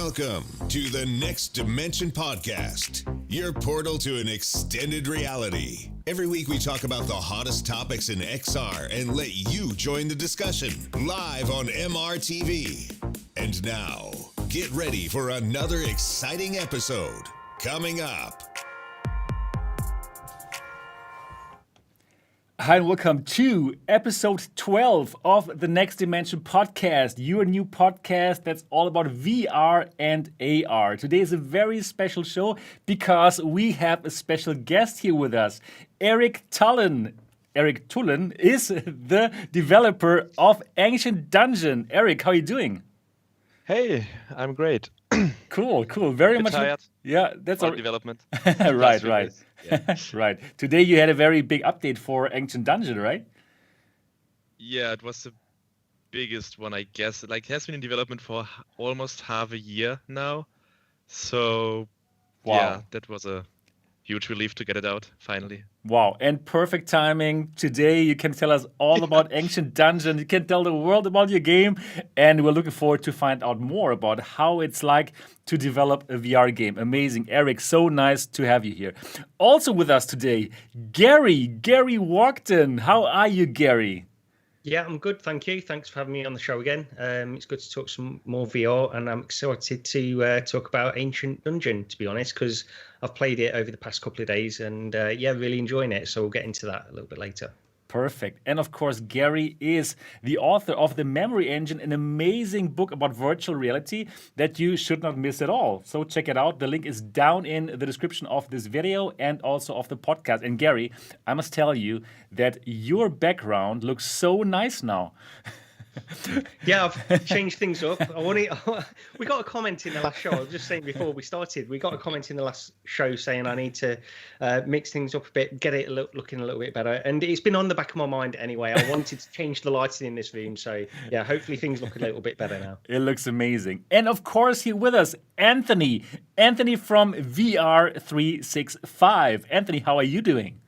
Welcome to the Next Dimension Podcast, your portal to an extended reality. Every week we talk about the hottest topics in XR and let you join the discussion live on MRTV. And now, get ready for another exciting episode coming up. Hi and welcome to episode 12 of the Next Dimension Podcast, your new podcast that's all about VR and AR. Today is a very special show because we have a special guest here with us, Eric Thullen. Eric Thullen is the developer of Ancient Dungeon. Eric, how are you doing? Hey, I'm great. Cool. Very much. Tired. Yeah, that's all. Development. right. Yeah. Right. Today you had a very big update for Ancient Dungeon, right? Yeah, it was the biggest one, I guess. Like, it has been in development for almost half a year now. So, Wow. yeah, that was a huge relief to get it out finally. Wow, and perfect timing. Today you can tell us all about Ancient Dungeon. You can tell the world about your game. And we're looking forward to find out more about how it's like to develop a VR game. Amazing. Eric, so nice to have you here. Also with us today, Gary Walkton. How are you, Gary? Yeah, I'm good, thank you. Thanks for having me on the show again. It's good to talk some more VR, and I'm excited to talk about Ancient Dungeon, to be honest, because I've played it over the past couple of days, and really enjoying it. So we'll get into that a little bit later. Perfect. And of course, Gary is the author of The Memory Engine, an amazing book about virtual reality that you should not miss at all. So check it out. The link is down in the description of this video and also of the podcast. And Gary, I must tell you that your background looks so nice now. Yeah, I've changed things up. We got a comment in the last show. I was just saying before we started, we got a comment in the last show saying I need to mix things up a bit, get it looking a little bit better. And it's been on the back of my mind anyway. I wanted to change the lighting in this room. So yeah, hopefully things look a little bit better now. It looks amazing. And of course, here with us, Anthony from VR 365. Anthony, how are you doing?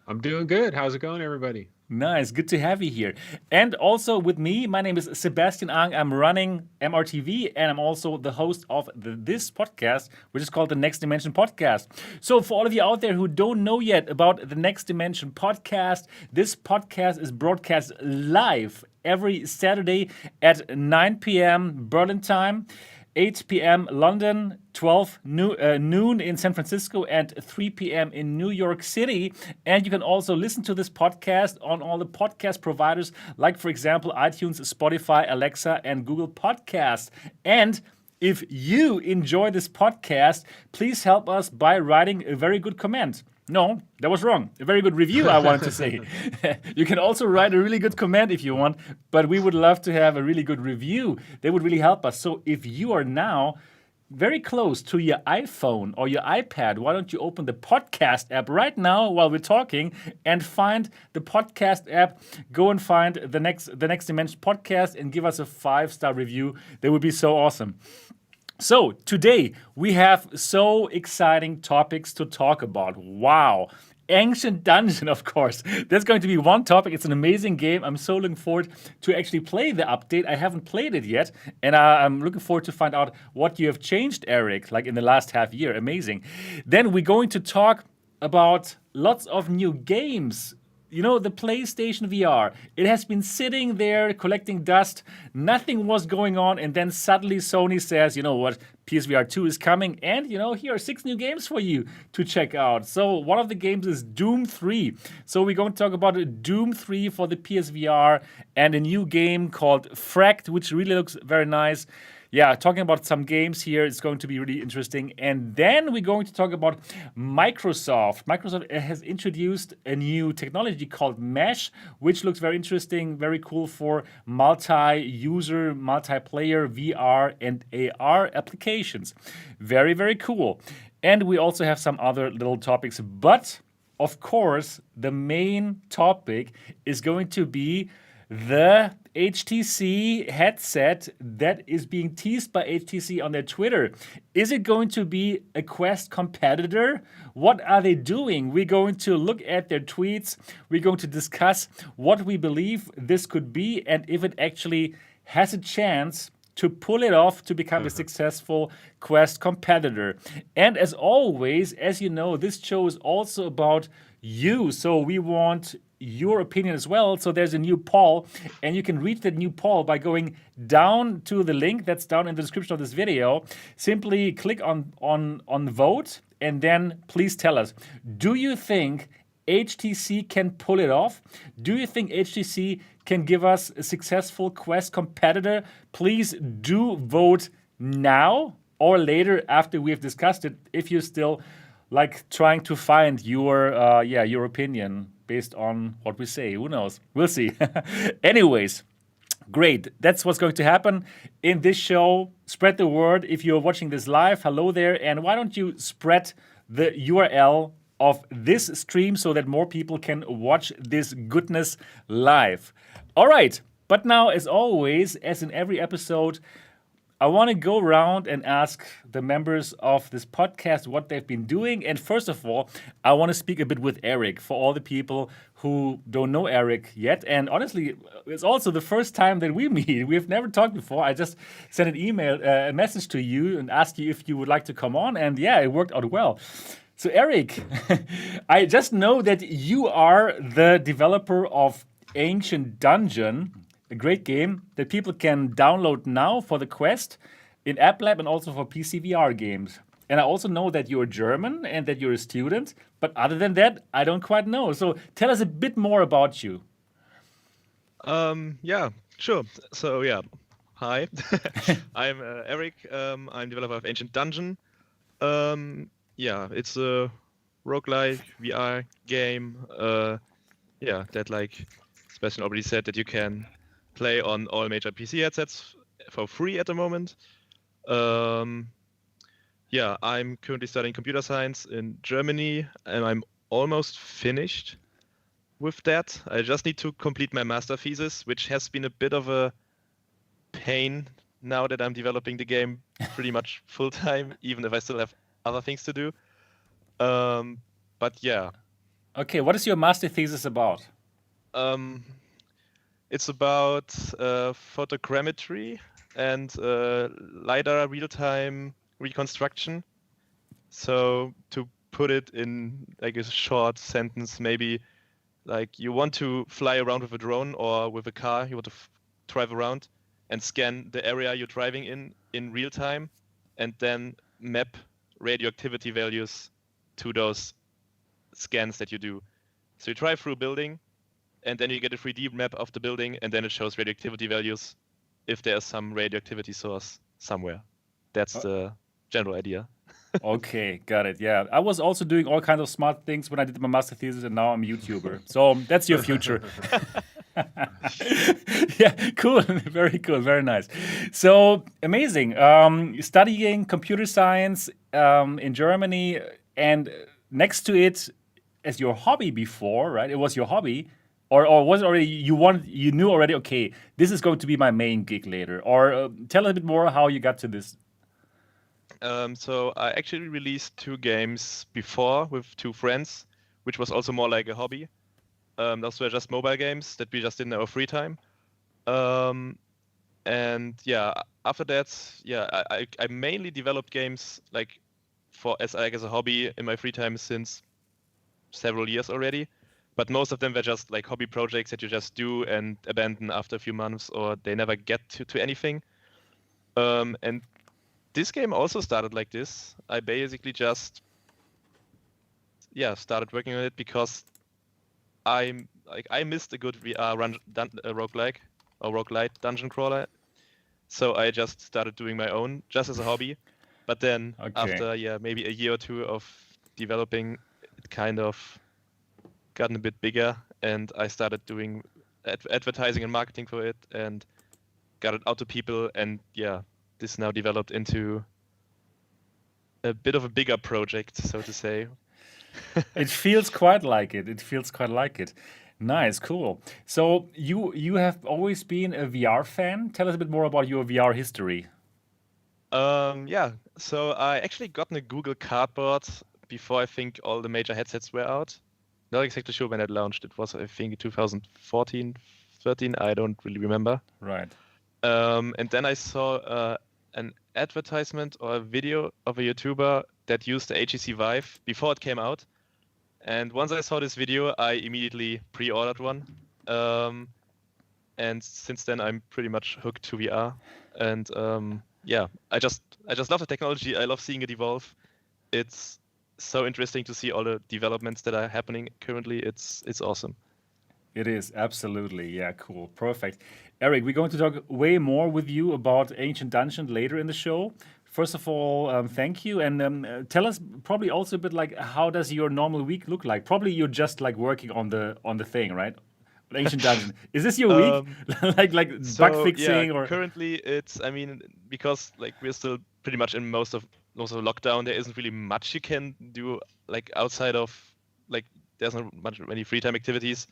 I'm doing good. How's it going, everybody? Nice, good to have you here. And also with me, my name is Sebastian. I'm running MRTV, and I'm also the host of this podcast, which is called the Next Dimension Podcast. So for all of you out there who don't know yet about the Next Dimension Podcast, this podcast is broadcast live every Saturday at 9 p.m. Berlin time, 8 p.m. London, 12 noon in San Francisco, and 3 p.m. in New York City. And you can also listen to this podcast on all the podcast providers, like, for example, iTunes, Spotify, Alexa, and Google Podcasts. And if you enjoy this podcast, please help us by writing a very good comment. No, that was wrong. A very good review, I wanted to say. You can also write a really good comment if you want, but we would love to have a really good review. They would really help us. So if you are now very close to your iPhone or your iPad, why don't you open the podcast app right now while we're talking and find the podcast app, go and find the Next Dimension Podcast and give us a 5-star review. That would be so awesome. So today we have so exciting topics to talk about. Wow. Ancient Dungeon, of course. That's going to be one topic. It's an amazing game. I'm so looking forward to actually play the update. I haven't played it yet, and I'm looking forward to find out what you have changed, Eric, like in the last half year. Amazing. Then we're going to talk about lots of new games. You know, the PlayStation VR, it has been sitting there collecting dust. Nothing was going on. And then suddenly Sony says, you know what, PSVR 2 is coming. And, you know, here are 6 new games for you to check out. So one of the games is Doom 3. So we're going to talk about Doom 3 for the PSVR and a new game called Fracked, which really looks very nice. Yeah, talking about some games here. It's going to be really interesting. And then we're going to talk about Microsoft. Microsoft has introduced a new technology called Mesh, which looks very interesting, very cool for multi-user, multiplayer VR and AR applications. Very, very cool. And we also have some other little topics. But, of course, the main topic is going to be the HTC headset that is being teased by HTC on their Twitter. Is it going to be a Quest competitor? What are they doing? We're going to look at their tweets. We're going to discuss what we believe this could be and if it actually has a chance to pull it off to become a successful Quest competitor. And as always, as you know, this show is also about you. So we want your opinion as well. So there's a new poll, and you can read the new poll by going down to the link that's down in the description of this video. Simply click on vote, and then please tell us, do you think HTC can pull it off? Do you think HTC can give us a successful Quest competitor? Please do vote now or later after we've discussed it, if you're still like trying to find your opinion based on what we say. Who knows? We'll see. Anyways, great. That's what's going to happen in this show. Spread the word. If you're watching this live, hello there. And why don't you spread the URL of this stream so that more people can watch this goodness live. All right. But now, as always, as in every episode, I want to go around and ask the members of this podcast what they've been doing. And first of all, I want to speak a bit with Eric for all the people who don't know Eric yet. And honestly, it's also the first time that we meet. We've never talked before. I just sent an email, a message to you and asked you if you would like to come on. And yeah, it worked out well. So Eric, I just know that you are the developer of Ancient Dungeon, a great game that people can download now for the Quest in App Lab and also for PSVR Games. And I also know that you're German and that you're a student, but other than that, I don't quite know. So tell us a bit more about you. Yeah, sure. So yeah, hi, I'm Eric. I'm developer of Ancient Dungeon. Yeah, it's a roguelike VR game. That like Sebastian already said, that you can play on all major PC headsets for free at the moment. I'm currently studying computer science in Germany, and I'm almost finished with that. I just need to complete my master thesis, which has been a bit of a pain now that I'm developing the game pretty much full time, even if I still have other things to do. But yeah. Okay, what is your master thesis about? It's about photogrammetry and LiDAR real-time reconstruction. So to put it in like a short sentence, maybe like you want to fly around with a drone or with a car, you want to drive around and scan the area you're driving in real time, and then map radioactivity values to those scans that you do. So you drive through a building, and then you get a 3D map of the building, and then it shows radioactivity values if there's some radioactivity source somewhere. That's the general idea. Okay, got it. Yeah, I was also doing all kinds of smart things when I did my master thesis, and now I'm a YouTuber. So that's your future. Yeah, cool. Very cool. Very nice. So amazing. Studying computer science in Germany, and next to it as your hobby before, right? It was your hobby. Or was it already you knew already? Okay, this is going to be my main gig later. Or tell us a bit more how you got to this. So I actually released 2 games before with 2 friends, which was also more like a hobby. Those were just mobile games that we just did in our free time. And yeah, after that, yeah, I mainly developed games like as a hobby in my free time since several years already. But most of them were just like hobby projects that you just do and abandon after a few months, or they never get to anything. And this game also started like this. I basically just started working on it because I missed a good VR roguelike or roguelite dungeon crawler. So I just started doing my own just as a hobby. But then after maybe a year or 2 of developing, it kind of gotten a bit bigger, and I started doing advertising and marketing for it and got it out to people, and this now developed into a bit of a bigger project, so to say. It feels quite like it. Nice, cool. So you have always been a VR fan. Tell us a bit more about your VR history. So I actually got a Google Cardboard before I think all the major headsets were out. Not exactly sure when it launched. It was, I think, 2014, 13. I don't really remember. Right. And then I saw an advertisement or a video of a YouTuber that used the HTC Vive before it came out. And once I saw this video, I immediately pre-ordered one. And since then, I'm pretty much hooked to VR. And yeah, I just love the technology. I love seeing it evolve. It's so interesting to see all the developments that are happening currently. It's awesome. It is, absolutely. Yeah, cool. Perfect. Eric, we're going to talk way more with you about Ancient Dungeon later in the show. First of all, thank you. And tell us probably also a bit like, how does your normal week look like? Probably you're just like working on the thing, right? Ancient Dungeon. Is this your week? like bug fixing or? Currently it's, I mean, because like we're still pretty much in most of lockdown, there isn't really much you can do like outside of like there's not many free time activities.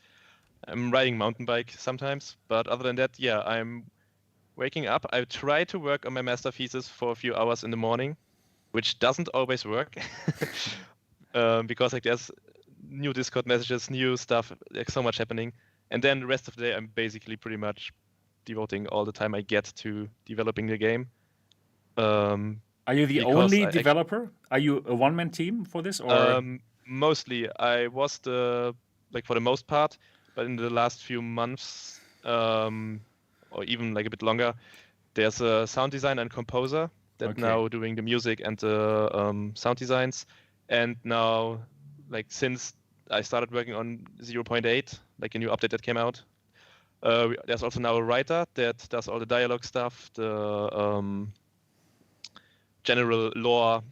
I'm riding mountain bike sometimes, but other than that, yeah, I'm waking up. I try to work on my master thesis for a few hours in the morning, which doesn't always work because like there's new Discord messages, new stuff, like so much happening. And then the rest of the day, I'm basically pretty much devoting all the time I get to developing the game. Are you the only developer? Are you a one-man team for this, or? Mostly, I was for the most part. But in the last few months, or even like a bit longer, there's a sound designer and composer that now doing the music and the sound designs. And now, like since I started working on 0.8, like a new update that came out, there's also now a writer that does all the dialogue stuff, the general lore,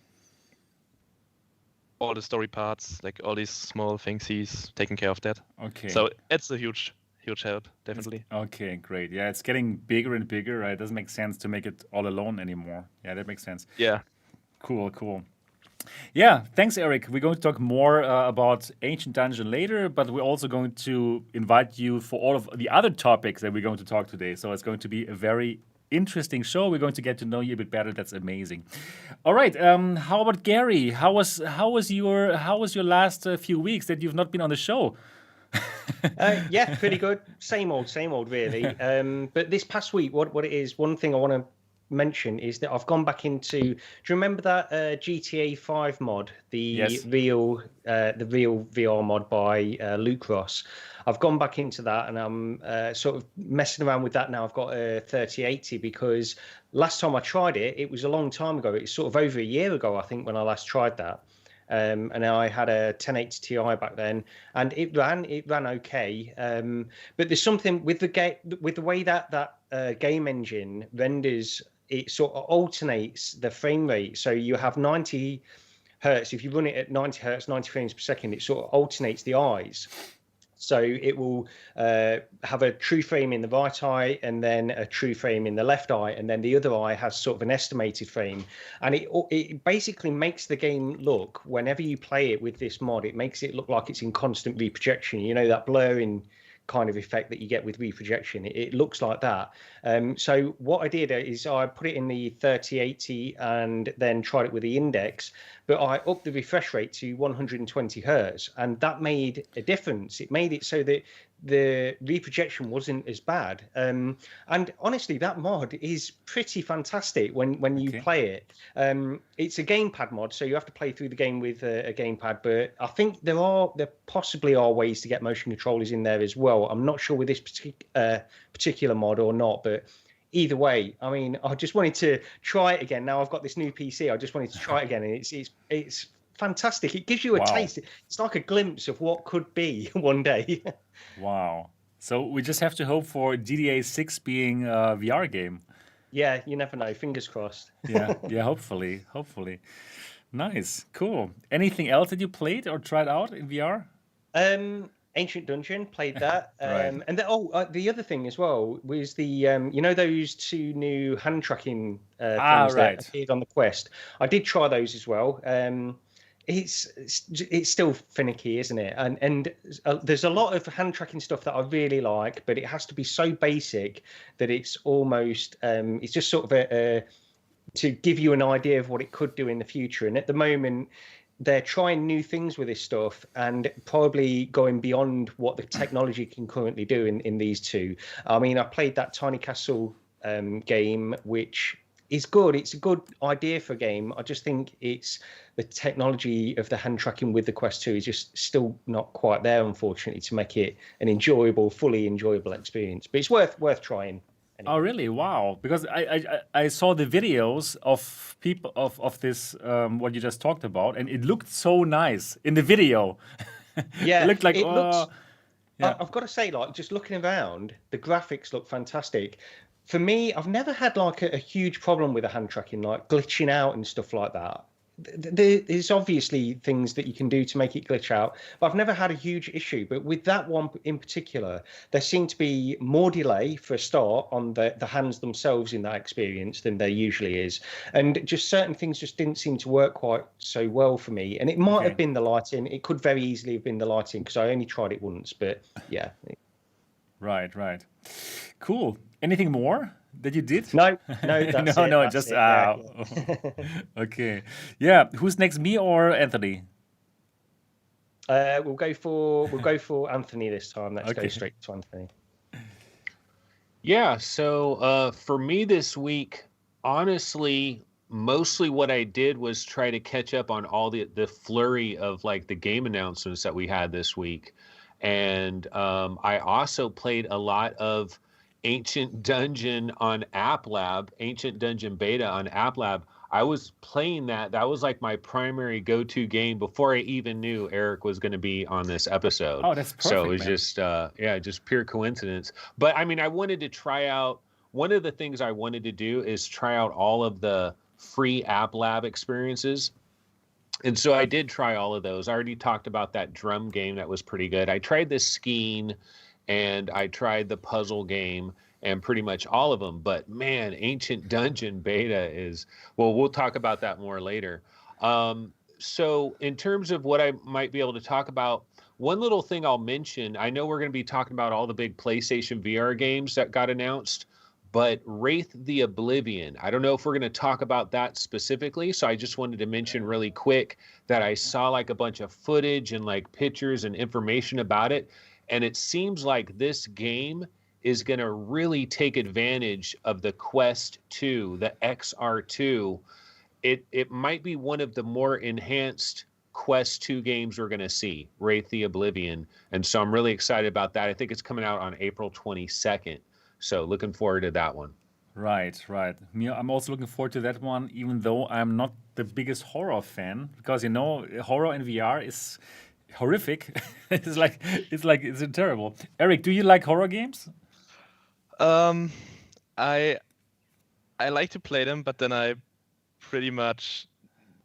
all the story parts, like all these small things, he's taking care of that. Okay. So it's a huge help, definitely. Okay, great. Yeah, it's getting bigger and bigger, right? It doesn't make sense to make it all alone anymore. Yeah, that makes sense. Yeah. Cool. Yeah, thanks, Eric. We're going to talk more about Ancient Dungeon later, but we're also going to invite you for all of the other topics that we're going to talk today. So it's going to be a very interesting show. We're going to get to know you a bit better. That's amazing. All right. How about Gary? How was your last few weeks that you've not been on the show? Yeah, pretty good. Same old, really. But this past week, what it is, one thing I want to mention is that I've gone back into. Do you remember that GTA 5 mod, the real VR mod by Luke Ross? I've gone back into that, and I'm sort of messing around with that now. I've got a 3080 because last time I tried it, it was a long time ago. It's sort of over a year ago, I think, when I last tried that. And I had a 1080 Ti back then, and it ran okay. But there's something with the way that game engine renders. It sort of alternates the frame rate. So you have 90 hertz. If you run it at 90 hertz, 90 frames per second, it sort of alternates the eyes. So it will have a true frame in the right eye and then a true frame in the left eye. And then the other eye has sort of an estimated frame. And it basically makes the game look, whenever you play it with this mod, it makes it look like it's in constant reprojection. You know, that blurring kind of effect that you get with reprojection. It looks like that. So what I did is I put it in the 3080 and then tried it with the index, but I upped the refresh rate to 120 hertz, and that made a difference. It made it so that the reprojection wasn't as bad. And honestly, that mod is pretty fantastic when you play it. It's a gamepad mod, so you have to play through the game with a gamepad, but I think there possibly are ways to get motion controllers in there as well. I'm not sure with this particular mod or not, but either way, I mean, I just wanted to try it again. Now I've got this new PC, I just wanted to try it again, and it's fantastic. It gives you a taste. It's like a glimpse of what could be one day. Wow. So we just have to hope for GTA 6 being a VR game. Yeah, you never know. Fingers crossed. Yeah, hopefully. Nice, cool. Anything else that you played or tried out in VR? Ancient Dungeon, played that. Right. And the other thing as well was the those two new hand tracking things that appeared on the Quest. I did try those as well. It's still finicky, isn't it? And there's a lot of hand tracking stuff that I really like, but it has to be so basic that it's almost it's just sort of to give you an idea of what it could do in the future. And at the moment, they're trying new things with this stuff and probably going beyond what the technology can currently do in these two. I mean, I played that Tiny Castle game, which is good. It's a good idea for a game. I just think it's the technology of the hand tracking with the Quest 2 is just still not quite there, unfortunately, to make it an fully enjoyable experience. But it's worth trying. Oh, really? Wow! Because I saw the videos of people of this what you just talked about, and it looked so nice in the video. Yeah, it looked like it looks. Yeah. I've got to say, like, just looking around, the graphics look fantastic. For me, I've never had like a huge problem with the hand tracking, like glitching out and stuff like that. There's obviously things that you can do to make it glitch out, but I've never had a huge issue. But with that one in particular, there seemed to be more delay for a start on the hands themselves in that experience than there usually is. And just certain things just didn't seem to work quite so well for me. And it might have been the lighting. It could very easily have been the lighting because I only tried it once. But yeah. Right. Cool. Anything more that you did? No, that's no, it, no, that's just it, yeah. Okay. Yeah, who's next, me or Anthony? We'll go for Anthony this time. Let's go straight to Anthony. Yeah, so for me this week, honestly, mostly what I did was try to catch up on all the flurry of like the game announcements that we had this week. And I also played a lot of Ancient Dungeon on App Lab, Ancient Dungeon Beta on App Lab. I was playing that. That was like my primary go-to game before I even knew Eric was going to be on this episode. Oh, that's perfect. So it was just, just pure coincidence. But I mean, I wanted to try out, one of the things I wanted to do is try out all of the free App Lab experiences. And so I did try all of those. I already talked about that drum game that was pretty good. I tried the skiing and I tried the puzzle game and pretty much all of them. But man, Ancient Dungeon Beta is, well, we'll talk about that more later. So in terms of what I might be able to talk about, one little thing I'll mention, I know we're going to be talking about all the big PlayStation VR games that got announced, but Wraith the Oblivion, I don't know if we're going to talk about that specifically. So I just wanted to mention really quick that I saw like a bunch of footage and like pictures and information about it. And it seems like this game is going to really take advantage of the Quest 2, the XR2. It might be one of the more enhanced Quest 2 games we're going to see, Wraith the Oblivion. And so I'm really excited about that. I think it's coming out on April 22nd. So looking forward to that one. Right. I'm also looking forward to that one, even though I'm not the biggest horror fan, because, horror in VR is horrific. it's terrible. Eric, do you like horror games? I like to play them, but then I pretty much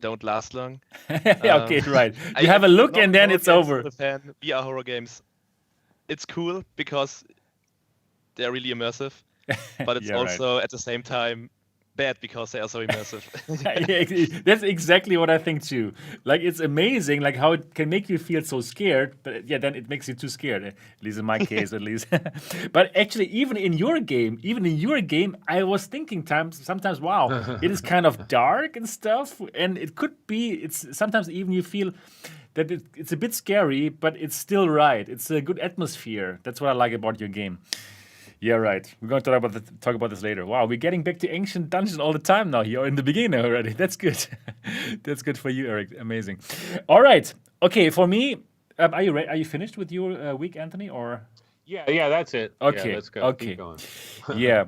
don't last long. Okay, right. You have a look and then it's over. VR horror games, it's cool because they're really immersive, but it's also at the same time bad because they are so immersive. Yeah, that's exactly what I think too. Like, it's amazing, like how it can make you feel so scared, but then it makes you too scared. At least in my case, at least. But actually, even in your game, I was thinking sometimes, wow, it is kind of dark and stuff, and it could be. It's sometimes even you feel that it's a bit scary, but it's still right. It's a good atmosphere. That's what I like about your game. Yeah, right. We're going to talk about this later. Wow, we're getting back to Ancient Dungeon all the time now. You're in the beginning already. That's good. That's good for you, Eric. Amazing. All right. Okay, for me, are you ready? Are you finished with your week, Anthony? Or yeah, that's it. Okay, yeah, let's go. Okay. Keep going. Yeah.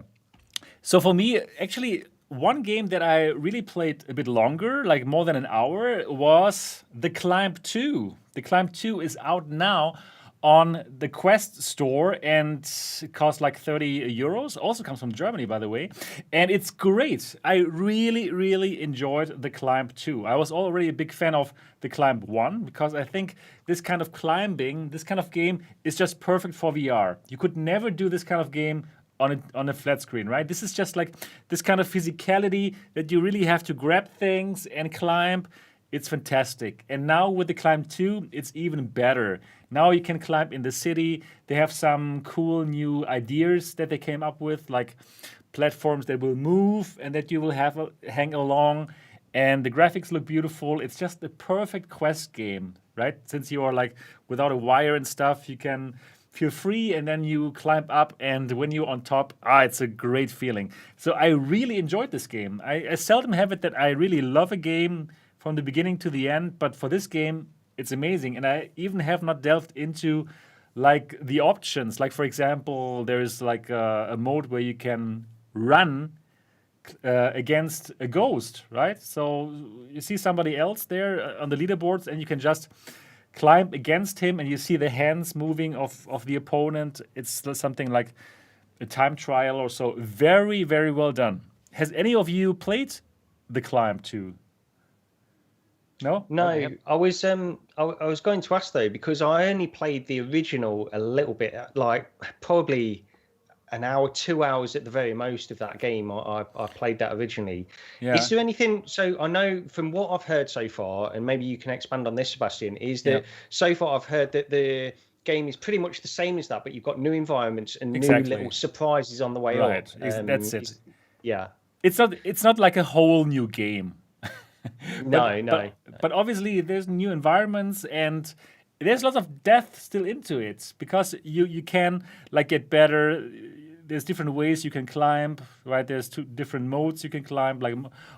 So for me, actually, one game that I really played a bit longer, like more than an hour, was The Climb 2. The Climb 2 is out now on the Quest store and it costs like 30 euros. Also comes from Germany, by the way. And it's great. I really, really enjoyed The Climb 2. I was already a big fan of The Climb 1 because I think this kind of climbing, this kind of game is just perfect for VR. You could never do this kind of game on a flat screen, right? This is just like this kind of physicality that you really have to grab things and climb. It's fantastic. And now with The Climb 2, it's even better. Now you can climb in the city. They have some cool new ideas that they came up with, like platforms that will move and that you will have hang along. And the graphics look beautiful. It's just the perfect Quest game, right? Since you are like without a wire and stuff, you can feel free, and then you climb up, and when you're on top, it's a great feeling. So I really enjoyed this game. I seldom have it that I really love a game from the beginning to the end, but for this game, it's amazing. And I even have not delved into like the options. Like, for example, there's like a mode where you can run against a ghost, right? So you see somebody else there on the leaderboards, and you can just climb against him, and you see the hands moving of the opponent. It's something like a time trial or so. Very, very well done. Has any of you played the Climb 2? No? No, I was going to ask though, because I only played the original a little bit, like probably an hour, 2 hours at the very most of that game. I played that originally. Yeah. Is there anything? So I know from what I've heard so far, and maybe you can expand on this, Sebastian. Is that so far I've heard that the game is pretty much the same as that, but you've got new environments and new little surprises on the way Right. up. That's it. Yeah. It's not like a whole new game. No. But obviously there's new environments, and there's lots of depth still into it, because you can like get better. There's different ways you can climb, right? There's two different modes you can climb. Like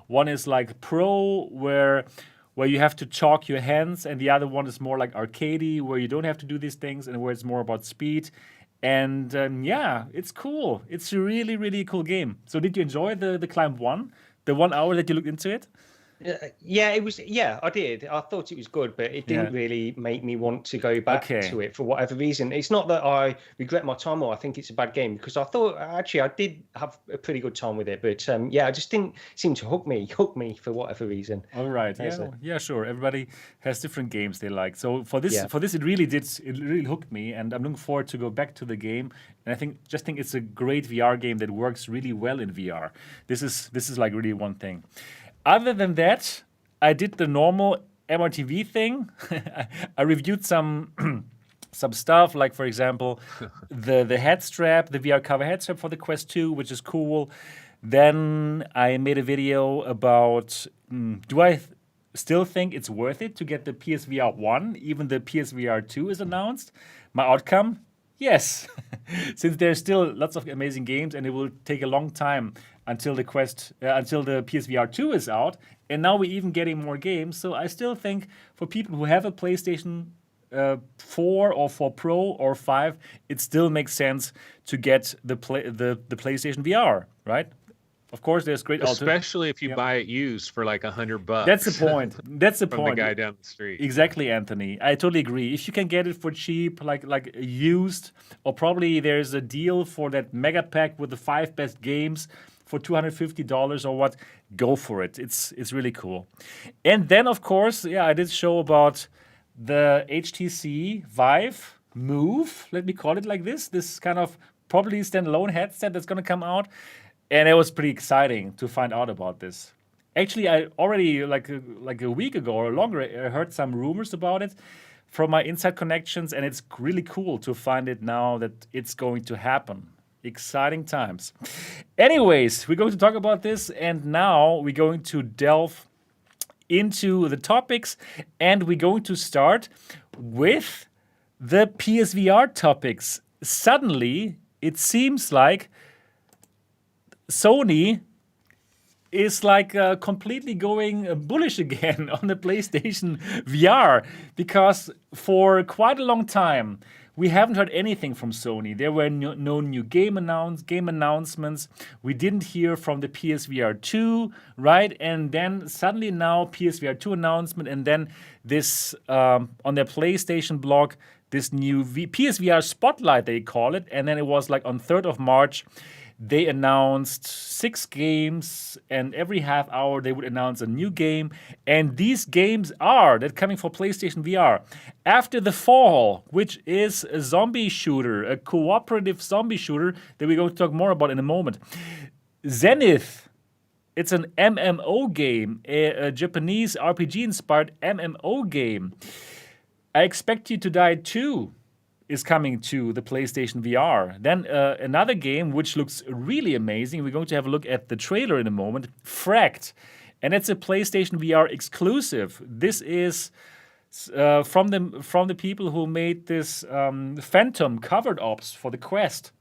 one is like pro, where you have to chalk your hands, and the other one is more like arcadey, where you don't have to do these things, and where it's more about speed. And it's cool. It's a really, really cool game. So did you enjoy the Climb 1? The 1 hour that you looked into it? Yeah, it was. Yeah, I did. I thought it was good, but it didn't really make me want to go back to it for whatever reason. It's not that I regret my time or I think it's a bad game, because I thought actually I did have a pretty good time with it. But I just didn't seem to hook me for whatever reason. All right. Yeah, sure. Everybody has different games they like. So for this, it really hooked me, and I'm looking forward to go back to the game. And I think it's a great VR game that works really well in VR. This is like really one thing. Other than that, I did the normal MRTV thing. I reviewed some stuff, like, for example, the head strap, the VR cover head strap for the Quest 2, which is cool. Then I made a video about, do I still think it's worth it to get the PSVR 1, even the PSVR 2 is announced? My outcome? Yes, since there's still lots of amazing games, and it will take a long time until the PSVR 2 is out, and now we're even getting more games. So I still think for people who have a PlayStation 4 or 4 Pro or 5, it still makes sense to get the PlayStation VR, right? Of course, there's great especially if you buy it used for like $100. That's the point. That's the from point. The guy down the street. Exactly, Anthony. I totally agree. If you can get it for cheap, like used, or probably there's a deal for that mega pack with the 5 best games for $250 or what, go for it. It's really cool. And then, of course, I did show about the HTC Vive Move. Let me call it like this. This kind of probably standalone headset that's going to come out. And it was pretty exciting to find out about this. Actually, I already, like a week ago or longer, I heard some rumors about it from my inside connections, and it's really cool to find it now that it's going to happen. Exciting times. Anyways, we're going to talk about this, and now we're going to delve into the topics, and we're going to start with the PSVR topics. Suddenly, it seems like Sony is like completely going bullish again on the PlayStation VR, because for quite a long time we haven't heard anything from Sony. There were no new game announcements. We didn't hear from the PSVR 2, right? And then suddenly now PSVR 2 announcement, and then this on their PlayStation blog, this new PSVR Spotlight, they call it. And then it was like on 3rd of March, they announced 6 games, and every half hour they would announce a new game. And these games they're coming for PlayStation VR. After The Fall, which is a zombie shooter, a cooperative zombie shooter that we're going to talk more about in a moment. Zenith, it's an MMO game, a Japanese RPG-inspired MMO game. I Expect You to Die 2 is coming to the PlayStation VR. Then another game which looks really amazing. We're going to have a look at the trailer in a moment. Fracked, and it's a PlayStation VR exclusive. This is from the people who made this Phantom covered ops for the Quest.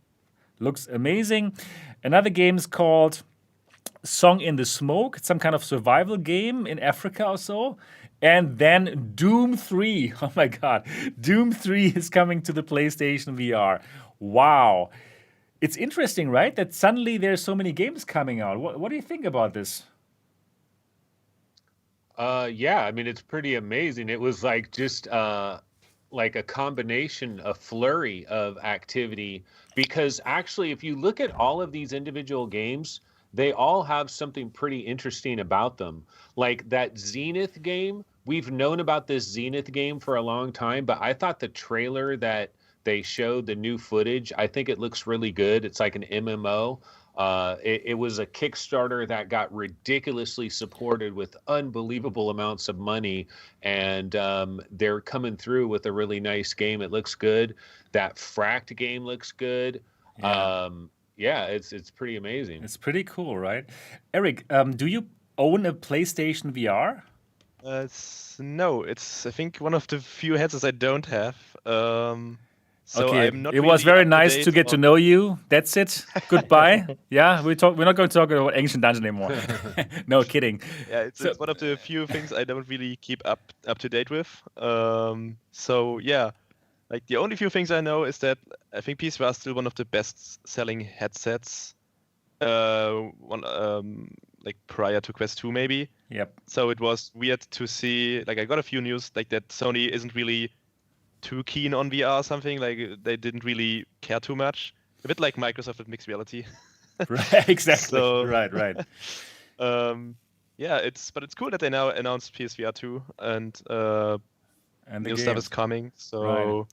Looks amazing. Another game is called Song in the Smoke. It's some kind of survival game in Africa or so. And then Doom 3. Oh my God. Doom 3 is coming to the PlayStation VR. Wow. It's interesting, right? That suddenly there's so many games coming out. What do you think about this? Yeah, I mean, it's pretty amazing. It was like just like a combination, a flurry of activity. Because actually, if you look at all of these individual games, they all have something pretty interesting about them. Like that Zenith game, we've known about this Zenith game for a long time, but I thought the trailer that they showed, the new footage, I think it looks really good. It's like an MMO. It was a Kickstarter that got ridiculously supported with unbelievable amounts of money, and they're coming through with a really nice game. It looks good. That Fracked game looks good. Yeah, it's pretty amazing. It's pretty cool, right? Eric, do you own a PlayStation VR? No, it's I think one of the few headsets I don't have. So Okay, I'm not it was really very up to nice date to get to on- know you. That's it. Goodbye. Yeah, we're not going to talk about Ancient Dungeon anymore. No, kidding. Yeah, it's one of the few things I don't really keep up to date with. So yeah, like the only few things I know is that I think PSVR is still one of the best selling headsets. Like prior to Quest 2 maybe. Yep. So it was weird to see. Like I got a few news like that Sony isn't really too keen on VR or something. Like they didn't really care too much. A bit like Microsoft with mixed reality. Right, exactly. So- Right. Yeah, it's cool that they now announced PSVR 2 and And the new stuff games. is coming. So Right.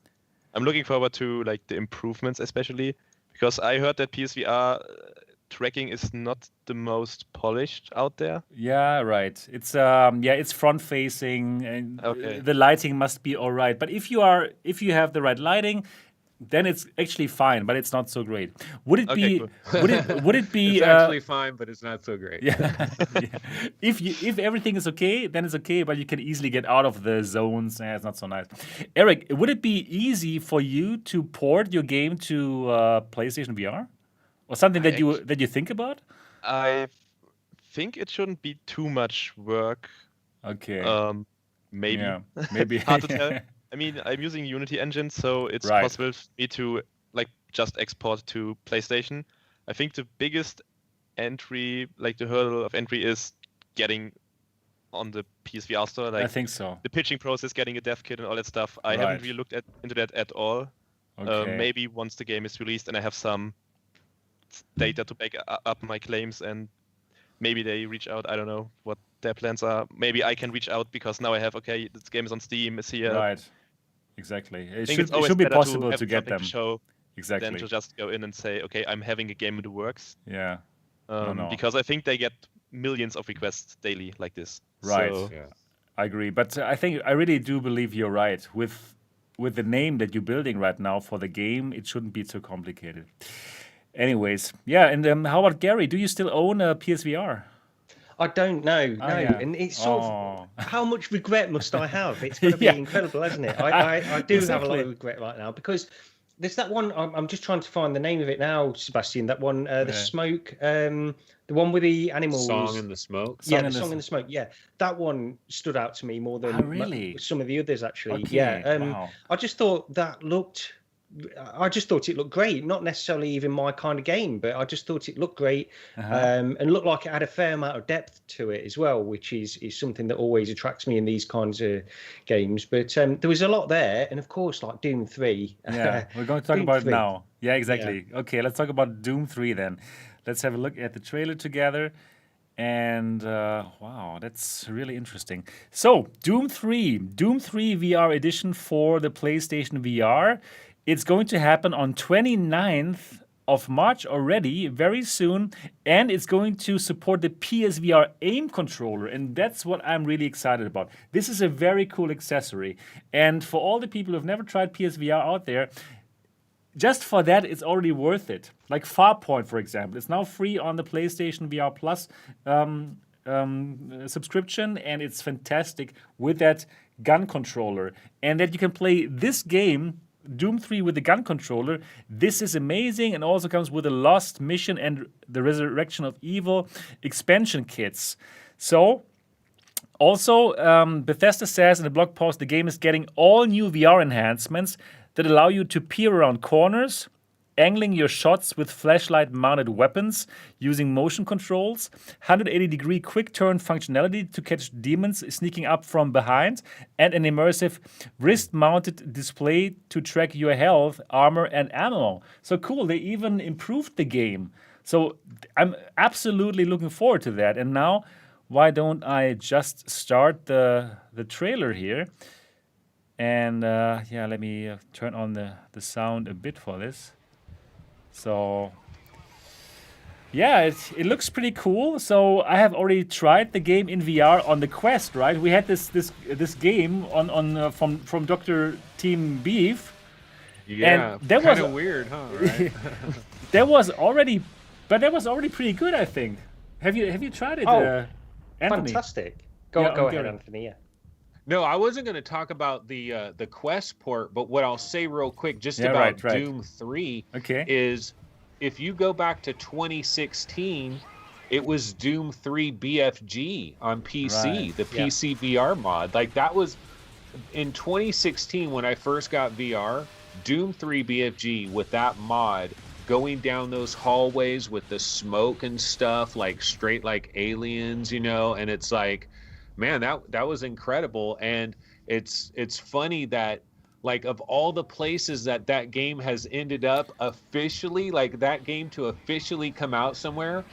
I'm looking forward to like the improvements, especially because I heard that PSVR tracking is not the most polished out there. Yeah, right. It's front facing, and Okay. the lighting must be all right. But if you have the right lighting, then it's actually fine. But it's not so great. Would it Okay, be? cool. Would it be? It's actually fine, but it's not so great. Yeah. Yeah. If everything is okay, then it's okay. But you can easily get out of the zones. It's not so nice. Eric, would it be easy for you to port your game to PlayStation VR, or something that you think about? I think it shouldn't be too much work. Okay. Maybe. Yeah. Maybe. Hard to tell. I mean, I'm using Unity engine, so it's Right. possible for me to like just export to PlayStation. I think the biggest entry, like the hurdle of entry, is getting on the PSVR store. I Like think so. the pitching process, getting a dev kit, and all that stuff. I Right. haven't really looked into that at all. Okay. Maybe once the game is released and I have some data to back up my claims, and maybe they reach out. I don't know what their plans are. Maybe I can reach out because now I have this game is on Steam, is here. Right. Exactly. I It think should, it's always be better possible have to get something them. to show Exactly. than to just go in and say, okay, I'm having a game in the works. Yeah. No. Because I think they get millions of requests daily like this. Right. So, Yeah. I agree, but I really do believe you're right. With the name that you're building right now for the game, it shouldn't be too complicated. Anyways, yeah. And how about Gary? Do you still own a PSVR? I don't know, no, yeah. and it's sort Oh. of how much regret must I have? It's going to be Yeah. incredible, hasn't it? I do have a lot Exactly. of regret right now because there's that one. I'm just trying to find the name of it now, Sebastian. That one, the Yeah. smoke, the one with the animals. Song in the Smoke. Yeah, Song the in the song in the smoke. Yeah, that one stood out to me more than Oh, really? some of the others actually. Okay, Yeah, wow. I just thought that looked. I just thought it looked great. Not necessarily even my kind of game, but I just thought it looked great and looked like it had a fair amount of depth to it as well, which is something that always attracts me in these kinds of games. But there was a lot there, and of course, like Doom 3. Yeah, we're going to talk Doom about it 3. now. Yeah, exactly. Okay, let's talk about Doom 3 then. Let's have a look at the trailer together. And wow, that's really interesting. So, Doom 3 VR edition for the PlayStation VR. It's going to happen on 29th of March already, very soon, and it's going to support the PSVR aim controller, and that's what I'm really excited about. This is a very cool accessory, and for all the people who've never tried PSVR out there, just for that, it's already worth it. Like Farpoint, for example, it's now free on the PlayStation VR Plus subscription, and it's fantastic with that gun controller. And that you can play this game, Doom 3, with the gun controller. This is amazing, and also comes with a Lost Mission and the Resurrection of Evil expansion kits. So, also, Bethesda says in a blog post, the game is getting all new VR enhancements that allow you to peer around corners, angling your shots with flashlight-mounted weapons using motion controls, 180-degree quick-turn functionality to catch demons sneaking up from behind, and an immersive wrist-mounted display to track your health, armor, and ammo. So cool, they even improved the game. So I'm absolutely looking forward to that. And now, why don't I just start the trailer here? And let me turn on the sound a bit for this. So, yeah, it looks pretty cool. So I have already tried the game in VR on the Quest, right? We had this game on from Dr. Team Beef. Yeah, and that kind was of weird, huh? Right? that was already pretty good, I think. Have you tried it, Anthony? Fantastic. Go ahead, Anthony. Yeah. No, I wasn't going to talk about the Quest port, but what I'll say real quick just about right. Doom 3 Okay. is if you go back to 2016, it was Doom 3 BFG on PC, Right. the PSVR mod. Like that was in 2016 when I first got VR, Doom 3 BFG with that mod going down those hallways with the smoke and stuff, like straight like aliens, and it's like, man, that was incredible. And it's funny that like of all the places that game has ended up officially, like that game to officially come out somewhere,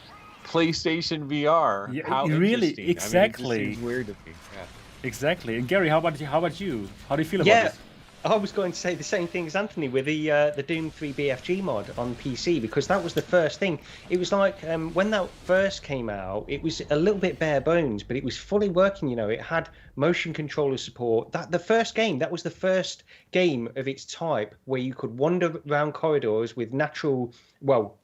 PlayStation VR. Yeah, How really, interesting. exactly. I mean, it just seems weird to me. Yeah. Exactly. And Gary, how about you? How do you feel about Yeah, this? I was going to say the same thing as Anthony with the Doom 3 BFG mod on PC, because that was the first thing. It was like when that first came out, it was a little bit bare bones, but it was fully working. It had motion controller support. That was the first game of its type where you could wander around corridors with natural,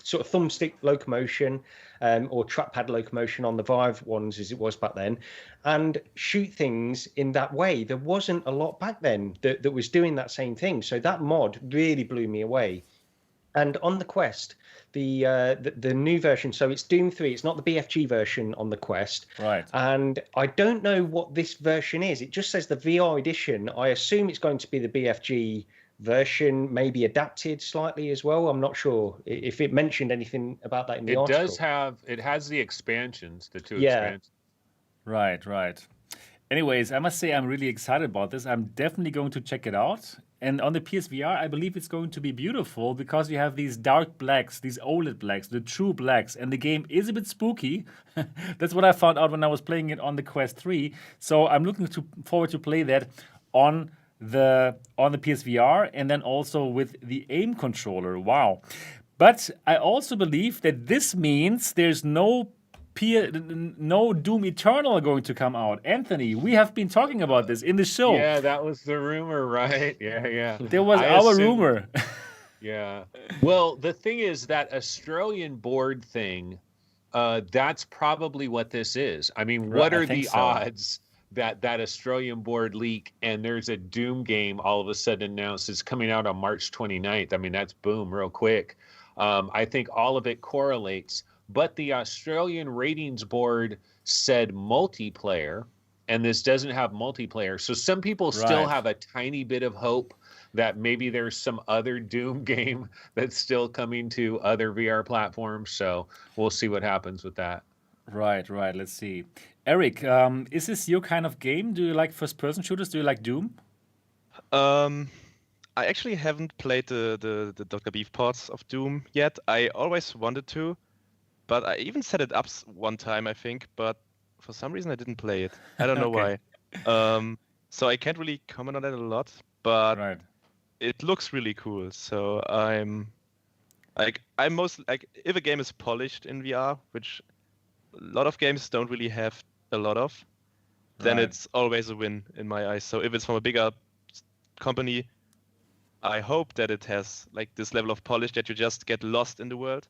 sort of thumbstick locomotion or trackpad locomotion on the Vive ones as it was back then, and shoot things in that way. There wasn't a lot back then that was doing that same thing. So that mod really blew me away. And on the Quest, the new version, so it's Doom 3, it's not the BFG version on the Quest. Right. And I don't know what this version is. It just says the VR edition. I assume it's going to be the BFG version, maybe adapted slightly as well. I'm not sure if it mentioned anything about that in the article. It has the expansions, the two expansions. Right. Anyways, I must say I'm really excited about this. I'm definitely going to check it out. And on the PSVR, I believe it's going to be beautiful because you have these dark blacks, these OLED blacks, the true blacks, and the game is a bit spooky. That's what I found out when I was playing it on the Quest 3. So I'm looking forward to play that on the PSVR and then also with the aim controller. Wow. But I also believe that this means there's no Doom Eternal going to come out. Anthony, we have been talking about this in the show. Yeah, that was the rumor, right? Yeah. There was our rumor. Yeah. Well, the thing is that Australian board thing, that's probably what this is. I mean, what are the odds that Australian board leak and there's a Doom game all of a sudden announced it's coming out on March 29th? I mean, that's boom, real quick. I think all of it correlates. But the Australian ratings board said multiplayer, and this doesn't have multiplayer. So some people still have a tiny bit of hope that maybe there's some other Doom game that's still coming to other VR platforms. So we'll see what happens with that. Right. Let's see. Eric, is this your kind of game? Do you like first-person shooters? Do you like Doom? I actually haven't played the Dr. Beef parts of Doom yet. I always wanted to. But I even set it up one time, I think, but for some reason I didn't play it. I don't know why. So I can't really comment on that a lot, but it looks really cool. So I'm most like, if a game is polished in VR, which a lot of games don't really have a lot of, then it's always a win in my eyes. So if it's from a bigger company, I hope that it has like this level of polish that you just get lost in the world,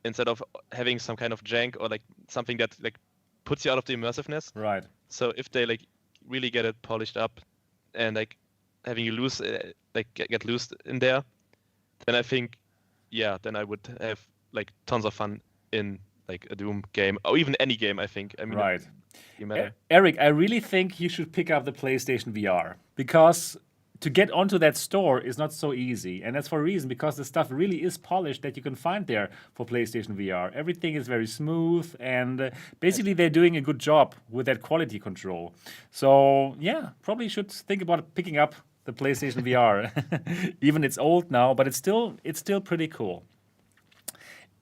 instead of having some kind of jank or like something that like puts you out of the immersiveness. Right. So if they like really get it polished up and like having you lose get loose in there, then I think then I would have like tons of fun in like a Doom game or even any game. I think. I mean, Right. it matter. Eric, I really think you should pick up the PlayStation VR because to get onto that store is not so easy. And that's for a reason, because the stuff really is polished that you can find there for PlayStation VR. Everything is very smooth, and basically they're doing a good job with that quality control. So, yeah, probably should think about picking up the PlayStation VR. Even it's old now, but it's still pretty cool.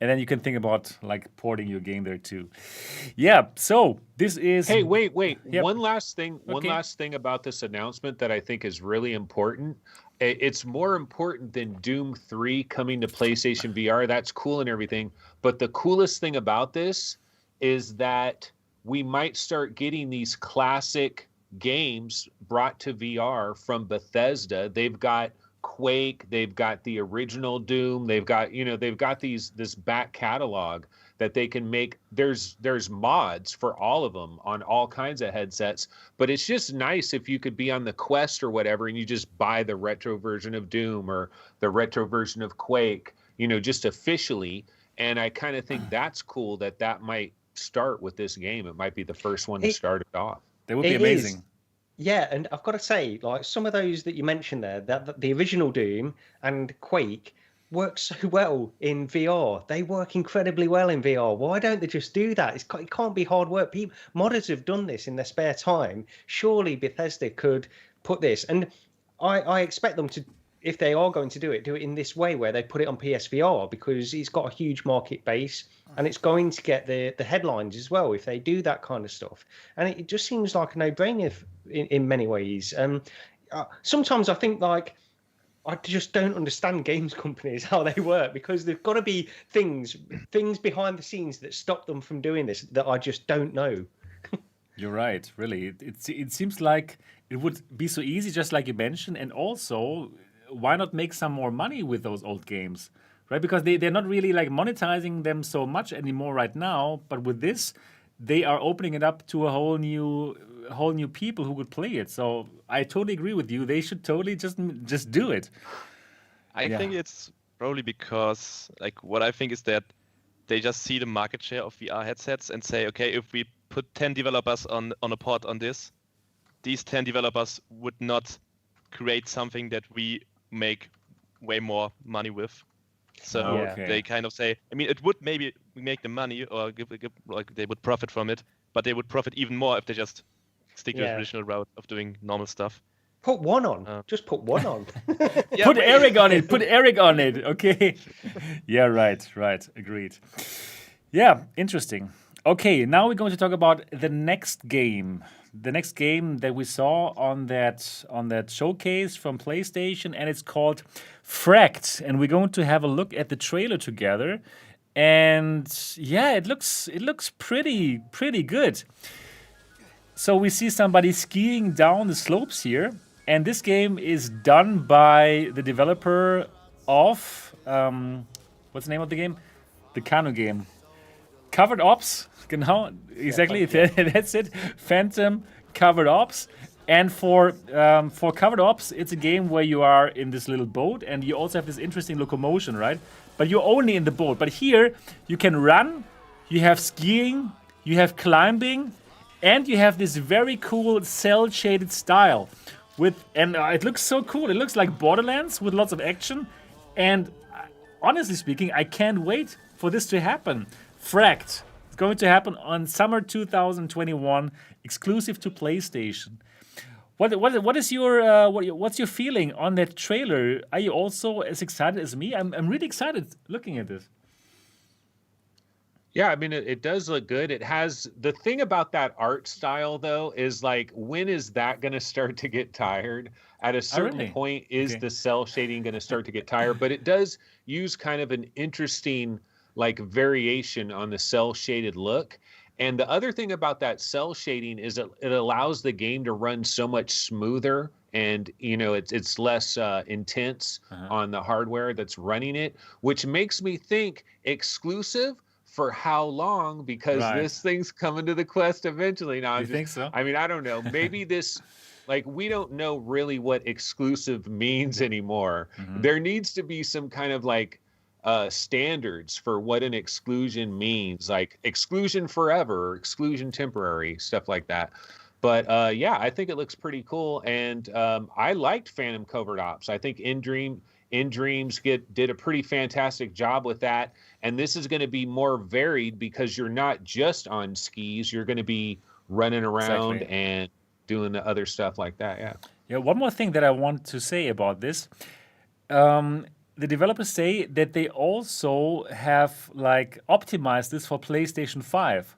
And then you can think about like porting your game there too. Yeah, so this is... Hey, wait. Yep. One last thing Okay. about this announcement that I think is really important. It's more important than Doom 3 coming to PlayStation VR. That's cool and everything. But the coolest thing about this is that we might start getting these classic games brought to VR from Bethesda. They've got Quake, they've got the original Doom, they've got this back catalog that they can make. There's mods for all of them on all kinds of headsets, but it's just nice if you could be on the Quest or whatever and you just buy the retro version of Doom or the retro version of Quake, just officially. And I kind of think that's cool that might start with this game. It might be the first one to start it off. That would be It amazing. is. Yeah, and I've got to say, like some of those that you mentioned there, that the original Doom and Quake work so well in VR. They work incredibly well in VR. Why don't they just do that? It can't be hard work. Modders have done this in their spare time. Surely Bethesda could put this, and I expect them to, if they are going to do it in this way where they put it on PSVR, because it's got a huge market base and it's going to get the headlines as well if they do that kind of stuff. And it just seems like a no-brainer in many ways. Sometimes I think like I just don't understand games companies, how they work, because there've got to be things behind the scenes that stop them from doing this that I just don't know. You're right, really. It seems like it would be so easy, just like you mentioned, and also why not make some more money with those old games, right? Because they're not really like monetizing them so much anymore right now, but with this, they are opening it up to a whole new people who could play it. So I totally agree with you. They should totally just do it. I think it's probably because like what I think is that they just see the market share of VR headsets and say, okay, if we put 10 developers on a pod on this, these 10 developers would not create something that we make way more money with. So Okay. they kind of say, I mean, it would maybe make them money or give like they would profit from it, but they would profit even more if they just stick to the Yeah. traditional route of doing normal stuff. Put one on. Just put one on. Yeah, Put but- Eric on it. Put Eric on it. Okay. Yeah, right. Agreed. Yeah, interesting. Okay, now we're going to talk about the next game. The next game that we saw on that showcase from PlayStation, and it's called Fracked. And we're going to have a look at the trailer together. And yeah, it looks pretty good. So we see somebody skiing down the slopes here, and this game is done by the developer of what's the name of the game? The Kanu game. Covered Ops, genau, exactly. That's it. Phantom Covered Ops. And for Covered Ops, it's a game where you are in this little boat, and you also have this interesting locomotion, right? But you're only in the boat. But here you can run, you have skiing, you have climbing, and you have this very cool cell shaded style. It looks so cool. It looks like Borderlands with lots of action. And honestly speaking, I can't wait for this to happen. Fracked. It's going to happen on summer 2021, exclusive to PlayStation. What is your what's your feeling on that trailer? Are you also as excited as me? I'm really excited looking at this. Yeah, I mean, it does look good. It has the thing about that art style, though, is like, when is that going to start to get tired? At a certain really? point, is Okay. the cell shading going to start to get tired? But it does use kind of an interesting like variation on the cell shaded look. And the other thing about that cell shading is it allows the game to run so much smoother, and it's less intense on the hardware that's running it, which makes me think exclusive for how long? Because Right. this thing's coming to the Quest eventually. Now, You think so? I mean, I don't know. Maybe this, like, we don't know really what exclusive means anymore. Mm-hmm. There needs to be some kind of like standards for what an exclusion means, like exclusion forever, or exclusion temporary, stuff like that. But yeah, I think it looks pretty cool, and I liked Phantom Covert Ops. I think In Dreams did a pretty fantastic job with that, and this is going to be more varied because you're not just on skis. You're going to be running around Exactly. and doing the other stuff like that. Yeah. Yeah, one more thing that I want to say about this. The developers say that they also have like optimized this for PlayStation 5.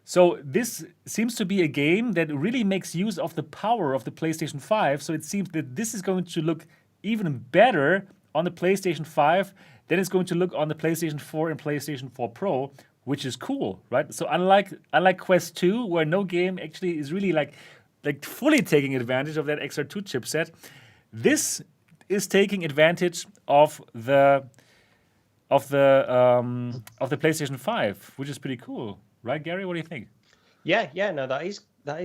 So this seems to be a game that really makes use of the power of the PlayStation 5. So it seems that this is going to look even better on the PlayStation 5 than it's going to look on the PlayStation 4 and PlayStation 4 Pro, which is cool, right? So unlike Quest 2, where no game actually is really like fully taking advantage of that XR2 chipset, this is taking advantage of the PlayStation 5, which is pretty cool. Right, Gary? What do you think? Yeah, no, that is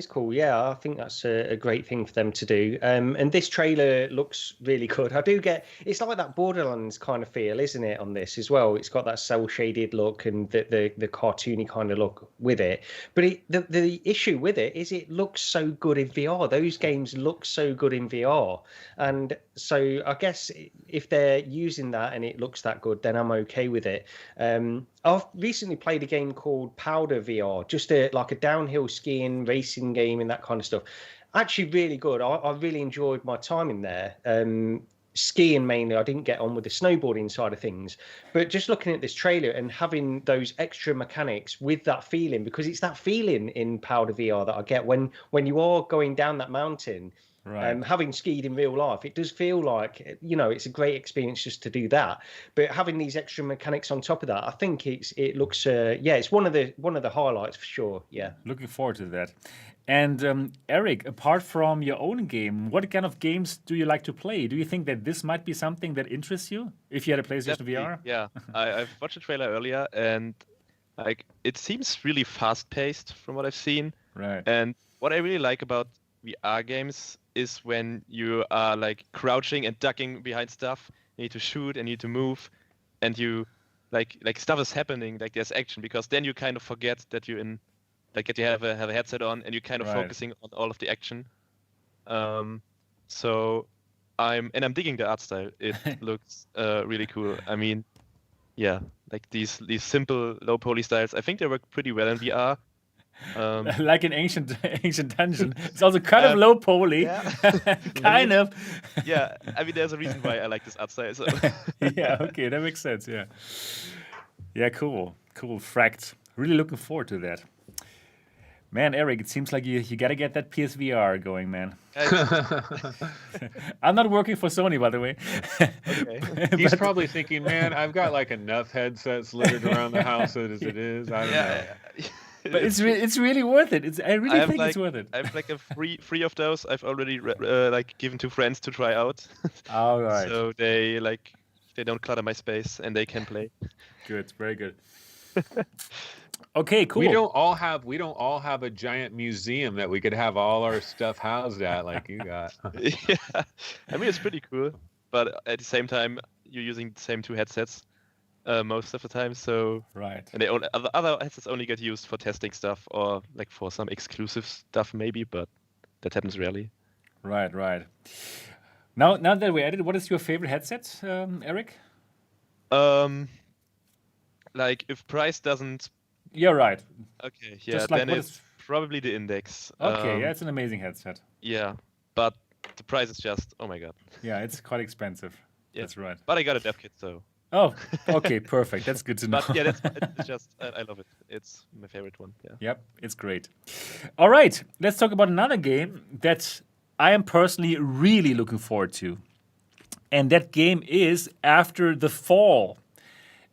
cool. Yeah, I think that's a great thing for them to do. And this trailer looks really good. I do get, it's like that Borderlands kind of feel, isn't it, on this as well? It's got that cel shaded look and the cartoony kind of look with it. But the issue with it is it looks so good in VR. Those games look so good in VR. And so I guess if they're using that and it looks that good, then I'm okay with it. I've recently played a game called Powder VR, just like a downhill skiing racing game and that kind of stuff. Actually, really good. I really enjoyed my time in there. Skiing mainly, I didn't get on with the snowboarding side of things. But just looking at this trailer and having those extra mechanics with that feeling, because it's that feeling in Powder VR that I get when you are going down that mountain. Right. Having skied in real life, it does feel like, it's a great experience just to do that. But having these extra mechanics on top of that, I think it looks, it's one of the highlights for sure. Yeah. Looking forward to that. And Eric, apart from your own game, what kind of games do you like to play? Do you think that this might be something that interests you if you had a PlayStation Definitely, VR? Yeah, I've watched the trailer earlier, and like it seems really fast-paced from what I've seen. Right. And what I really like about VR games is when you are like crouching and ducking behind stuff. You need to shoot and you need to move, and you like stuff is happening, like there's action, because then you kind of forget that you're in, like that you have a headset on and you're kind of Right. focusing on all of the action. So I'm digging the art style. It looks really cool. I mean, yeah, like these simple low poly styles, I think they work pretty well in VR. Like an ancient dungeon. It's also kind of low poly. Yeah. Kind of. Yeah, I mean, there's a reason why I like this art style. So. Yeah, okay, that makes sense. Yeah. Yeah, cool. Fracked. Really looking forward to that. Man, Eric, it seems like you got to get that PSVR going, man. I'm not working for Sony, by the way. Okay. He's probably thinking, man, I've got like enough headsets littered around the house as it is. I don't know. But it's really worth it. I really think it's worth it. I have like a three of those. I've already like given to friends to try out. All right. So they don't clutter my space and they can play. Good. Very good. Okay, cool. We don't all have a giant museum that we could have all our stuff housed at like you got. Yeah, I mean it's pretty cool, but at the same time you're using the same two headsets most of the time. So Right. and other headsets only get used for testing stuff or like for some exclusive stuff maybe, but that happens rarely. Right. Now that we're at it, what is your favorite headset, Eric? Like if price doesn't. You're right. Okay, yeah, Just like then what it's probably the Index. Okay, yeah, it's an amazing headset. Yeah, but the price is just, oh my god. Yeah, it's quite expensive. Yeah. That's right. But I got a dev kit, so. Oh, okay, perfect. That's good to know. But yeah, it's just, I love it. It's my favorite one. Yeah. Yep, it's great. All right, let's talk about another game that I am personally really looking forward to. And that game is After the Fall.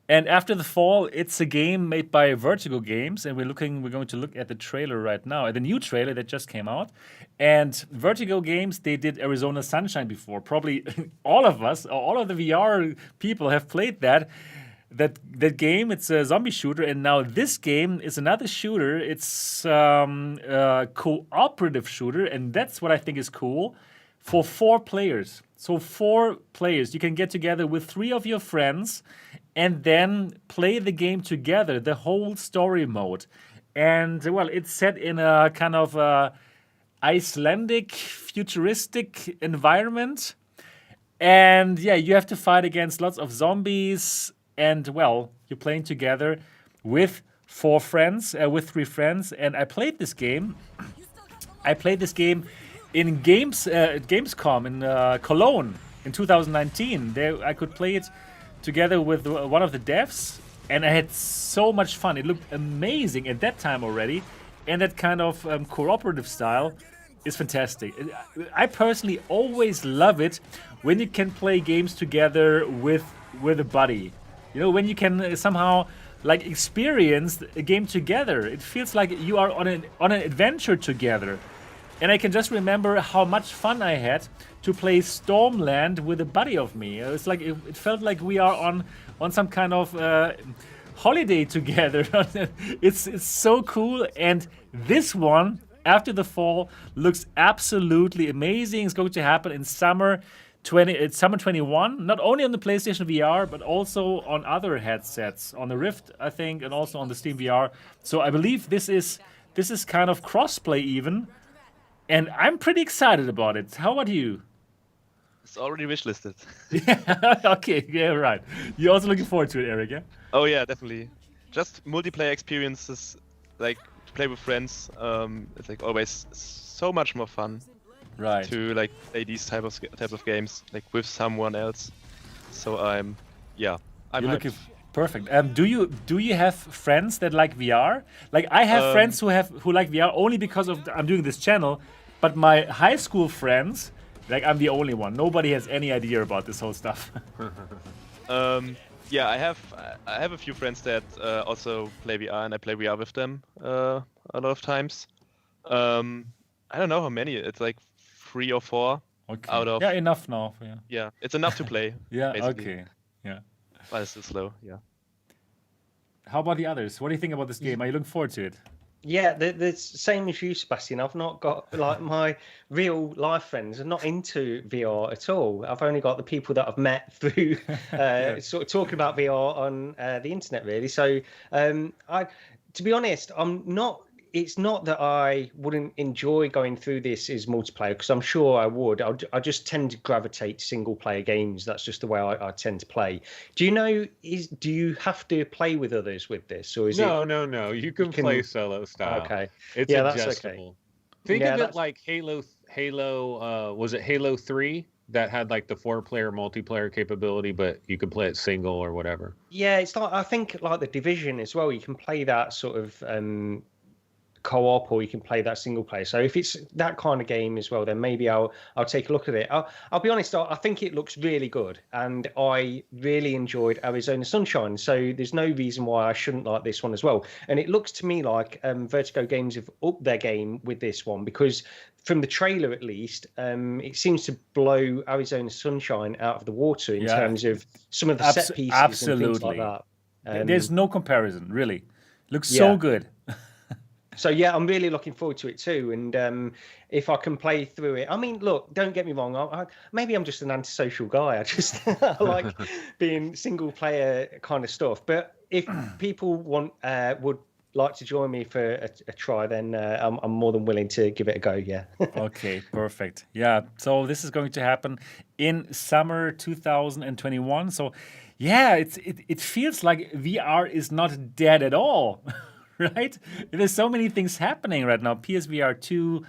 And After the Fall, it's a game made by Vertigo Games, and we're going to look at the trailer right now, at the new trailer that just came out. And Vertigo Games, they did Arizona Sunshine before. Probably all of us, or all of the VR people have played that. that game, it's a zombie shooter, and now this game is another shooter. It's a cooperative shooter, and that's what I think is cool, for 4 players. So 4 players, you can get together with 3 of your friends and then play the game together, the whole story mode. And well, it's set in a kind of Icelandic futuristic environment. And yeah, you have to fight against lots of zombies. And well, you're playing together with 3 friends. And I played this game. In Gamescom in Cologne in 2019. There, I could play it together with one of the devs, and I had so much fun. It looked amazing at that time already, and that kind of cooperative style is fantastic. I personally always love it when you can play games together with a buddy. You know, when you can somehow like experience a game together. It feels like you are on an adventure together. And I can just remember how much fun I had to play Stormland with a buddy of me. It's like it felt like we are on some kind of holiday together. It's so cool. And this one, After the Fall, looks absolutely amazing. It's going to happen in summer 21. Not only on the PlayStation VR, but also on other headsets, on the Rift, I think, and also on the SteamVR. So I believe this is kind of crossplay even. And I'm pretty excited about it. How about you? It's already wishlisted. Yeah, okay, yeah, right. You're also looking forward to it, Eric, yeah? Oh yeah, definitely. Just multiplayer experiences, like to play with friends. It's like always so much more fun. Right. To like play these type of games like with someone else. So I'm looking perfect. Do you have friends that like VR? Like I have friends who like VR only because of I'm doing this channel, but my high school friends, like I'm the only one. Nobody has any idea about this whole stuff. Yeah, I have a few friends that also play VR, and I play VR with them a lot of times. I don't know how many. It's like 3 or 4 out of. Yeah, enough now. Yeah. Yeah, it's enough to play. Yeah. basically. Okay. Yeah. But it's still slow. Yeah. How about the others? What do you think about this game? Are you looking forward to it? Yeah, the same as you, Sebastian. I've not got like my real life friends are not into VR at all. I've only got the people that I've met through sort of talking about VR on the internet, really. So, to be honest, I'm not. It's not that I wouldn't enjoy going through this as multiplayer, because I'm sure I would. I just tend to gravitate to single player games. That's just the way I tend to play. Do you know? Do you have to play with others with this, or is No. You can play solo style. Okay, it's adjustable. Okay. Think of it like Halo. Was it Halo 3 that had like the 4-player multiplayer capability, but you could play it single or whatever? Yeah, it's like I think like the Division as well. You can play that sort of. Co-op, or you can play that single player. So if it's that kind of game as well, then maybe I'll take a look at it. I'll be honest, I think it looks really good, and I really enjoyed Arizona Sunshine. So there's no reason why I shouldn't like this one as well. And it looks to me like Vertigo Games have upped their game with this one, because from the trailer at least, it seems to blow Arizona Sunshine out of the water in terms of some of the set pieces and things like that. There's no comparison, really. Looks so good. So yeah, I'm really looking forward to it too. And if I can play through it, I mean, look, don't get me wrong. Maybe I'm just an antisocial guy. I like being single player kind of stuff. But if people would like to join me for a try, then I'm more than willing to give it a go. Yeah. Okay, perfect. Yeah. So this is going to happen in summer 2021. So yeah, it feels like VR is not dead at all. Right? There's so many things happening right now. PSVR 2,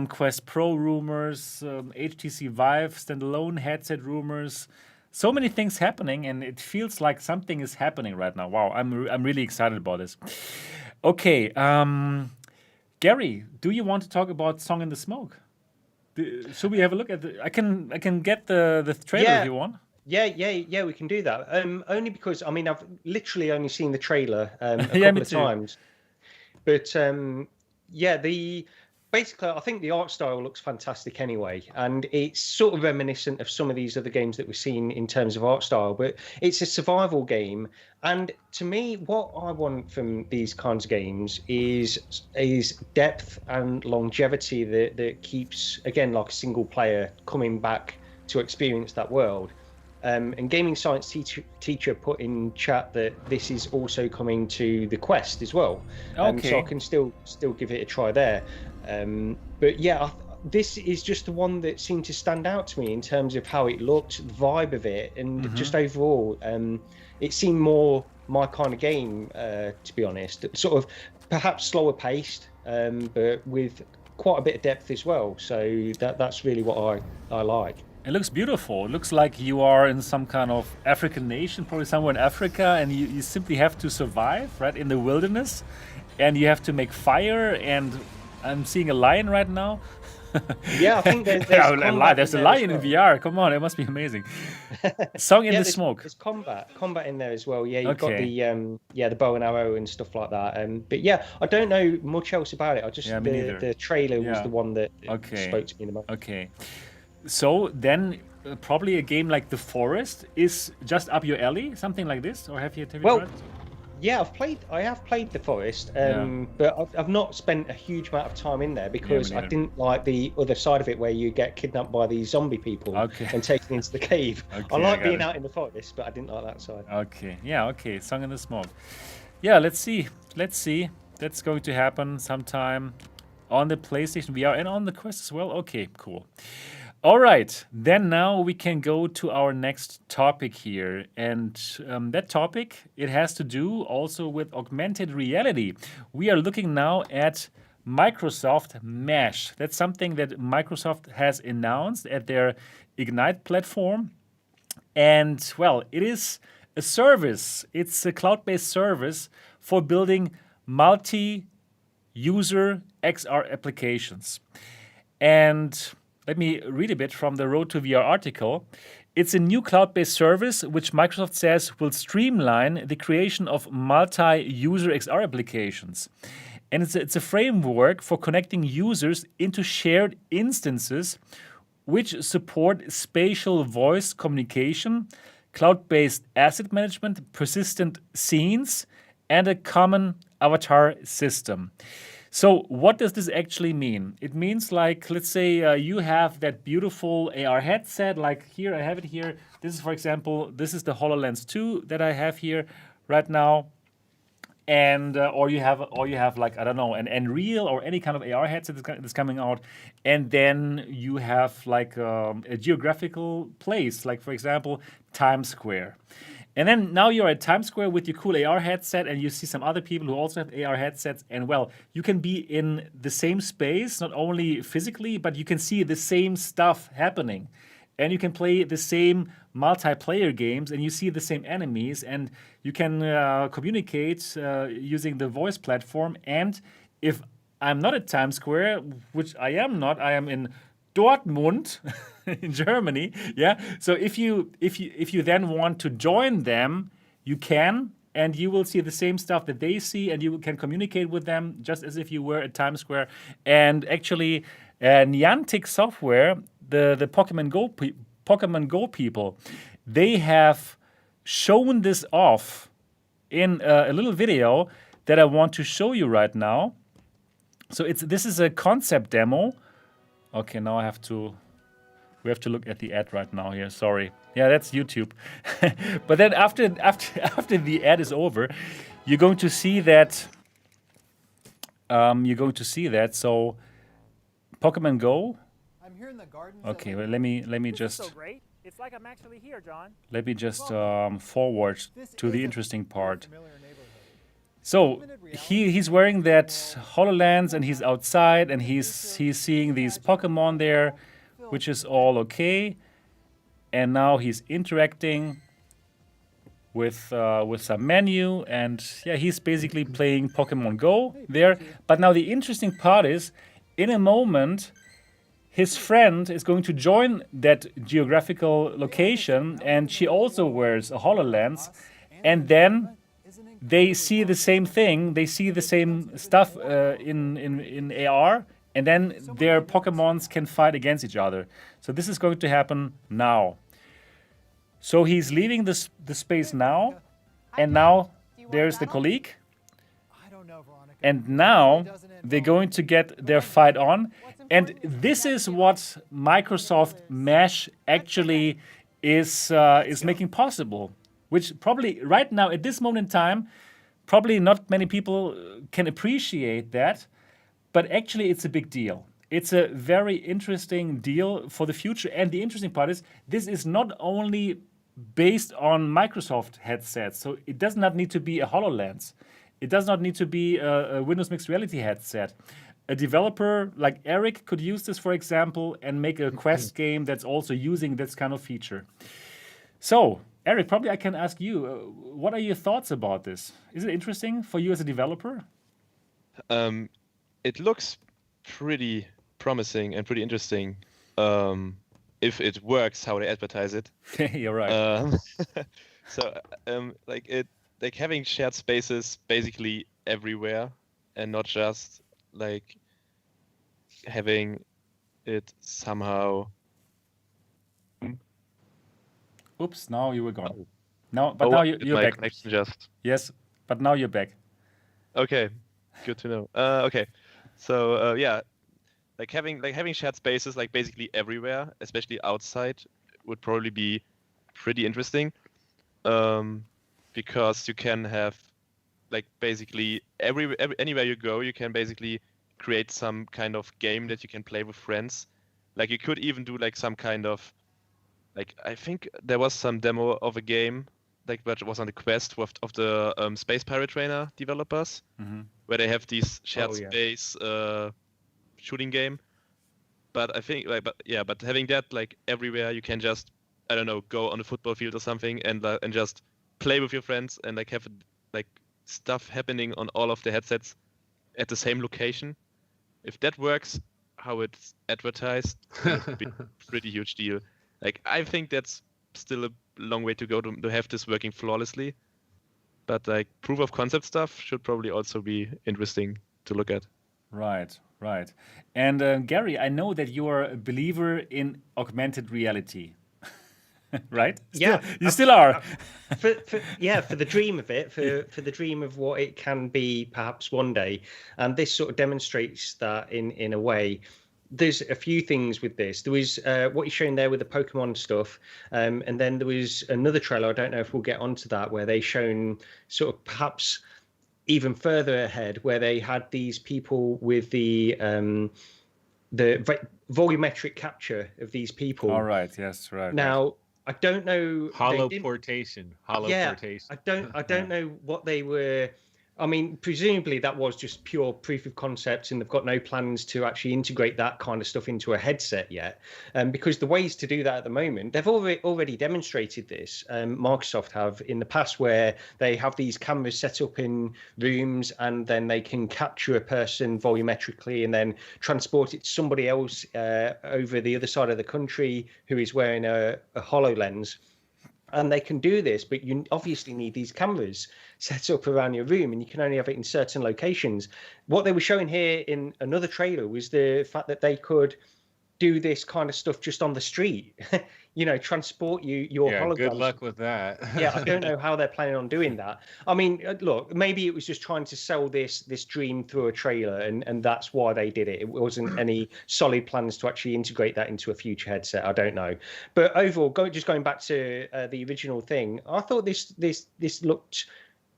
Quest Pro rumors, HTC Vive standalone headset rumors. So many things happening, and it feels like something is happening right now. Wow, I'm really excited about this. Okay, Gary, do you want to talk about Song in the Smoke? Should we have a look at I can get the trailer if you want. Yeah, we can do that. Only because, I mean, I've literally only seen the trailer a couple of times. But basically, I think the art style looks fantastic anyway, and it's sort of reminiscent of some of these other games that we've seen in terms of art style. But it's a survival game, and to me, what I want from these kinds of games is depth and longevity that keeps, again, like a single player coming back to experience that world. And gaming science teacher put in chat that this is also coming to the Quest as well. Okay. So I can still give it a try there. But yeah, this is just the one that seemed to stand out to me in terms of how it looked, the vibe of it, and just overall, it seemed more my kind of game, to be honest. Sort of perhaps slower paced, but with quite a bit of depth as well. So that's really what I like. It looks beautiful. It looks like you are in some kind of African nation, probably somewhere in Africa, and you simply have to survive, right, in the wilderness, and you have to make fire, and I'm seeing a lion right now. Yeah, I think there's a lion in VR. Come on, it must be amazing. Song in the Smoke. There's combat in there as well. Yeah, you've got Okay. the bow and arrow and stuff like that. But yeah, I don't know much else about it. I just me neither. the trailer was Yeah. the one that Okay. spoke to me the most. Okay. So then, probably a game like The Forest is just up your alley, something like this, or have you Well, tried it? Yeah, I have played The Forest, Yeah. but I've not spent a huge amount of time in there because me I neither. didn't like the other side of it where you get kidnapped by these zombie people Okay. and taken into the cave. Okay, I I like got being it. out in the forest, but I didn't like that side. Okay. Yeah. Okay. Song in the Smoke. Yeah. Let's see. That's going to happen sometime on the PlayStation VR and on the Quest as well. Okay. Cool. All right. Then now we can go to our next topic here, and that topic, it has to do also with augmented reality. We are looking now at Microsoft Mesh. That's something that Microsoft has announced at their Ignite platform. And, well, it is a service. It's a cloud-based service for building multi-user XR applications. And let me read a bit from the Road to VR article. It's a new cloud-based service which Microsoft says will streamline the creation of multi-user XR applications. And it's a framework for connecting users into shared instances which support spatial voice communication, cloud-based asset management, persistent scenes, and a common avatar system. So what does this actually mean? It means, like, let's say you have that beautiful AR headset, like here, I have it here. This is, for example, this is the HoloLens 2 that I have here right now. And or you have like, I don't know, an Unreal or any kind of AR headset that's coming out, and then you have like a geographical place, like for example Times Square, and then now you're at Times Square with your cool AR headset, and you see some other people who also have AR headsets, and well, you can be in the same space, not only physically, but you can see the same stuff happening. And you can play the same multiplayer games, and you see the same enemies, and you can communicate using the voice platform. And if I'm not at Times Square, which I am not, I am in Dortmund in Germany. Yeah. So if you then want to join them, you can, and you will see the same stuff that they see, and you can communicate with them just as if you were at Times Square. And actually, Niantic Software, the Pokemon Go people, they have shown this off in a little video that I want to show you right now. So this is a concept demo. Okay, now we have to look at the ad right now here. Sorry. Yeah, that's YouTube. But then after the ad is over, you're going to see that. So Pokemon Go. I'm here in the gardens. Okay, well, let me This just is so great. It's like I'm actually here, John. let me just forward This to is the a interesting very part. familiar neighborhood. So he's wearing that HoloLens, and he's outside, and he's seeing these Pokemon there, which is all okay. And now he's interacting with some menu, and yeah, he's basically playing Pokemon Go there. But now the interesting part is, in a moment, his friend is going to join that geographical location, and she also wears a HoloLens, and then they see the same thing. They see the same stuff in AR, and then their Pokemons can fight against each other. So this is going to happen now. So he's leaving the space now, and now there's the colleague, I don't know, Veronica. and now they're going to get their fight on. And this is what Microsoft Mesh actually is making possible, which probably right now at this moment in time, probably not many people can appreciate that, but actually it's a big deal. It's a very interesting deal for the future. And the interesting part is this is not only based on Microsoft headsets. So it does not need to be a HoloLens. It does not need to be a Windows Mixed Reality headset. A developer like Eric could use this, for example, and make a Quest game that's also using this kind of feature. So, Eric, probably I can ask you, what are your thoughts about this? Is it interesting for you as a developer? It looks pretty promising and pretty interesting if it works how they advertise it. You're right. Like having shared spaces basically everywhere, and not just like having it somehow. Oops! Now you were gone. Now you're my back. Connection just. Yes, but now you're back. Okay, good to know. Okay, so yeah, like having shared spaces like basically everywhere, especially outside, would probably be pretty interesting, because you can have like basically anywhere you go, you can basically create some kind of game that you can play with friends. Like you could even do like some kind of like, I think there was some demo of a game like that was on the Quest of the Space Pirate Trainer developers, where they have these shared space shooting game. But I think but having that like everywhere, you can just, I don't know, go on a football field or something and just play with your friends and like have like stuff happening on all of the headsets at the same location. If that works how it's advertised, it would be a pretty huge deal. Like I think that's still a long way to go to have this working flawlessly, but like proof of concept stuff should probably also be interesting to look at. Right. And Gary, I know that you are a believer in augmented reality, right? You still are. For the dream of it, for the dream of what it can be perhaps one day, and this sort of demonstrates that in a way. There's a few things with this. There was what you're showing there with the Pokemon stuff, and then there was another trailer. I don't know if we'll get onto that, where they shown sort of perhaps even further ahead, where they had these people with the volumetric capture of these people. All right. Yes. Right. Now I don't know. Holoportation. Yeah, I don't know what they were. I mean, presumably that was just pure proof of concept, and they've got no plans to actually integrate that kind of stuff into a headset yet. Because the ways to do that at the moment, they've already demonstrated this. Microsoft have in the past, where they have these cameras set up in rooms, and then they can capture a person volumetrically and then transport it to somebody else over the other side of the country who is wearing a HoloLens. And they can do this, but you obviously need these cameras set up around your room, and you can only have it in certain locations. What they were showing here in another trailer was the fact that they could do this kind of stuff just on the street. Transport your holograms. Good luck with that. I don't know how they're planning on doing that. I mean, look, maybe it was just trying to sell this dream through a trailer, and that's why they did it. It wasn't any solid plans to actually integrate that into a future headset. I don't know. But overall, going back to the original thing, I thought this looked,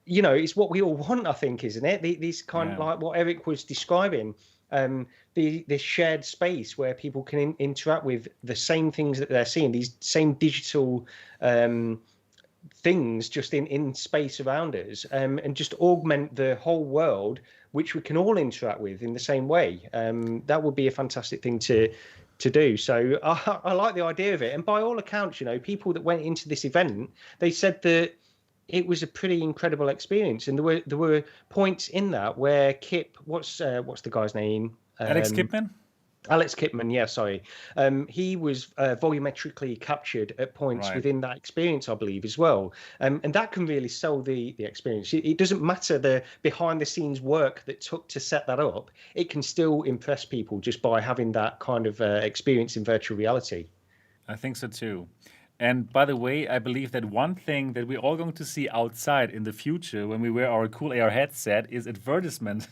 it's what we all want, I think, isn't it? These kind of like what Eric was describing. This shared space where people can interact with the same things that they're seeing, these same digital things just in space around us, and just augment the whole world, which we can all interact with in the same way. That would be a fantastic thing to do. So I like the idea of it. And by all accounts, people that went into this event, they said that it was a pretty incredible experience, and there were points in that where Kip, what's the guy's name? Alex Kipman. Alex Kipman, yeah, sorry. He was volumetrically captured at points Right. within that experience, I believe, as well. And that can really sell the experience. It doesn't matter the behind the scenes work that took to set that up. It can still impress people just by having that kind of experience in virtual reality. I think so too. And by the way, I believe that one thing that we're all going to see outside in the future when we wear our cool AR headset is advertisement.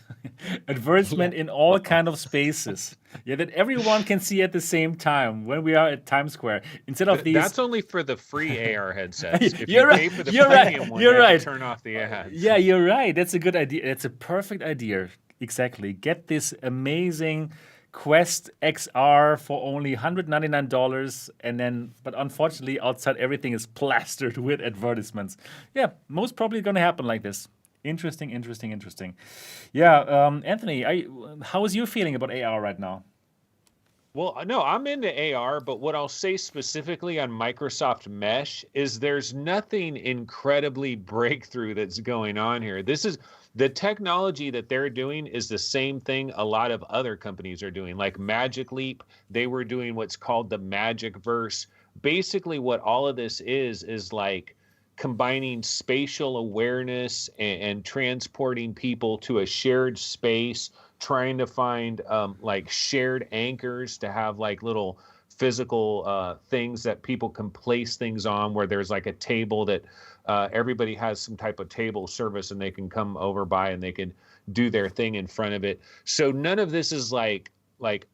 Advertisement in all kind of spaces. Yeah, that everyone can see at the same time when we are at Times Square. Instead of these. That's only for the free AR headsets. If You're you right. pay for the You're right. premium one, You're you have right. to turn off the ads. Yeah, you're right. That's a good idea. It's a perfect idea. Exactly. Get this amazing Quest XR for only $199, and then, but unfortunately, outside everything is plastered with advertisements. Yeah, most probably going to happen like this. Interesting. Yeah, Anthony, how is you feeling about AR right now? Well, no, I'm into AR, but what I'll say specifically on Microsoft Mesh is there's nothing incredibly breakthrough that's going on here. This is the technology that they're doing is the same thing a lot of other companies are doing. Like Magic Leap, they were doing what's called the Magic Verse. Basically, what all of this is like combining spatial awareness and transporting people to a shared space, trying to find like shared anchors to have like little physical things that people can place things on, where there's like a table that everybody has some type of table service and they can come over by and they can do their thing in front of it. So none of this is like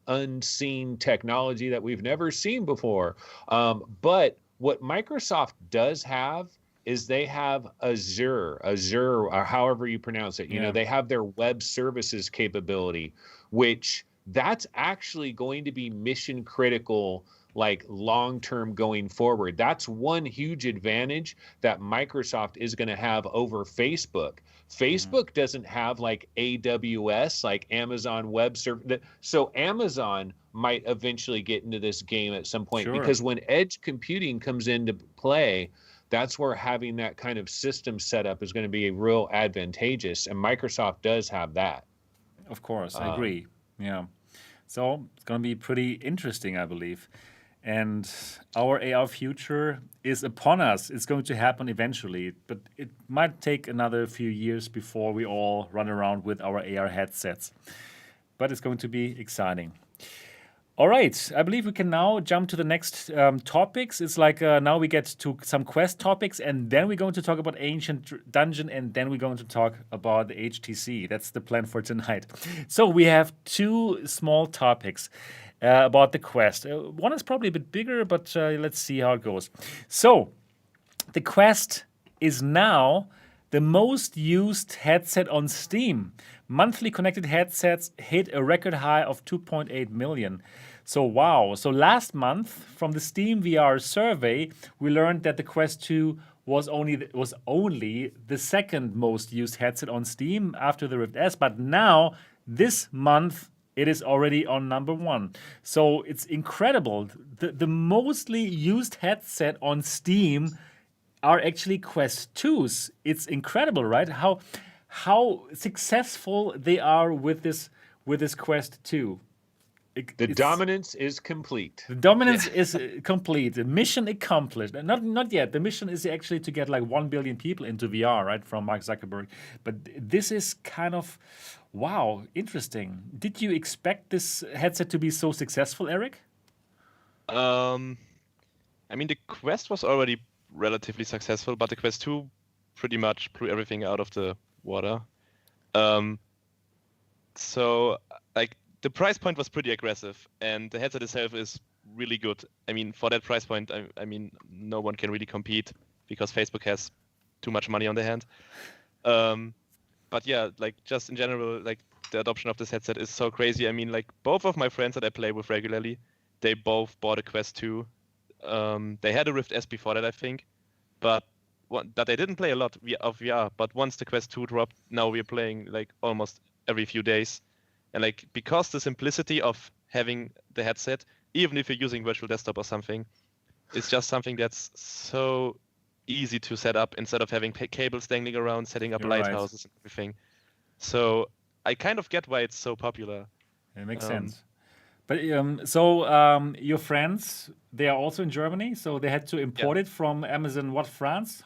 unseen technology that we've never seen before. But what Microsoft does have is they have Azure, or however you pronounce it. You know, they have their web services capability, which that's actually going to be mission critical, like long-term going forward. That's one huge advantage that Microsoft is going to have over Facebook. Facebook doesn't have like AWS, like Amazon Web Service. So Amazon might eventually get into this game at some point, because when edge computing comes into play, that's where having that kind of system set up is going to be real advantageous. And Microsoft does have that. Of course, I agree. Yeah. So it's going to be pretty interesting, I believe. And our AR future is upon us. It's going to happen eventually, but it might take another few years before we all run around with our AR headsets. But it's going to be exciting. All right, I believe we can now jump to the next topics. It's like now we get to some quest topics, and then we're going to talk about Ancient Dungeon, and then we're going to talk about the HTC. That's the plan for tonight. So we have two small topics about the Quest. One is probably a bit bigger, but let's see how it goes. So the Quest is now the most used headset on Steam. Monthly connected headsets hit a record high of 2.8 million. So wow. So last month, from the SteamVR survey, we learned that the Quest 2 was only the second most used headset on Steam after the Rift S. But now, this month, it is already on number one. So it's incredible. The mostly used headset on Steam are actually Quest 2s. It's incredible, right? How successful they are with this Quest 2. The dominance is complete. The dominance is complete. The mission accomplished. Not yet. The mission is actually to get like 1 billion people into VR, right, from Mark Zuckerberg. But this is kind of, wow, interesting. Did you expect this headset to be so successful, Eric? I mean, the Quest was already relatively successful, but the Quest 2 pretty much blew everything out of the water. So, like, the price point was pretty aggressive, and the headset itself is really good. I mean, for that price point, I mean, no one can really compete because Facebook has too much money on their hand. But yeah, like, just in general, like, the adoption of this headset is so crazy. I mean, like, both of my friends that I play with regularly, they both bought a Quest 2. They had a Rift S before that, I think, but they didn't play a lot of VR. But once the Quest 2 dropped, now we're playing like almost every few days. And like, because the simplicity of having the headset, even if you're using virtual desktop or something, it's just something that's so easy to set up instead of having cables dangling around, setting up lighthouses and everything. So I kind of get why it's so popular. It makes sense. But your friends, they are also in Germany, so they had to import it from Amazon, what, France?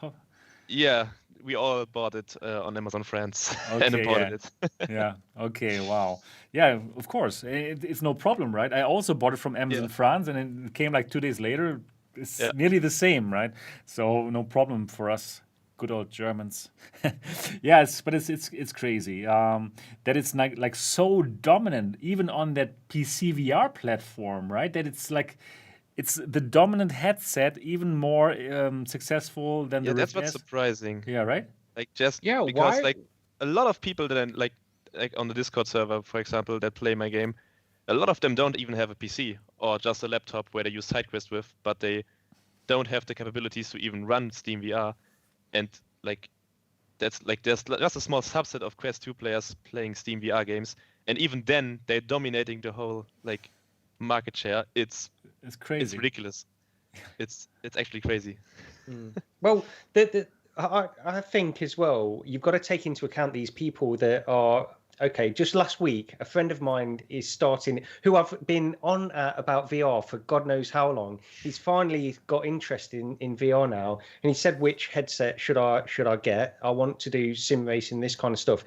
Yeah, we all bought it on Amazon France and Okay, imported yeah. it. Yeah. Okay. Wow. Yeah. Of course, it's no problem, right? I also bought it from Amazon Yeah. France, and it came like 2 days later. It's Yeah. nearly the same, right? So no problem for us, good old Germans. Yeah. But it's crazy that it's like so dominant, even on that PCVR platform, right? That it's like it's the dominant headset, even more successful than Yeah, the that's Rift what's S. surprising. Yeah. Right. Like just Yeah, because why? like a lot of people that like on the Discord server, for example, that play my game, a lot of them don't even have a PC or just a laptop where they use SideQuest with, but they don't have the capabilities to even run SteamVR. And like that's like there's just a small subset of Quest 2 players playing SteamVR games, and even then they're dominating the whole like market share. It's It's crazy. ridiculous. It's actually crazy. Well, I think as well, you've got to take into account these people that are okay. Just last week, a friend of mine is starting, who I've been on about VR for God knows how long. He's finally got interest in VR now, and he said, "Which headset should I get? I want to do sim racing, this kind of stuff."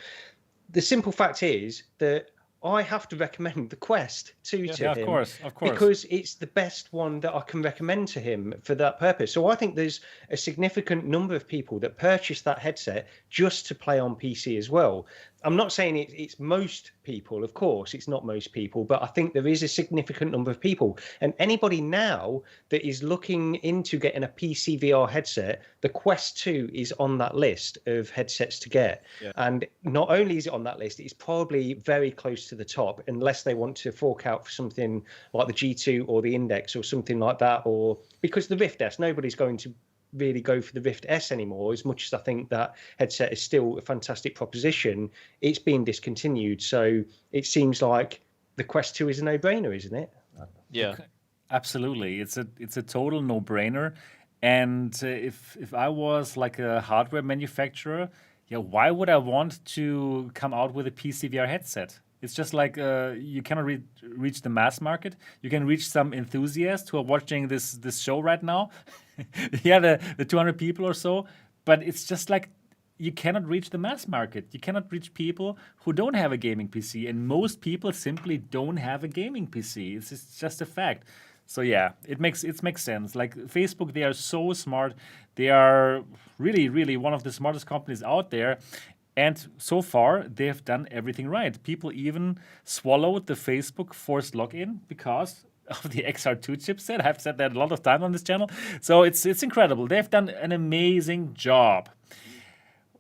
The simple fact is that I have to recommend the Quest 2 to Yeah, him. of course. Because it's the best one that I can recommend to him for that purpose. So I think there's a significant number of people that purchase that headset just to play on PC as well. I'm not saying it's most people, of course, it's not most people, but I think there is a significant number of people. And anybody now that is looking into getting a PC VR headset, the Quest 2 is on that list of headsets to get. Yeah. And not only is it on that list, it's probably very close to the top, unless they want to fork out for something like the G2 or the Index or something like that, or because the Rift S, nobody's going to really go for the Rift S anymore. As much as I think that headset is still a fantastic proposition, it's been discontinued. So it seems like the Quest 2 is a no-brainer, isn't it? Yeah. Absolutely, it's a total no-brainer. And if I was like a hardware manufacturer, yeah, why would I want to come out with a PCVR headset? It's just like you cannot reach the mass market. You can reach some enthusiasts who are watching this show right now. Yeah, the 200 people or so. But it's just like you cannot reach the mass market. You cannot reach people who don't have a gaming PC, and most people simply don't have a gaming PC. It's just a fact. So yeah, it makes sense. Like Facebook, they are so smart. They are really one of the smartest companies out there. And so far, they have done everything right. People even swallowed the Facebook forced login because of the XR2 chipset. I've said that a lot of time on this channel. So it's incredible. They've done an amazing job.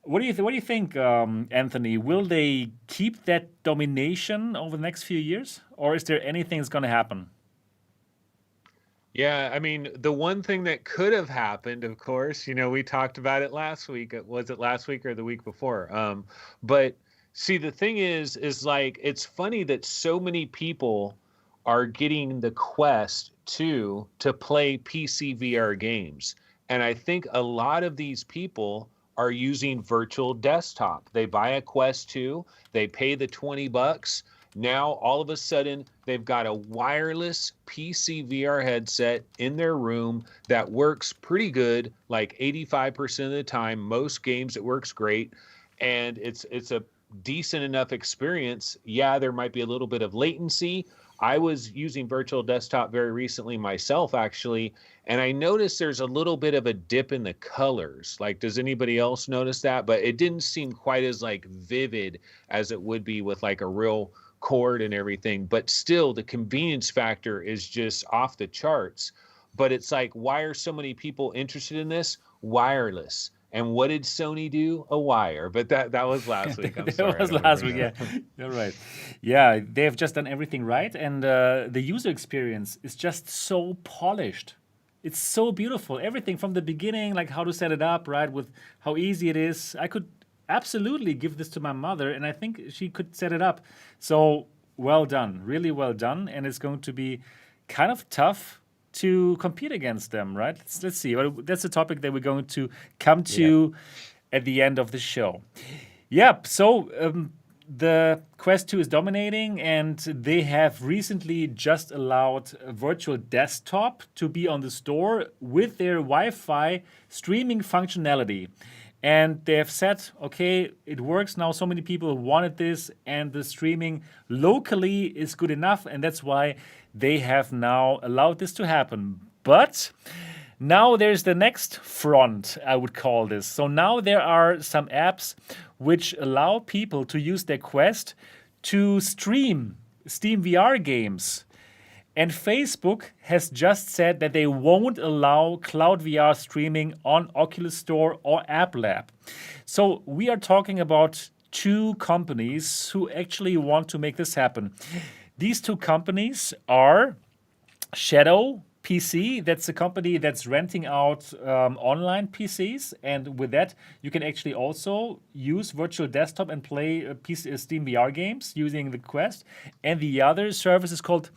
What do you think, Anthony? Will they keep that domination over the next few years, or is there anything that's going to happen? Yeah, I mean, the one thing that could have happened, of course, we talked about it last week. Was it last week or the week before? But see, the thing is like, it's funny that so many people are getting the Quest 2 to play PC VR games. And I think a lot of these people are using virtual desktop. They buy a Quest 2, they pay the $20. Now, all of a sudden, they've got a wireless PC VR headset in their room that works pretty good, like 85% of the time. Most games, it works great. And it's a decent enough experience. Yeah, there might be a little bit of latency. I was using virtual desktop very recently myself, actually, and I noticed there's a little bit of a dip in the colors. Like, does anybody else notice that? But it didn't seem quite as like vivid as it would be with like a real cord and everything. But still, the convenience factor is just off the charts. But it's like, why are so many people interested in this? Wireless. And what did Sony do? A wire. But that was last week. I'm sorry. That was last week, yeah. You're right. Yeah, they have just done everything right. And the user experience is just so polished. It's so beautiful. Everything from the beginning, like how to set it up, right, with how easy it is. I could absolutely give this to my mother, and I think she could set it up. So well done, really well done. And it's going to be kind of tough to compete against them, right? Let's see. Well, that's a topic that we're going to come to at the end of the show. Yep. So the Quest 2 is dominating, and they have recently just allowed a virtual desktop to be on the store with their Wi-Fi streaming functionality. And they have said, okay, it works now. So many people wanted this, and the streaming locally is good enough, and that's why they have now allowed this to happen. But now there's the next front, I would call this. So now there are some apps which allow people to use their Quest to stream SteamVR games. And Facebook has just said that they won't allow CloudVR streaming on Oculus Store or App Lab. So we are talking about two companies who actually want to make this happen. These two companies are Shadow PC, that's a company that's renting out online PCs, and with that you can actually also use virtual desktop and play SteamVR games using the Quest. And the other service is called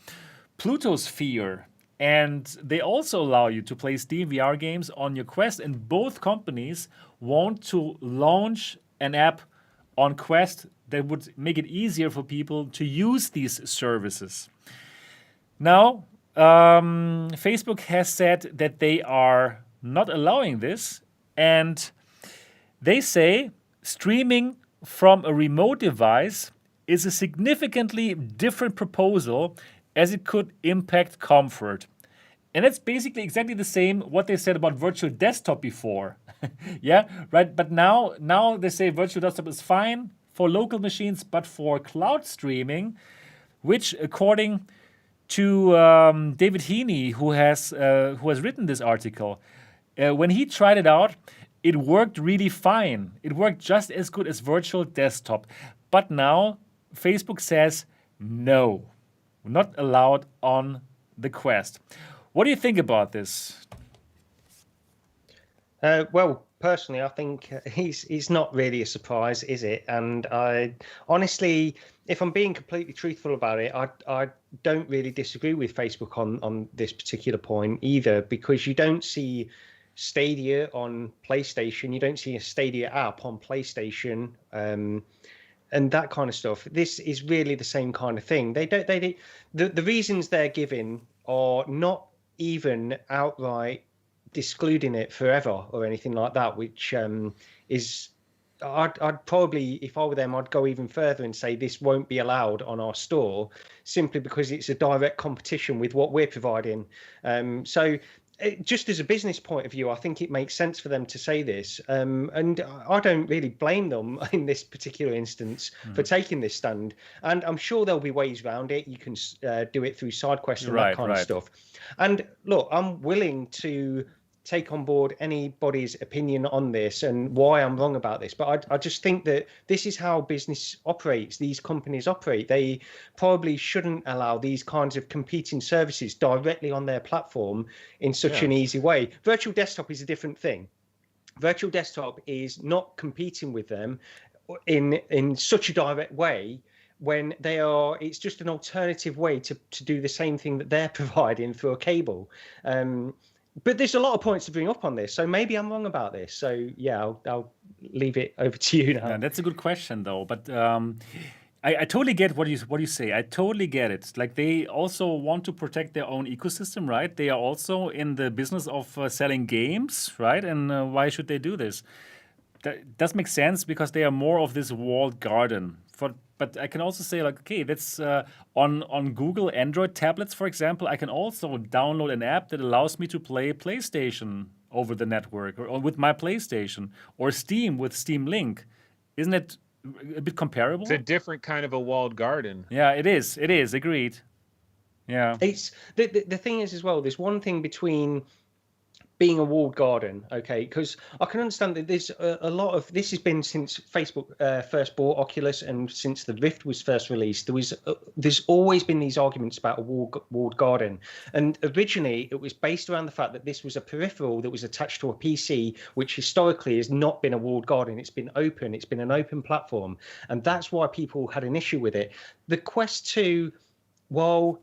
Plutosphere, and they also allow you to play SteamVR games on your Quest, and both companies want to launch an app on Quest that would make it easier for people to use these services. Now, Facebook has said that they are not allowing this, and they say streaming from a remote device is a significantly different proposal as it could impact comfort. And that's basically exactly the same what they said about virtual desktop before. Yeah, right? But now they say virtual desktop is fine for local machines, but for cloud streaming, which according to David Heaney, who has written this article, when he tried it out, it worked really fine. It worked just as good as virtual desktop. But now Facebook says no, not allowed on the Quest. What do you think about this? Well, personally, I think it's not really a surprise, is it? And I honestly, if I'm being completely truthful about it, I don't really disagree with Facebook on this particular point either, because you don't see Stadia on PlayStation, you don't see a Stadia app on PlayStation, and that kind of stuff. This is really the same kind of thing. The reasons they're giving are not even outright excluding it forever or anything like that, which is I'd probably, if I were them, I'd go even further and say this won't be allowed on our store simply because it's a direct competition with what we're providing. So just as a business point of view, I think it makes sense for them to say this. And I don't really blame them in this particular instance for taking this stand. And I'm sure there'll be ways around it. You can do it through side quests and that kind of stuff. And look, I'm willing to take on board anybody's opinion on this and why I'm wrong about this. But I just think that this is how business operates. These companies operate. They probably shouldn't allow these kinds of competing services directly on their platform in such an easy way. Virtual desktop is a different thing. Virtual desktop is not competing with them in such a direct way when they are. It's just an alternative way to do the same thing that they're providing through a cable. But there's a lot of points to bring up on this, so maybe I'm wrong about this. So yeah, I'll leave it over to you now. Yeah, that's a good question, though. But I totally get what you say. I totally get it. Like, they also want to protect their own ecosystem, right? They are also in the business of selling games, right? And why should they do this? That does make sense because they are more of this walled garden. But I can also say, like, okay, that's on Google Android tablets, for example, I can also download an app that allows me to play PlayStation over the network or with my PlayStation, or Steam with Steam Link. Isn't it a bit comparable? It's a different kind of a walled garden. Yeah, it is. It is. Agreed. Yeah. It's the thing is as well, there's one thing between being a walled garden, okay, because I can understand that there's a lot of this has been since Facebook first bought Oculus and since the Rift was first released. There's always been these arguments about a walled garden, and originally it was based around the fact that this was a peripheral that was attached to a PC, which historically has not been a walled garden. It's been open. It's been an open platform, and that's why people had an issue with it. The Quest 2, while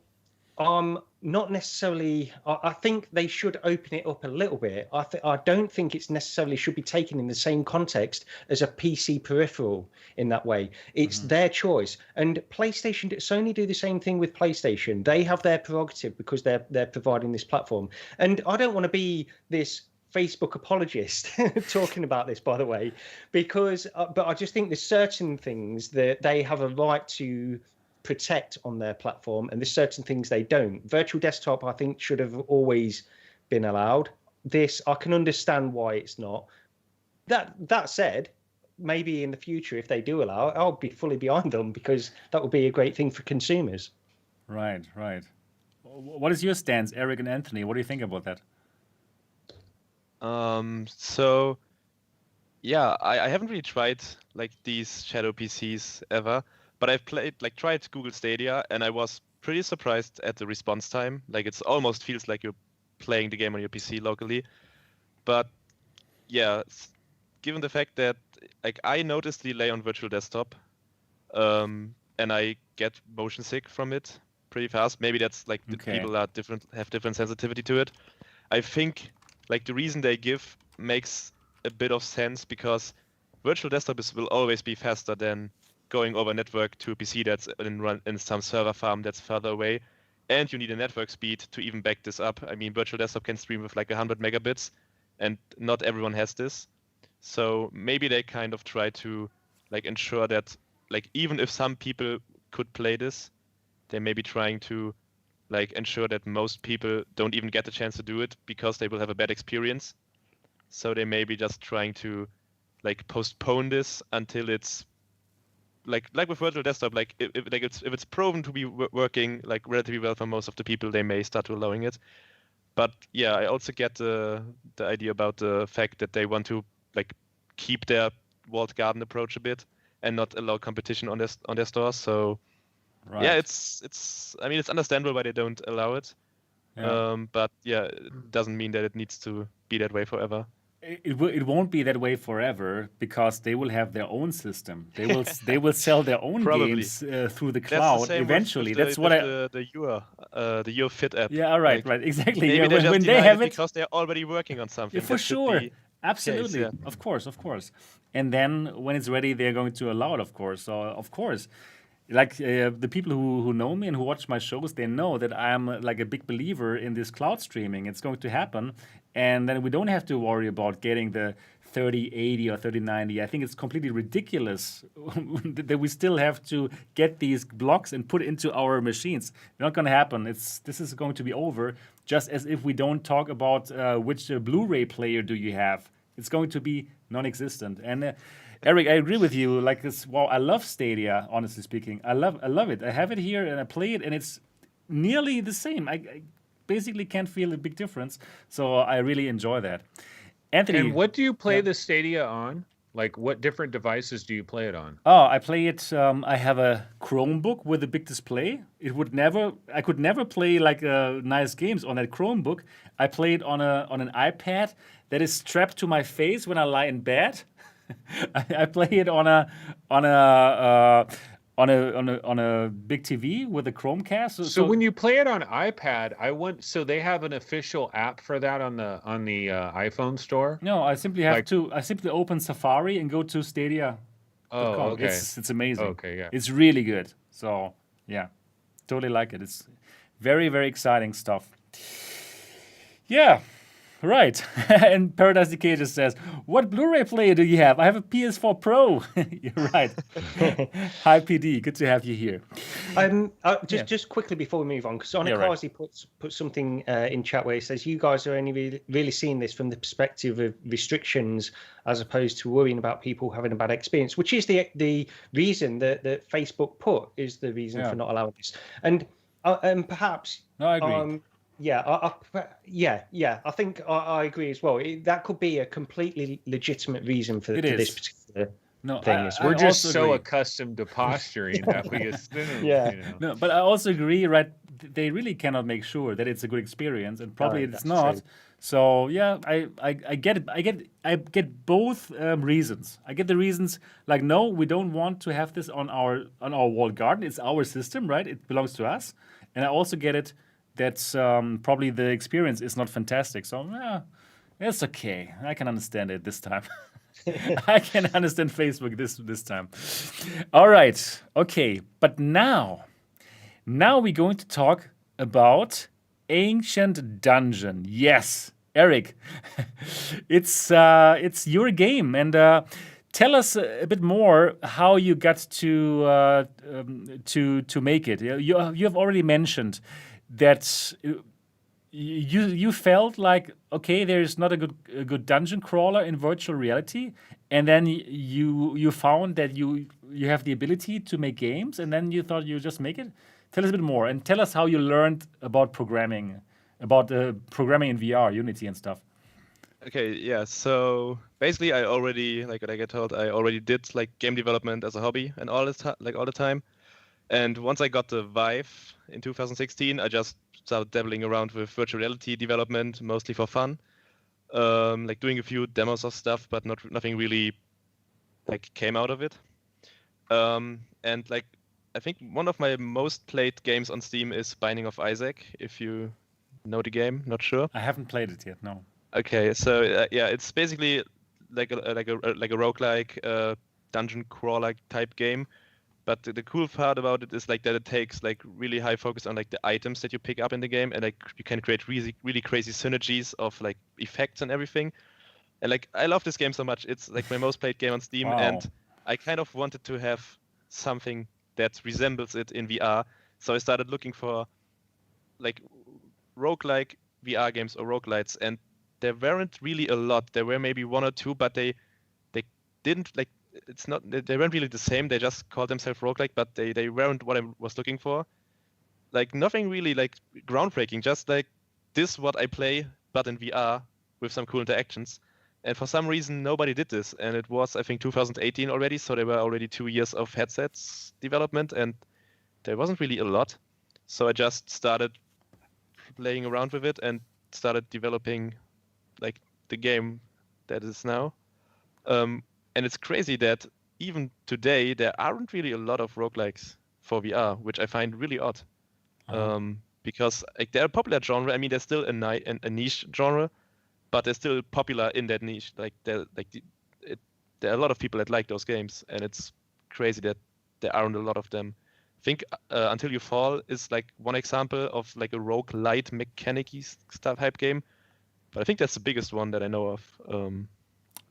not necessarily. I think they should open it up a little bit. I don't think it's necessarily should be taken in the same context as a PC peripheral in that way. It's their choice. And PlayStation, Sony do the same thing with PlayStation. They have their prerogative because they're providing this platform. And I don't want to be this Facebook apologist talking about this, by the way, because but I just think there's certain things that they have a right to protect on their platform, and there's certain things they don't. Virtual desktop, I think, should have always been allowed. This, I can understand why it's not. That said, maybe in the future, if they do allow it, I'll be fully behind them, because that would be a great thing for consumers. Right. What is your stance, Eric and Anthony? What do you think about that? So yeah, I haven't really tried like these shadow PCs ever, but I've tried Google Stadia, and I was pretty surprised at the response time. Like, it's almost feels like you're playing the game on your PC locally. But yeah, given the fact that like I noticed the delay on virtual desktop, and I get motion sick from it pretty fast. Maybe that's like the people are have different sensitivity to it. I think like the reason they give makes a bit of sense, because virtual desktop will always be faster than going over network to a PC that's in some server farm that's further away, and you need a network speed to even back this up. I mean, virtual desktop can stream with like 100 megabits, and not everyone has this. So maybe they kind of try to like ensure that like even if some people could play this, they may be trying to like ensure that most people don't even get the chance to do it because they will have a bad experience. So they may be just trying to like postpone this until it's like with virtual desktop, like if it's proven to be working like relatively well for most of the people, they may start allowing it. But yeah, I also get the idea about the fact that they want to like keep their walled garden approach a bit and not allow competition on their stores. So yeah, it's I mean, it's understandable why they don't allow it. Yeah. But yeah, it doesn't mean that it needs to be that way forever. It won't be that way forever, because they will have their own system. They will sell their own Probably. games through the That's cloud the same eventually. with That's what I. The Your Fit app. Yeah, right, Like, exactly. maybe Yeah, they just when they denied have it it, because they're already working on something. yeah, for That should sure, be absolutely, the case, yeah. of course. And then when it's ready, they're going to allow it, of course. So of course, like the people who know me and who watch my shows, they know that I'm like a big believer in this cloud streaming. It's going to happen, and then we don't have to worry about getting the 3080 or 3090. I think it's completely ridiculous that we still have to get these blocks and put it into our machines. They're not going to happen. This is going to be over, just as if we don't talk about which Blu-ray player do you have. It's going to be non-existent. And Eric, I agree with you. Like this, wow, I love Stadia. Honestly speaking, I love it. I have it here and I play it, and it's nearly the same. I basically can't feel a big difference. So I really enjoy that. Anthony, and what do you play the Stadia on? Like, what different devices do you play it on? Oh, I play it. I have a Chromebook with a big display. I could never play like nice games on that Chromebook. I play it on an iPad that is strapped to my face when I lie in bed. I play it on a big TV with a Chromecast. So when you play it on iPad, so they have an official app for that on the iPhone store? No, I simply I simply open Safari and go to Stadia. Oh, okay. It's amazing. Okay, yeah. It's really good. So yeah, totally like it. It's very, very exciting stuff. Yeah. Right. And Paradise Decay just says, what Blu-ray player do you have? I have a PS4 Pro. You're right. Hi, PD. Good to have you here. Just quickly before we move on, because Onikazi put something in chat where he says, you guys are only really seeing this from the perspective of restrictions as opposed to worrying about people having a bad experience, which is the reason that Facebook put is the reason for not allowing this. And perhaps... No, I agree. I think I agree as well. That could be a completely legitimate reason for this particular thing. We're just so accustomed to posturing that we assume. Yeah. You know. No, but I also agree, right? They really cannot make sure that it's a good experience, and probably it's not. True. So yeah, I get it. I get both reasons. I get the reasons like, no, we don't want to have this on our walled garden. It's our system, right? It belongs to us. And I also get it that's probably the experience is not fantastic. So it's okay. I can understand it this time. I can understand Facebook this time. All right. Okay. But now we're going to talk about Ancient Dungeon. Yes, Eric, it's your game, and tell us a bit more how you got to make it. You have already mentioned that you felt like, okay, there's not a good dungeon crawler in virtual reality, and then you found that you have the ability to make games, and then you thought you just make it. Tell us a bit more, and tell us how you learned about programming in VR, Unity and stuff. Okay, yeah. So basically, I already, like I get told, I already did like game development as a hobby and all the time. And once I got the Vive in 2016, I just started dabbling around with virtual reality development, mostly for fun. Like doing a few demos of stuff, but nothing really like came out of it. And like I think one of my most played games on Steam is Binding of Isaac. If you know the game, not sure. I haven't played it yet. No. Okay, so yeah, it's basically like a roguelike dungeon crawler type game. But the cool part about it is like that it takes like really high focus on like the items that you pick up in the game, and like you can create really crazy synergies of like effects and everything. And like I love this game so much. It's like my most played game on Steam, Wow. and I kind of wanted to have something that resembles it in VR. So I started looking for like roguelike VR games or roguelites, and there weren't really a lot. There were maybe one or two, but they didn't like. It's not. They weren't really the same. They just called themselves roguelike, but they weren't what I was looking for. Like nothing really like groundbreaking. Just like this, what I play, but in VR with some cool interactions. And for some reason, nobody did this. And it was, I think, 2018 already. So there were already 2 years of headsets development, and there wasn't really a lot. So I just started playing around with it and started developing like the game that is now. And it's crazy that even today there aren't really a lot of roguelikes for VR, which I find really odd. Because like they're a popular genre. I mean, they're still a niche genre, but they're still popular in that niche. Like there are a lot of people that like those games, and it's crazy that there aren't a lot of them. I think Until You Fall is like one example of like a roguelite mechanic-y stuff type game, but I think that's the biggest one that I know of.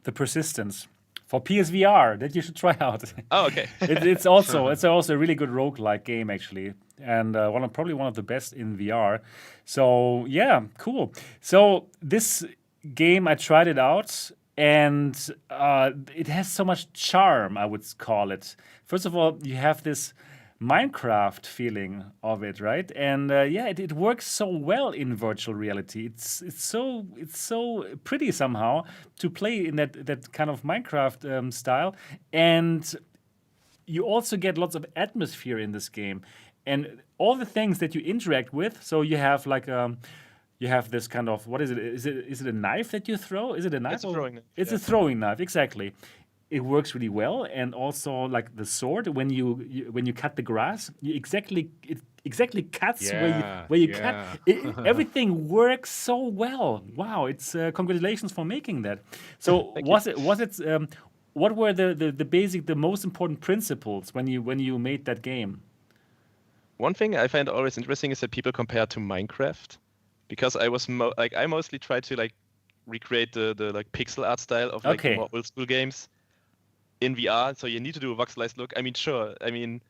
The Persistence for PSVR that you should try out. Oh, okay. It's also a really good roguelike game actually, and probably one of the best in VR. So yeah, cool. So this game, I tried it out, and it has so much charm, I would call it. First of all, you have this Minecraft feeling of it, right? And it works so well in virtual reality. It's so pretty somehow to play in that kind of Minecraft style, and you also get lots of atmosphere in this game, and all the things that you interact with. So you have like you have this kind of, what is it? Is it a knife that you throw? Is it a knife? It's a throwing knife. It's a throwing knife, exactly. It works really well, and also like the sword, when you cut the grass, it exactly cuts where you cut. Everything works so well. Wow! It's congratulations for making that. So what were the most important principles when you made that game? One thing I find always interesting is that people compare to Minecraft, because I was I mostly try to like recreate the like pixel art style of like more old school games in VR. So you need to do a voxelized look. I mean, sure. I mean,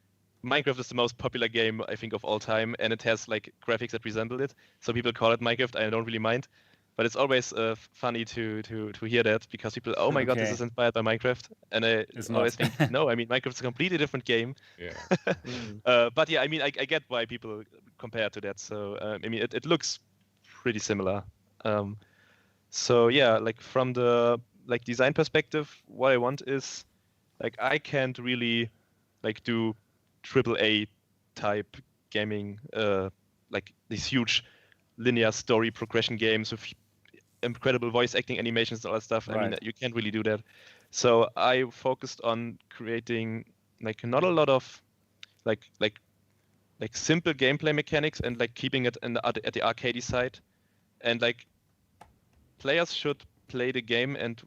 Minecraft is the most popular game I think of all time, and it has like graphics that resemble it. So people call it Minecraft. I don't really mind, but it's always funny to hear that, because people, oh my god, this is inspired by Minecraft, and I always think, no, I mean, Minecraft's a completely different game. Yeah. But yeah, I mean, I get why people compare to that. So I mean, it looks pretty similar. So yeah, like from the like design perspective, what I want is like I can't really like do AAA type gaming, like these huge linear story progression games with incredible voice acting animations and all that stuff. Right. I mean, you can't really do that. So I focused on creating like not a lot of like like simple gameplay mechanics and like keeping it at the arcadey side, and like players should play the game, and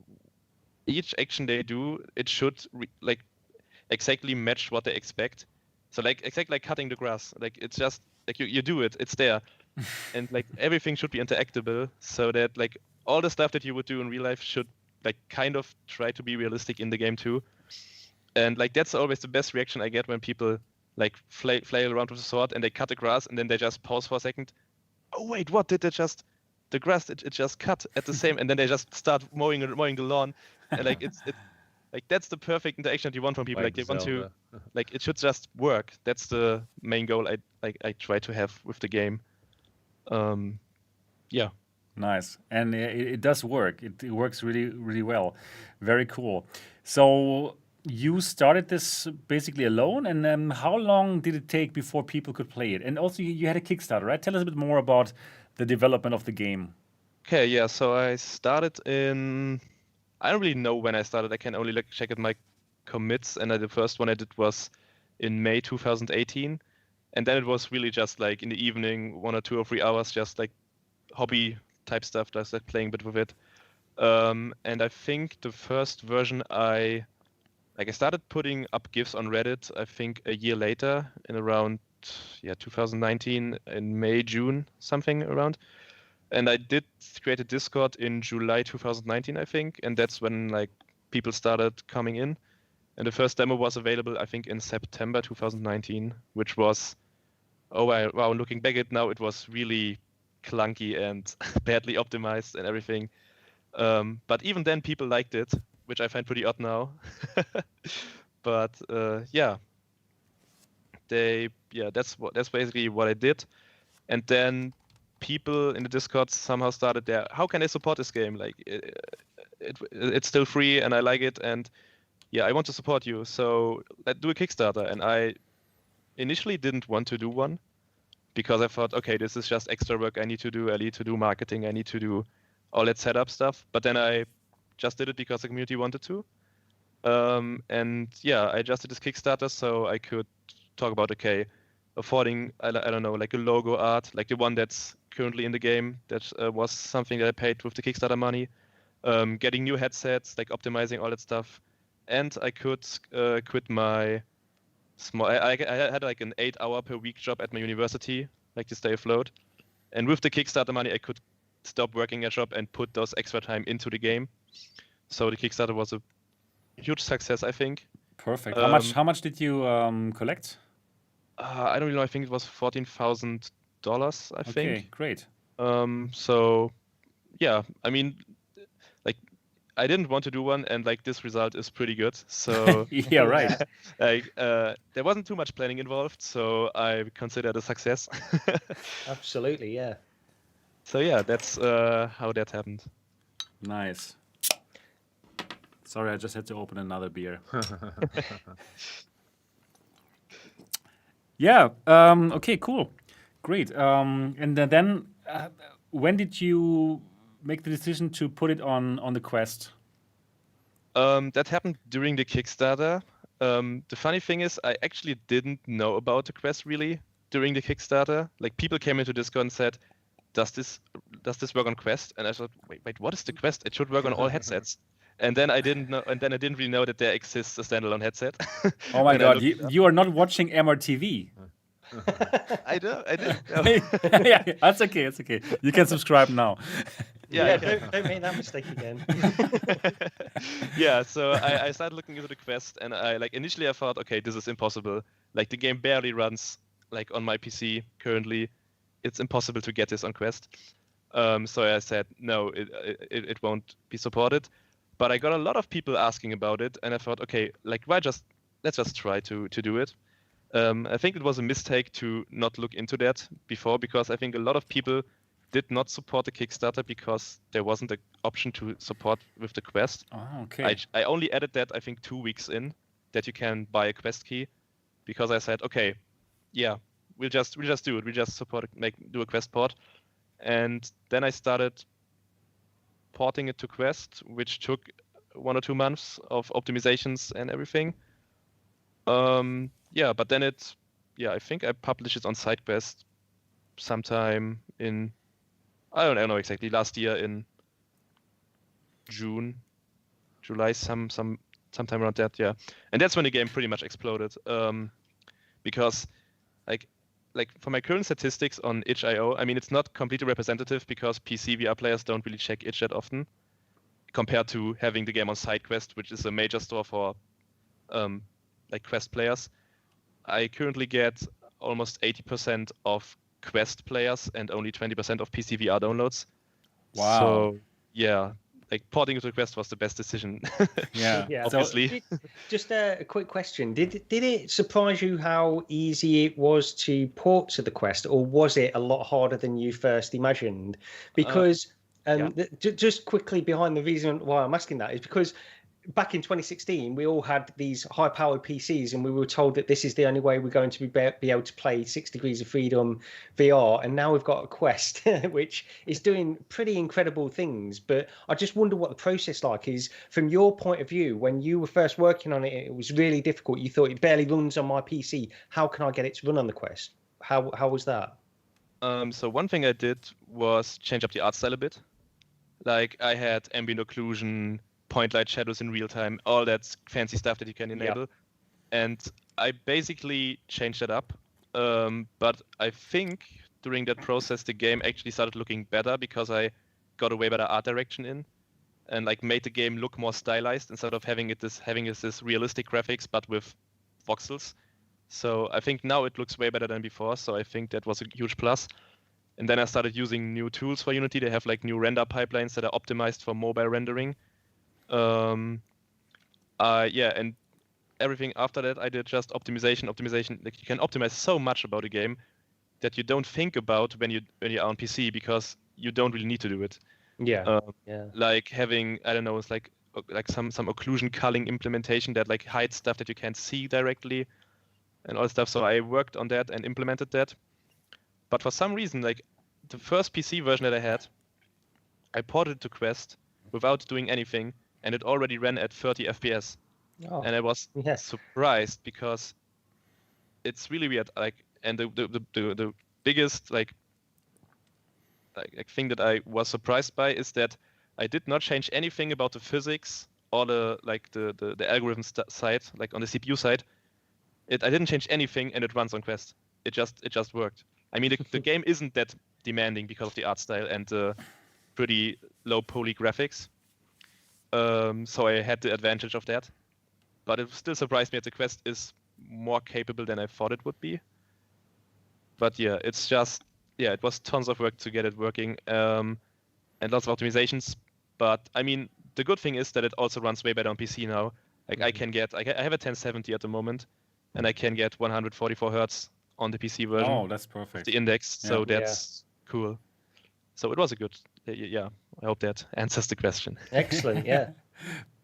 each action they do, it should like exactly match what they expect. So like exactly like cutting the grass, like it's just like you do it, it's there, and like everything should be interactable, so that like all the stuff that you would do in real life should like kind of try to be realistic in the game too. And like that's always the best reaction I get when people like flail around with a sword and they cut the grass and then they just pause for a second. Oh wait, what did they just? The grass it just cut at the same, and then they just start mowing the lawn, and like it's like that's the perfect interaction that you want from people. Like they want to, like it should just work. That's the main goal I try to have with the game. Yeah. Nice, and it does work. It works really, really well. Very cool. So you started this basically alone, and how long did it take before people could play it? And also, you had a Kickstarter, right? Tell us a bit more about the development of the game. Okay, yeah. So I started in. I don't really know when I started. I can only check at my commits, and the first one I did was in May 2018, and then it was really just like in the evening, 1 or 2 or 3 hours, just like hobby type stuff, just like playing a bit with it. And I think the first version I started putting up GIFs on Reddit, I think a year later in around 2019 in May, June, something around. And I did create a Discord in July 2019, I think, and that's when like people started coming in. And the first demo was available, I think, in September 2019, which was, wow, looking back at it now, it was really clunky and badly optimized and everything. But even then, people liked it, which I find pretty odd now. But that's basically what I did. And then people in the Discord somehow started there. How can I support this game? Like it's still free and I like it, and I want to support you. So let's do a Kickstarter. And I initially didn't want to do one because I thought, okay, this is just extra work I need to do. I need to do marketing. I need to do all that setup stuff. But then I just did it because the community wanted to. I just did this Kickstarter so I could talk about, okay, affording, I don't know, like a logo art, like the one that's currently in the game. That was something that I paid with the Kickstarter money. Getting new headsets, like optimizing all that stuff. And I could quit my small, I had like an 8-hour per week job at my university, like to stay afloat. And with the Kickstarter money, I could stop working at job and put those extra time into the game. So the Kickstarter was a huge success, I think. Perfect. How much did you collect? I don't really know. I think it was $14,000. I think. Okay, great. So, yeah. I mean, like, I didn't want to do one, and like this result is pretty good. So yeah, right. Like, there wasn't too much planning involved, so I consider it a success. Absolutely, yeah. So yeah, that's how that happened. Nice. Sorry, I just had to open another beer. Yeah. Okay. Cool. Great. And then, when did you make the decision to put it on the Quest? That happened during the Kickstarter. The funny thing is, I actually didn't know about the Quest really during the Kickstarter. Like people came into Discord and said, "Does this work on Quest?" And I thought, wait, what is the Quest? It should work on all headsets. And then I didn't know, and then I didn't really know that there exists a standalone headset. Oh my God, you are not watching MRTV. I did. Yeah, that's okay. It's okay. You can subscribe now. Yeah, don't make that mistake again. Yeah, so I started looking into the Quest, and initially I thought, okay, this is impossible. Like the game barely runs like on my PC currently. It's impossible to get this on Quest. So I said no, it won't be supported. But I got a lot of people asking about it, and I thought, okay, like let's just try to do it. I think it was a mistake to not look into that before, because I think a lot of people did not support the Kickstarter because there wasn't an option to support with the Quest. Oh, okay. I only added that, I think, 2 weeks in, that you can buy a Quest key, because I said, okay, yeah, we'll just do it. We just support do a Quest port, and then I started porting it to Quest, which took 1 or 2 months of optimizations and everything. But then it I think I published it on SideQuest sometime in, I don't know exactly, last year in June, July, sometime around that, yeah. And that's when the game pretty much exploded. Because like for my current statistics on itch.io, I mean, it's not completely representative because PC VR players don't really check itch that often compared to having the game on SideQuest, which is a major store for like Quest players. I currently get almost 80% of Quest players and only 20% of PC VR downloads. Wow. So yeah, like porting to Quest was the best decision. Yeah. Yeah. Obviously. Just a quick question: Did it surprise you how easy it was to port to the Quest, or was it a lot harder than you first imagined? Because just quickly behind the reason why I'm asking that is because back in 2016, we all had these high-powered PCs, and we were told that this is the only way we're going to be able to play 6 Degrees of Freedom VR. And now we've got a Quest, which is doing pretty incredible things. But I just wonder what the process like is from your point of view. When you were first working on it, it was really difficult. You thought it barely runs on my PC. How can I get it to run on the Quest? How was that? So one thing I did was change up the art style a bit. Like I had ambient occlusion, point light shadows in real time, all that fancy stuff that you can enable. And I basically changed that up. But I think during that process, the game actually started looking better because I got a way better art direction in and like made the game look more stylized instead of having this realistic graphics, but with voxels. So I think now it looks way better than before. So I think that was a huge plus. And then I started using new tools for Unity. They have like new render pipelines that are optimized for mobile rendering. And everything after that I did just optimization. Like you can optimize so much about a game that you don't think about when you're on PC because you don't really need to do it. Like having, I don't know, it's like some occlusion culling implementation that like hides stuff that you can't see directly and all stuff. So I worked on that and implemented that. But for some reason, like the first PC version that I had, I ported it to Quest without doing anything, and it already ran at 30 FPS. And I was surprised because it's really weird. Like, and the biggest like thing that I was surprised by is that I did not change anything about the physics or the algorithm side, like on the CPU side. I didn't change anything, and it runs on Quest. It just worked. I mean, the game isn't that demanding because of the art style and the pretty low poly graphics. So I had the advantage of that. But it still surprised me that the Quest is more capable than I thought it would be. But yeah, it's just, it was tons of work to get it working and lots of optimizations. But I mean, the good thing is that it also runs way better on PC now. Like I have a 1070 at the moment, and I can get 144 Hertz on the PC version. Oh, that's perfect. The index, so that's cool. So it was a good, I hope that answers the question. Excellent, yeah.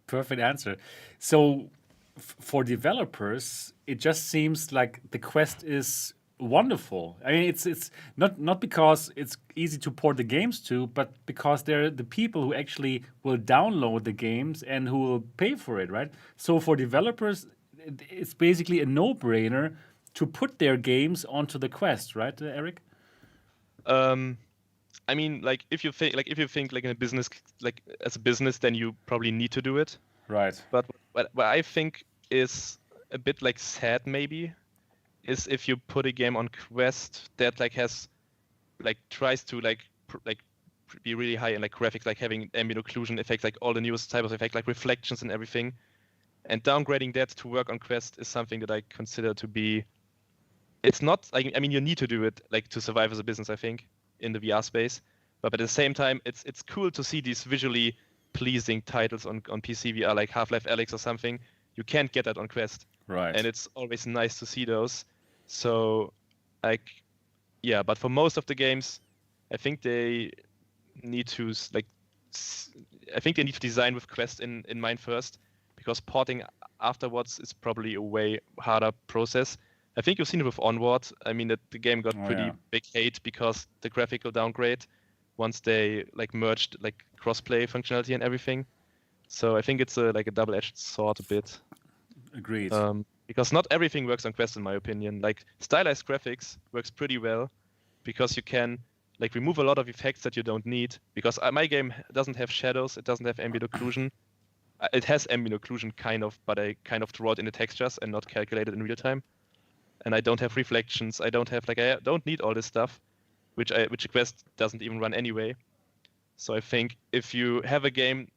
Perfect answer. So for developers, it just seems like the Quest is wonderful. I mean, it's not because it's easy to port the games to, but because they're the people who actually will download the games and who will pay for it, right? So for developers, it's basically a no-brainer to put their games onto the Quest, right, Eric? I mean, like if you think like in a business, like as a business, then you probably need to do it. Right. But what I think is a bit like sad maybe is if you put a game on Quest that like has like tries to be really high in like graphics, like having ambient occlusion effects, like all the newest types of effects, like reflections and everything, and downgrading that to work on Quest is something that I consider to be. It's not. I mean, you need to do it like to survive as a business, I think, in the VR space. But at the same time, it's cool to see these visually pleasing titles on PC VR, like Half-Life Alyx or something. You can't get that on Quest. Right. And it's always nice to see those. So, like, yeah. But for most of the games, I think they need to design with Quest in mind first, because porting afterwards is probably a way harder process. I think you've seen it with Onward. I mean, the game got pretty big hate because the graphical downgrade once they like merged like crossplay functionality and everything. So I think it's like a double-edged sword a bit. Agreed. because not everything works on Quest in my opinion. Like stylized graphics works pretty well because you can like remove a lot of effects that you don't need, because my game doesn't have shadows, it doesn't have ambient occlusion. It has ambient occlusion kind of, but I kind of draw it in the textures and not calculate it in real time. And I don't have reflections. I don't need all this stuff, which a Quest doesn't even run anyway. So I think if you have a game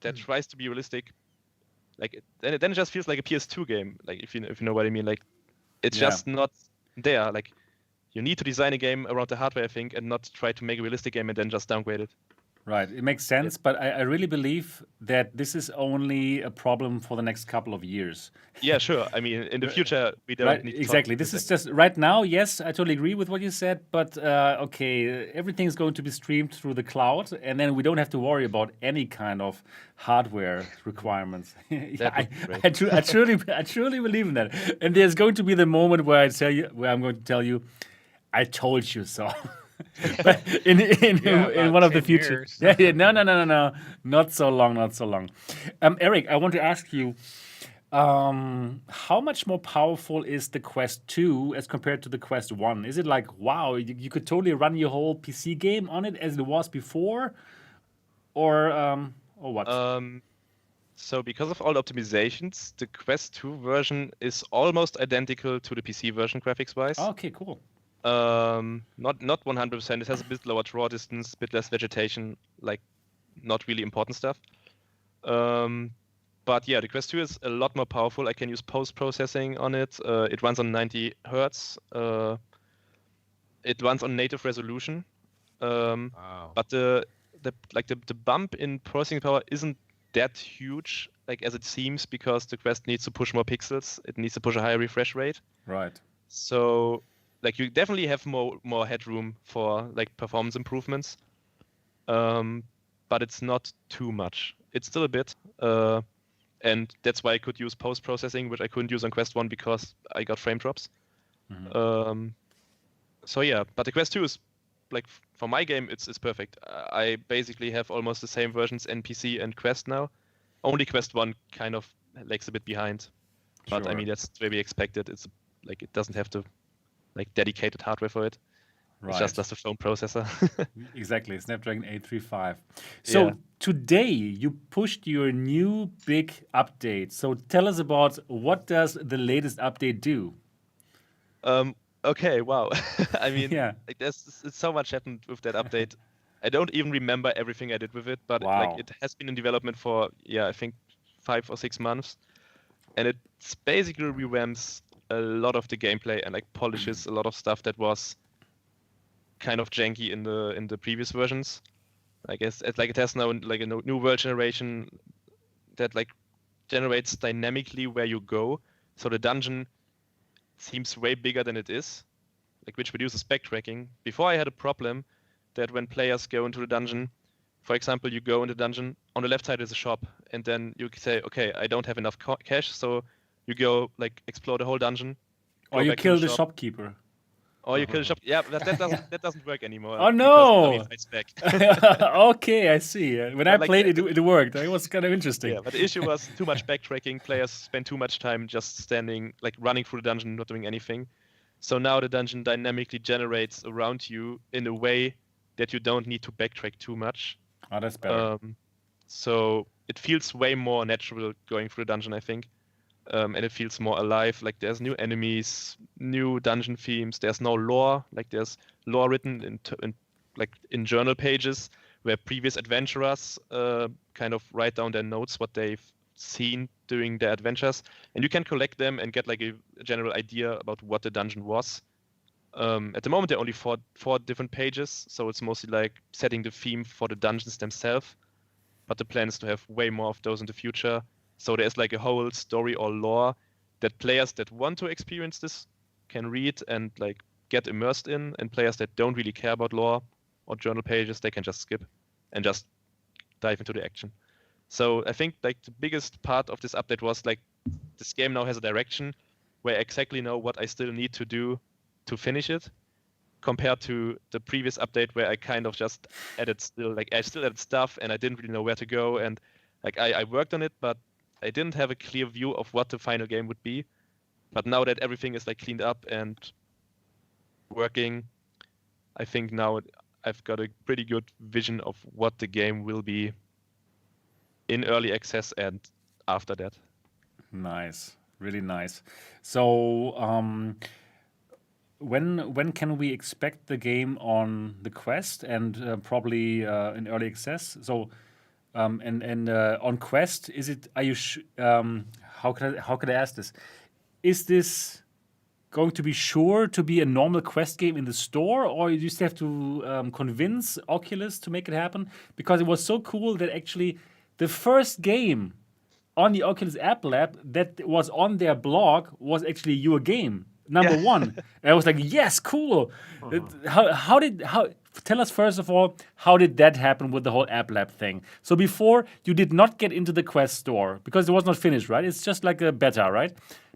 that tries to be realistic, like then it just feels like a PS2 game. Like if you know what I mean. Like it's just not there. Like you need to design a game around the hardware, I think, and not try to make a realistic game and then just downgrade it. Right, it makes sense, but I really believe that this is only a problem for the next couple of years. Yeah, sure. I mean, in the future, we don't Right, need to exactly. This is just right now. Yes, I totally agree with what you said. But okay, everything is going to be streamed through the cloud, and then we don't have to worry about any kind of hardware requirements. That would be great. I truly believe in that. And there's going to be the moment where I'm going to tell you, I told you so. But in one of the 10 future, years. no, not so long. Eric, I want to ask you, how much more powerful is the Quest 2 as compared to the Quest 1? Is it like, wow, you could totally run your whole PC game on it as it was before, or what? So because of all the optimizations, the Quest 2 version is almost identical to the PC version graphics-wise. Okay, cool. Not 100%. It has a bit lower draw distance, a bit less vegetation, like not really important stuff. But yeah, the Quest 2 is a lot more powerful. I can use post-processing on it. It runs on 90 hertz. It runs on native resolution. Wow. But the bump in processing power isn't that huge, like as it seems, because the Quest needs to push more pixels. It needs to push a higher refresh rate. Right. So like you definitely have more headroom for like performance improvements, but it's not too much. It's still a bit, and that's why I could use post-processing, which I couldn't use on Quest 1 because I got frame drops. So yeah, but the Quest 2 is like for my game, it's perfect. I basically have almost the same versions in PC and Quest now. Only Quest 1 kind of lags a bit behind, but I Sure. mean that's to be expected. It's like it doesn't have to like dedicated hardware for it. It's just a phone processor. Exactly, Snapdragon 835. So Yeah. today you pushed your new big update. So tell us about what does the latest update do? Okay, wow. I mean, Yeah. like there's so much happened with that update. I don't even remember everything I did with it, but Wow. like it has been in development for I think 5 or 6 months, and it basically revamps a lot of the gameplay and like polishes a lot of stuff that was kind of janky in the previous versions. I guess it has now like a new world generation that like generates dynamically where you go. So the dungeon seems way bigger than it is, like which reduces backtracking. Before I had a problem that when players go into the dungeon, for example, you go in the dungeon, on the left side is a shop, and then you say, okay, I don't have enough cash, so you go like explore the whole dungeon. Or go you back to kill the shop, shopkeeper. or you kill the shop. Yeah, but that doesn't work anymore. Oh, because no! Nami fights back. Okay, I see. When I like played the- it worked. It was kind of interesting. Yeah, but the issue was too much backtracking. Players spend too much time just standing, like running through the dungeon, not doing anything. So now the dungeon dynamically generates around you in a way that you don't need to backtrack too much. Oh, that's better. So it feels way more natural going through the dungeon, I think. And it feels more alive. Like there's new enemies, new dungeon themes. There's no lore. Like there's lore written in journal pages where previous adventurers kind of write down their notes, what they've seen during their adventures, and you can collect them and get like a general idea about what the dungeon was. At the moment, there are only four different pages, so it's mostly like setting the theme for the dungeons themselves. But the plan is to have way more of those in the future. So there's like a whole story or lore that players that want to experience this can read and like get immersed in, and players that don't really care about lore or journal pages, they can just skip and just dive into the action. So I think like the biggest part of this update was like this game now has a direction where I exactly know what I still need to do to finish it, compared to the previous update where I kind of just I still added stuff and I didn't really know where to go, and like I worked on it, but I didn't have a clear view of what the final game would be. But now that everything is like cleaned up and working, I think now I've got a pretty good vision of what the game will be in early access and after that. Nice, really nice. So, when can we expect the game on the Quest and probably in early access? So, and on Quest, is it? Are you? How could I ask this? Is this going to be sure to be a normal Quest game in the store, or you just have to convince Oculus to make it happen? Because it was so cool that actually the first game on the Oculus App Lab that was on their blog was actually your game, number one. And I was like, yes, cool. Tell us first of all, how did that happen with the whole App Lab thing? So before, you did not get into the Quest store because it was not finished, right? It's just like a beta, right?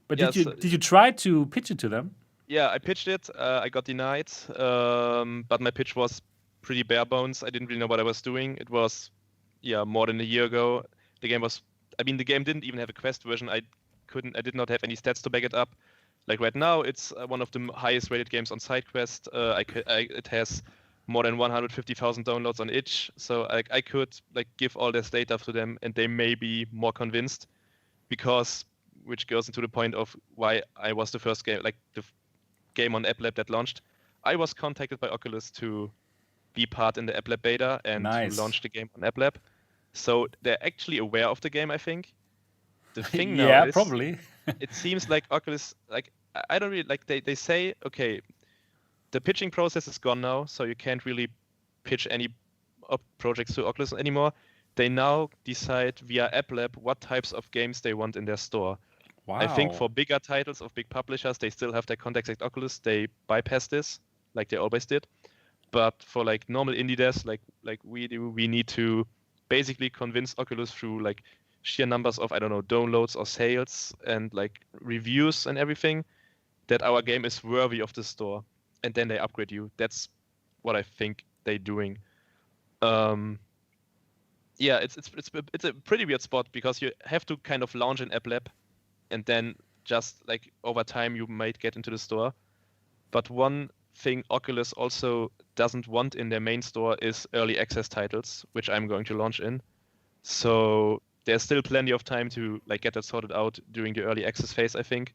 But Yes. did you try to pitch it to them? Yeah, I pitched it. I got denied, but my pitch was pretty bare bones. I didn't really know what I was doing. It was, more than a year ago. The game didn't even have a Quest version. I did not have any stats to back it up. Like right now, it's one of the highest rated games on SideQuest. It has more than 150,000 downloads on itch. So I could like give all this data to them, and they may be more convinced, which goes into the point of why I was the first game, like the game on App Lab that launched. I was contacted by Oculus to be part in the App Lab beta and Nice. to launch the game on App Lab. So they're actually aware of the game, I think. The thing now Yeah, is, probably. it seems like Oculus, like I don't really like. They say, okay, the pitching process is gone now, so you can't really pitch any projects to Oculus anymore. They now decide via App Lab what types of games they want in their store. Wow. I think for bigger titles of big publishers, they still have their contacts at Oculus. They bypass this, like they always did. But for like normal indie devs, like we do, we need to basically convince Oculus through like sheer numbers of, I don't know, downloads or sales and like reviews and everything that our game is worthy of the store. And then they upgrade you. That's what I think they're doing. It's a pretty weird spot because you have to kind of launch an App Lab, and then just like over time you might get into the store. But one thing Oculus also doesn't want in their main store is early access titles, which I'm going to launch in. So there's still plenty of time to like get that sorted out during the early access phase, I think.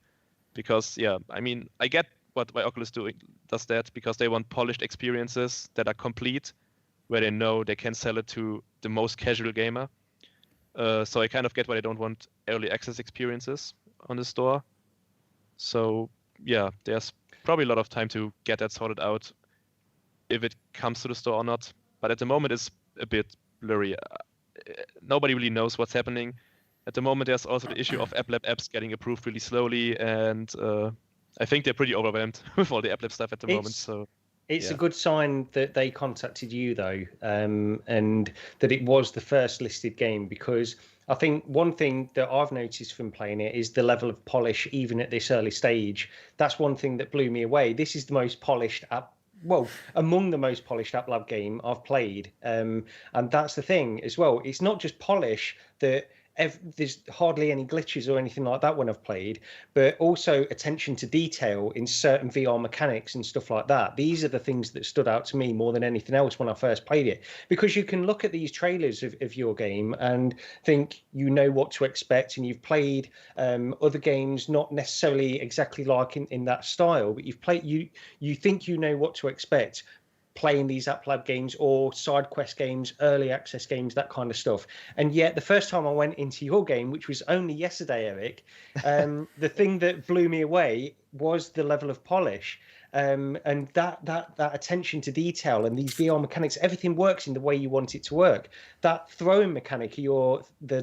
Because I get why Oculus does that, because they want polished experiences that are complete, where they know they can sell it to the most casual gamer. So I kind of get why they don't want early access experiences on the store. So yeah, there's probably a lot of time to get that sorted out if it comes to the store or not. But at the moment, it's a bit blurry. Nobody really knows what's happening. At the moment, there's also the issue of App Lab apps getting approved really slowly, and I think they're pretty overwhelmed with all the App Lab stuff at the moment. So it's a good sign that they contacted you, though, and that it was the first listed game, because I think one thing that I've noticed from playing it is the level of polish, even at this early stage. That's one thing that blew me away. This is the most polished app. Well, among the most polished App Lab game I've played. And that's the thing as well. It's not just polish that there's hardly any glitches or anything like that when I've played, but also attention to detail in certain VR mechanics and stuff like that. These are the things that stood out to me more than anything else when I first played it, because you can look at these trailers of your game and think you know what to expect, and you've played other games not necessarily exactly like in that style, but you've played, you think you know what to expect playing these App Lab games or side quest games, early access games, that kind of stuff. And yet the first time I went into your game, which was only yesterday, Eric, the thing that blew me away was the level of polish. And that attention to detail and these VR mechanics, everything works in the way you want it to work. That throwing mechanic, throwing the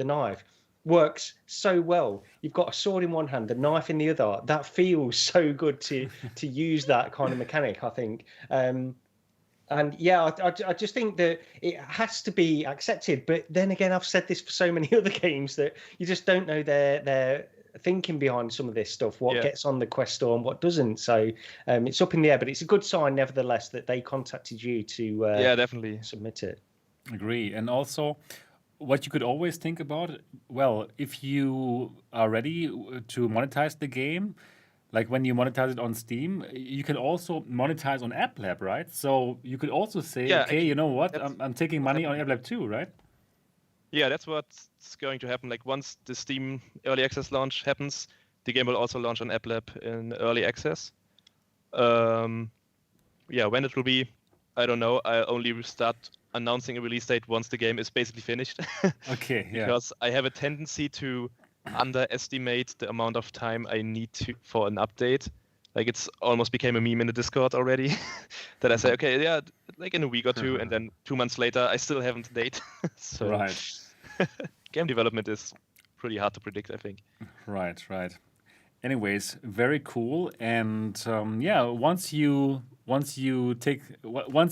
knife works so well. You've got a sword in one hand, the knife in the other. That feels so good to use that kind of mechanic, I think. And yeah, I just think that it has to be accepted. But then again, I've said this for so many other games that you just don't know their thinking behind some of this stuff, what gets on the Quest store and what doesn't. So it's up in the air, but it's a good sign nevertheless that they contacted you to definitely submit it. Agree. And also, what you could always think about, well, if you are ready to monetize the game, like when you monetize it on Steam, you can also monetize on App Lab, right? So you could also say, Yeah, okay, you know what, that's I'm taking what's money on happening. App Lab too, right? Yeah, that's what's going to happen. Like once the Steam early access launch happens, the game will also launch on App Lab in early access. Yeah, when it will be, I don't know. I only start announcing a release date once the game is basically finished. Okay, yeah. Because I have a tendency to underestimate the amount of time I need for an update. Like it's almost became a meme in the Discord already that I say, okay, yeah, like in a week or two, and then 2 months later, I still haven't a date. So Right, game development is pretty hard to predict, I think. right, right. Anyways, very cool. And yeah, once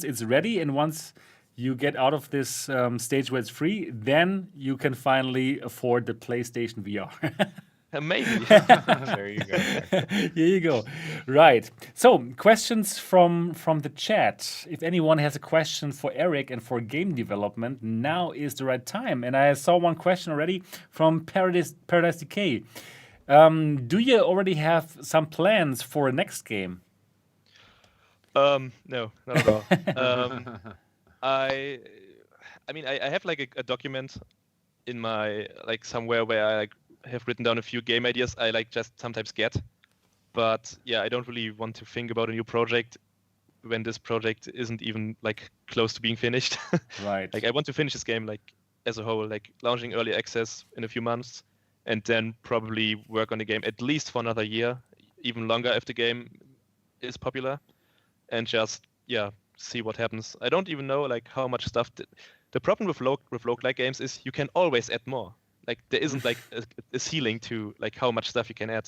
it's ready and once you get out of this stage where it's free, then you can finally afford the PlayStation VR. Maybe. There you go. Here you go. Right. So, questions from the chat. If anyone has a question for Eric and for game development, now is the right time. And I saw one question already from Paradise Decay. Do you already have some plans for a next game? No, not at all. I mean, I have like a document in my like somewhere where I like have written down a few game ideas I like just sometimes get, but yeah, I don't really want to think about a new project when this project isn't even like close to being finished. Right. Like I want to finish this game like as a whole, like launching early access in a few months, and then probably work on the game at least for another year, even longer if the game is popular, and just see what happens. I don't even know like how much stuff. The problem with roguelike games is you can always add more. Like there isn't like a ceiling to like how much stuff you can add.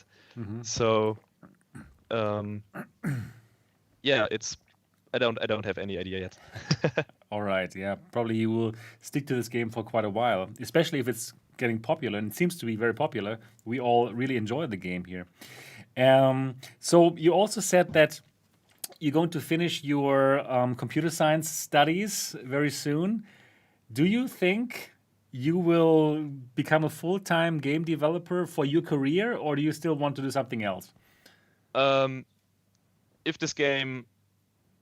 So it's I don't have any idea yet. All right. Yeah. Probably you will stick to this game for quite a while, especially if it's getting popular, and it seems to be very popular. We all really enjoy the game here. So you also said that you're going to finish your computer science studies very soon. Do you think you will become a full-time game developer for your career, or do you still want to do something else? If this game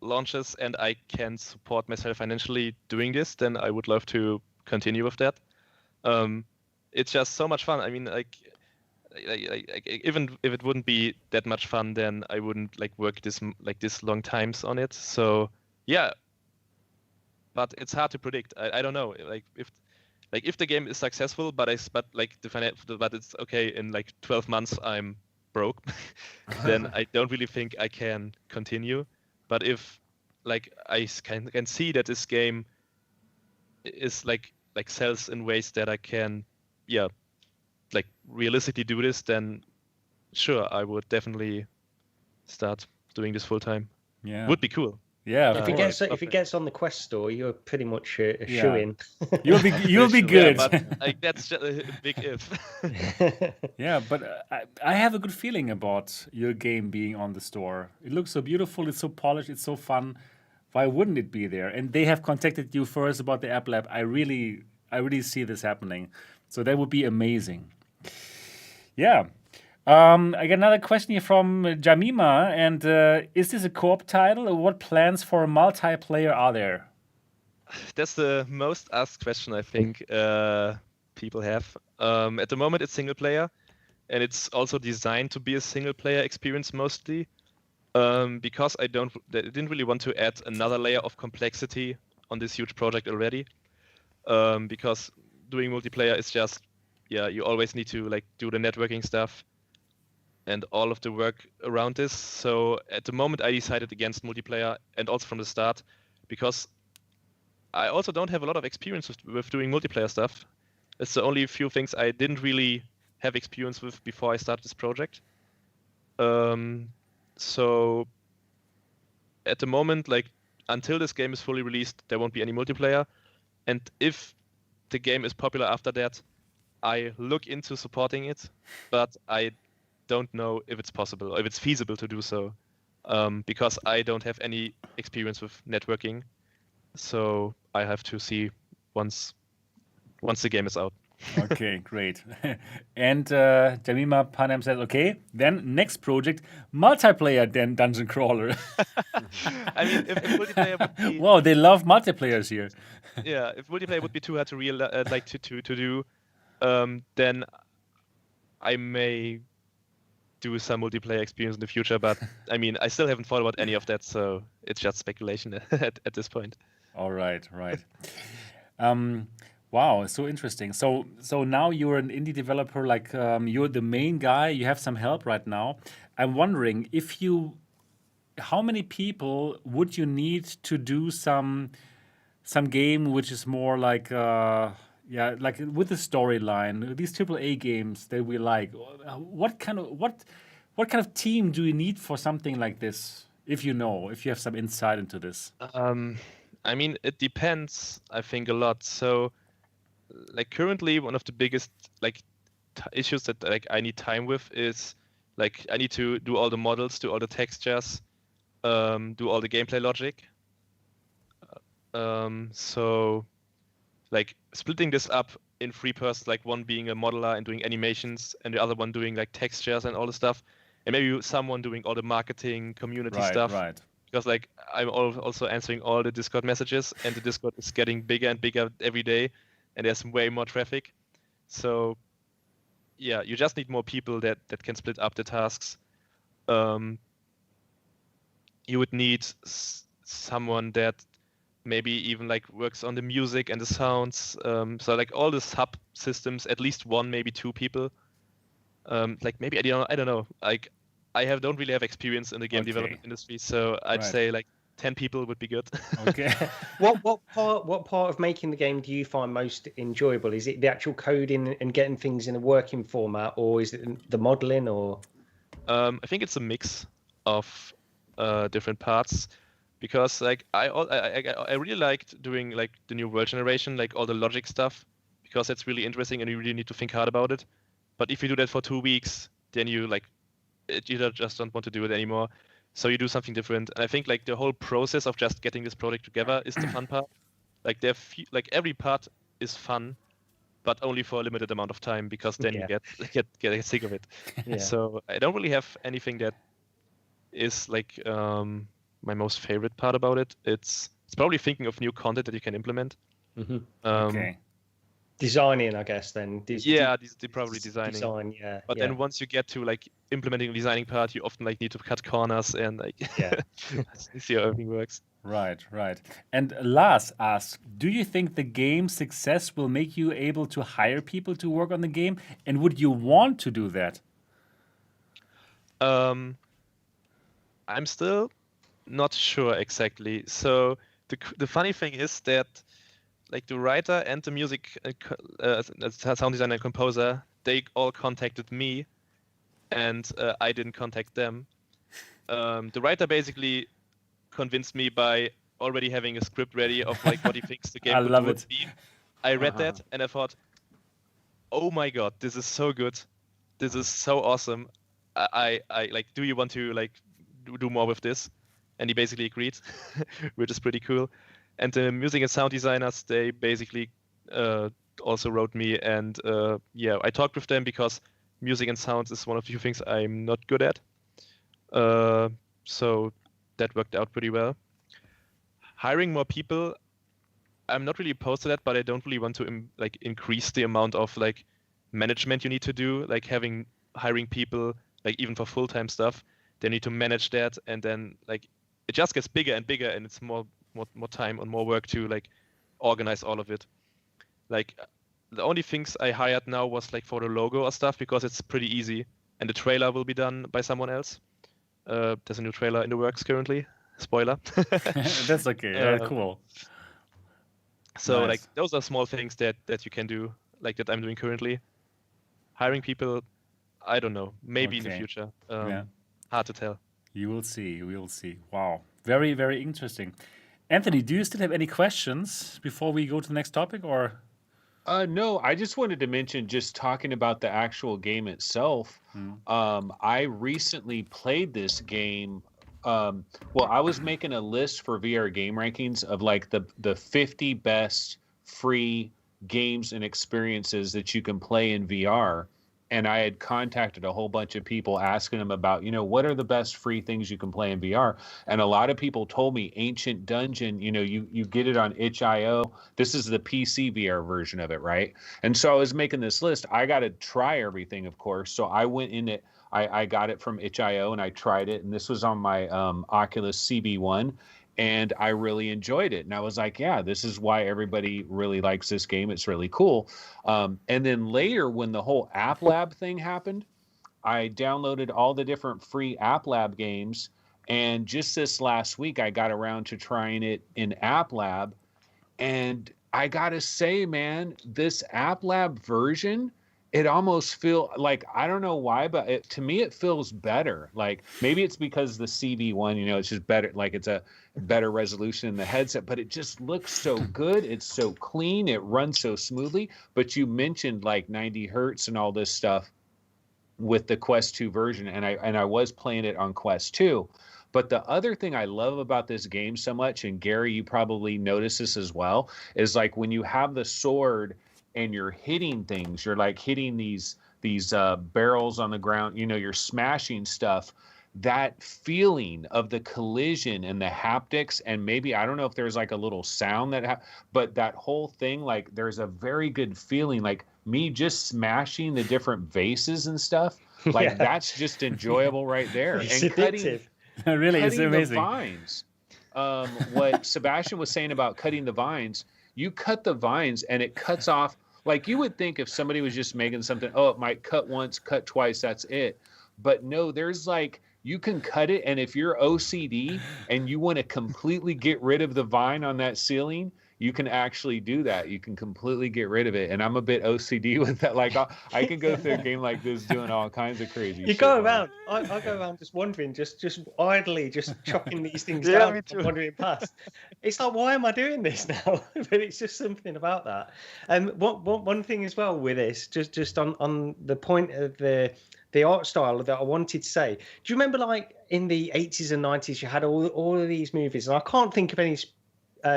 launches and I can support myself financially doing this, then I would love to continue with that. It's just so much fun. I mean, like even if it wouldn't be that much fun, then I wouldn't like work this long times on it. So yeah, but it's hard to predict. I don't know. Like if the game is successful, but it's okay in like 12 months I'm broke, then I don't really think I can continue. But if like I can see that this game is like sells in ways that I can like realistically do this, then sure, I would definitely start doing this full time. Yeah. Would be cool. Yeah. Of If course. it gets on the Quest store, you're pretty much a Yeah. shoo-in. You'll be Yeah, good. but like that's just a big if. Yeah, but I have a good feeling about your game being on the store. It looks so beautiful, it's so polished, it's so fun. Why wouldn't it be there? And they have contacted you first about the App Lab. I really see this happening. So that would be amazing. Yeah. I got another question here from Jamima. And is this a co-op title, or what plans for multiplayer are there? That's the most asked question I think people have. At the moment, it's single player, and it's also designed to be a single player experience mostly, because I didn't really want to add another layer of complexity on this huge project already. Because doing multiplayer is just you always need to like do the networking stuff and all of the work around this. So at the moment, I decided against multiplayer, and also from the start, because I also don't have a lot of experience with doing multiplayer stuff. It's the only few things I didn't really have experience with before I started this project. So at the moment, like until this game is fully released, there won't be any multiplayer. And if the game is popular after that, I look into supporting it, but I don't know if it's possible or if it's feasible to do so, because I don't have any experience with networking. So I have to see once once the game is out. Okay, great. And Jamima Panem says, okay, then next project, multiplayer dungeon crawler. I mean, if multiplayer would be Wow, they love multiplayers here. yeah, if multiplayer would be too hard to like to do, then I may do some multiplayer experience in the future. But I mean, I still haven't thought about any of that, so it's just speculation at this point. All right, right. Wow, so interesting. So now you're an indie developer, like you're the main guy. You have some help right now. I'm wondering how many people would you need to do some game which is more like like with the storyline, these AAA games that we like. What kind of team do you need for something like this? If you have some insight into this. I mean, it depends, I think, a lot. So, like currently, one of the biggest like issues that like I need time with is like I need to do all the models, do all the textures, do all the gameplay logic. So, like splitting this up in 3 persons, like one being a modeler and doing animations, and the other one doing like textures and all the stuff, and maybe someone doing all the marketing, community stuff. Right. Because like I'm also answering all the Discord messages, and the Discord is getting bigger and bigger every day, and there's way more traffic. So yeah, you just need more people that can split up the tasks. You would need someone that maybe even like works on the music and the sounds. So like all the sub systems, at least 1, maybe 2 people. Like maybe I don't know. Like don't really have experience in the game development industry, so I'd say like 10 people would be good. Okay. What part of making the game do you find most enjoyable? Is it the actual coding and getting things in a working format, or is it the modeling, or? I think it's a mix of different parts, because like I really liked doing like the new world generation, like all the logic stuff, because it's really interesting and you really need to think hard about it. But if you do that for 2 weeks, then you just don't want to do it anymore. So you do something different. And I think like the whole process of just getting this project together is the fun part. Like every part is fun, but only for a limited amount of time, because then you get sick of it. Yeah. So I don't really have anything that is like my most favorite part about it. It's probably thinking of new content that you can implement. Mm-hmm. Okay. Designing, I guess. Then. Probably designing. Design, yeah. But then once you get to like implementing the designing part, you often like need to cut corners and like see how everything works. Right. And Lars asks, do you think the game's success will make you able to hire people to work on the game? And would you want to do that? I'm still not sure exactly. So the funny thing is that like the writer and the music sound designer and composer, they all contacted me, and I didn't contact them. The writer basically convinced me by already having a script ready of like what he thinks the game would be. I read that and I thought, oh my god, this is so good, this is so awesome. I like, do you want to like do more with this? And he basically agreed, which is pretty cool. And the music and sound designers, they basically also wrote me, and I talked with them because music and sounds is one of the few things I'm not good at. So that worked out pretty well. Hiring more people, I'm not really opposed to that, but I don't really want to increase the amount of like management you need to do, like hiring people, like even for full-time stuff. They need to manage that, and then like it just gets bigger and bigger, and it's more time and more work to like organize all of it. Like the only things I hired now was like for the logo or stuff, because it's pretty easy, and the trailer will be done by someone else. There's a new trailer in the works currently. Spoiler. That's okay. Cool. So Nice. like those are small things that you can do, like that I'm doing currently. Hiring people, I don't know. Maybe in the Okay. future. Yeah. Hard to tell. You will see. We will see. Wow. Very, very interesting. Anthony, do you still have any questions before we go to the next topic, or? No, I just wanted to mention, just talking about the actual game itself. I recently played this game. I was making a list for VR Game Rankings of like the 50 best free games and experiences that you can play in VR. And I had contacted a whole bunch of people asking them about, what are the best free things you can play in VR? And a lot of people told me Ancient Dungeon, you get it on itch.io. This is the PC VR version of it, right? And so I was making this list. I got to try everything, of course. So I went in it. I got it from itch.io and I tried it. And this was on my Oculus CB1. And I really enjoyed it. And I was like, yeah, this is why everybody really likes this game. It's really cool. And then later, when the whole App Lab thing happened, I downloaded all the different free App Lab games. And just this last week, I got around to trying it in App Lab. And I got to say, man, this App Lab version, it almost feel like, I don't know why, but to me, it feels better. Like maybe it's because the CB1, it's just better. Like it's a better resolution in the headset, but it just looks so good. It's so clean. It runs so smoothly. But you mentioned like 90 hertz and all this stuff with the Quest 2 version. And I was playing it on Quest 2. But the other thing I love about this game so much, and Gary, you probably notice this as well, is like when you have the sword and you're hitting things, you're like hitting these barrels on the ground, you're smashing stuff. That feeling of the collision and the haptics, and maybe, I don't know if there's like a little sound but that whole thing, like there's a very good feeling, like me just smashing the different vases and stuff. Like that's just enjoyable right there. It's and addictive. Really, it's cutting amazing. the vines. What Sebastian was saying about cutting the vines, you cut the vines and it cuts off. Like you would think if somebody was just making something, it might cut once, cut twice, that's it. But no, there's like, you can cut it. And if you're OCD and you want to completely get rid of the vine on that ceiling, you can actually do that. You can completely get rid of it. And I'm a bit OCD with that. Like I can go through a game like this doing all kinds of crazy shit. You go around. I go around just wandering, just idly, just chopping these things Yeah, down, me too. wandering past. It's like, why am I doing this now? But it's just something about that. And one thing as well with this, just on the point of the art style that I wanted to say. Do you remember, like in the 80s and 90s, you had all of these movies, and I can't think of any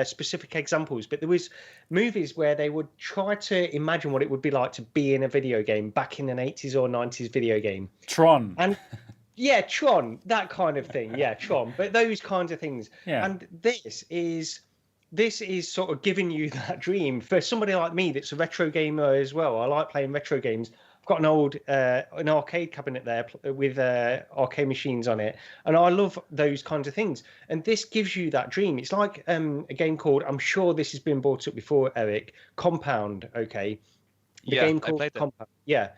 specific examples, but there was movies where they would try to imagine what it would be like to be in a video game back in an 80s or 90s video game. Tron. And yeah, Tron, that kind of thing. Yeah, Tron, but those kinds of things. Yeah. And this is sort of giving you that dream for somebody like me that's a retro gamer as well. I like playing retro games. Got an old an arcade cabinet there with arcade machines on it, and I love those kinds of things. And this gives you that dream. It's like a game called, I'm sure this has been brought up before, Eric, Compound. Okay, game called Compound. Yeah.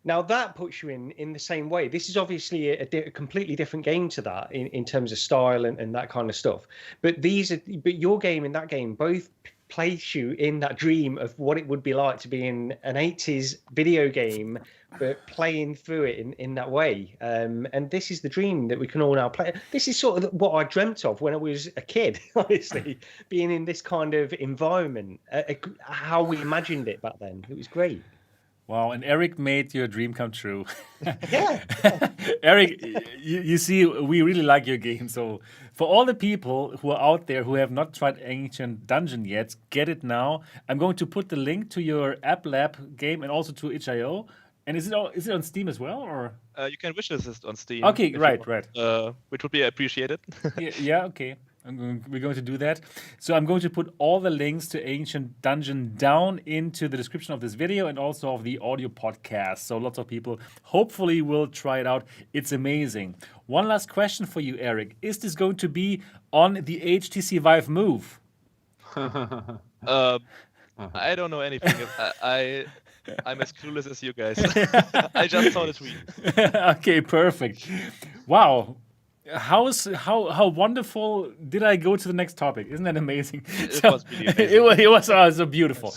Now that puts you in the same way. This is obviously a completely different game to that in terms of style and that kind of stuff. But your game and that game both place you in that dream of what it would be like to be in an 80s video game, but playing through it in that way. And this is the dream that we can all now play. This is sort of what I dreamt of when I was a kid, honestly, being in this kind of environment, how we imagined it back then. It was great. Wow, and Eric made your dream come true. Yeah. Eric, you see, we really like your game. So for all the people who are out there who have not tried Ancient Dungeon yet, get it now. I'm going to put the link to your App Lab game and also to itch.io. And is it on Steam as well, or? You can wishlist it on Steam. Okay, if you right. want, which would be appreciated. Yeah, okay. We're going to do that. So I'm going to put all the links to Ancient Dungeon down into the description of this video and also of the audio podcast. So lots of people hopefully will try it out. It's amazing. One last question for you, Eric. Is this going to be on the HTC Vive Move? I don't know anything. I'm as clueless as you guys. I just saw the tweet. Okay, perfect. Wow. How wonderful did I go to the next topic? Isn't that amazing? It was really amazing. It was so beautiful.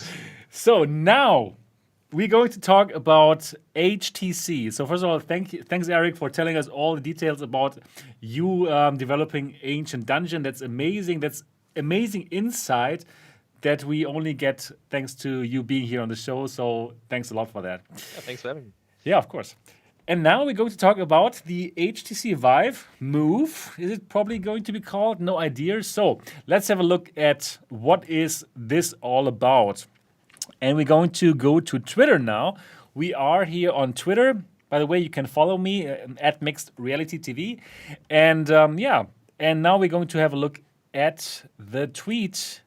So now we're going to talk about HTC. So first of all, thanks Eric for telling us all the details about you developing Ancient Dungeon. That's amazing. That's amazing insight that we only get thanks to you being here on the show. So thanks a lot for that. Yeah, thanks for having me. Yeah, of course. And now we're going to talk about the HTC Vive Move. Is it probably going to be called? No idea. So let's have a look at what is this all about. And we're going to go to Twitter now. We are here on Twitter. By the way, you can follow me at Mixed Reality TV. And and now we're going to have a look at the tweet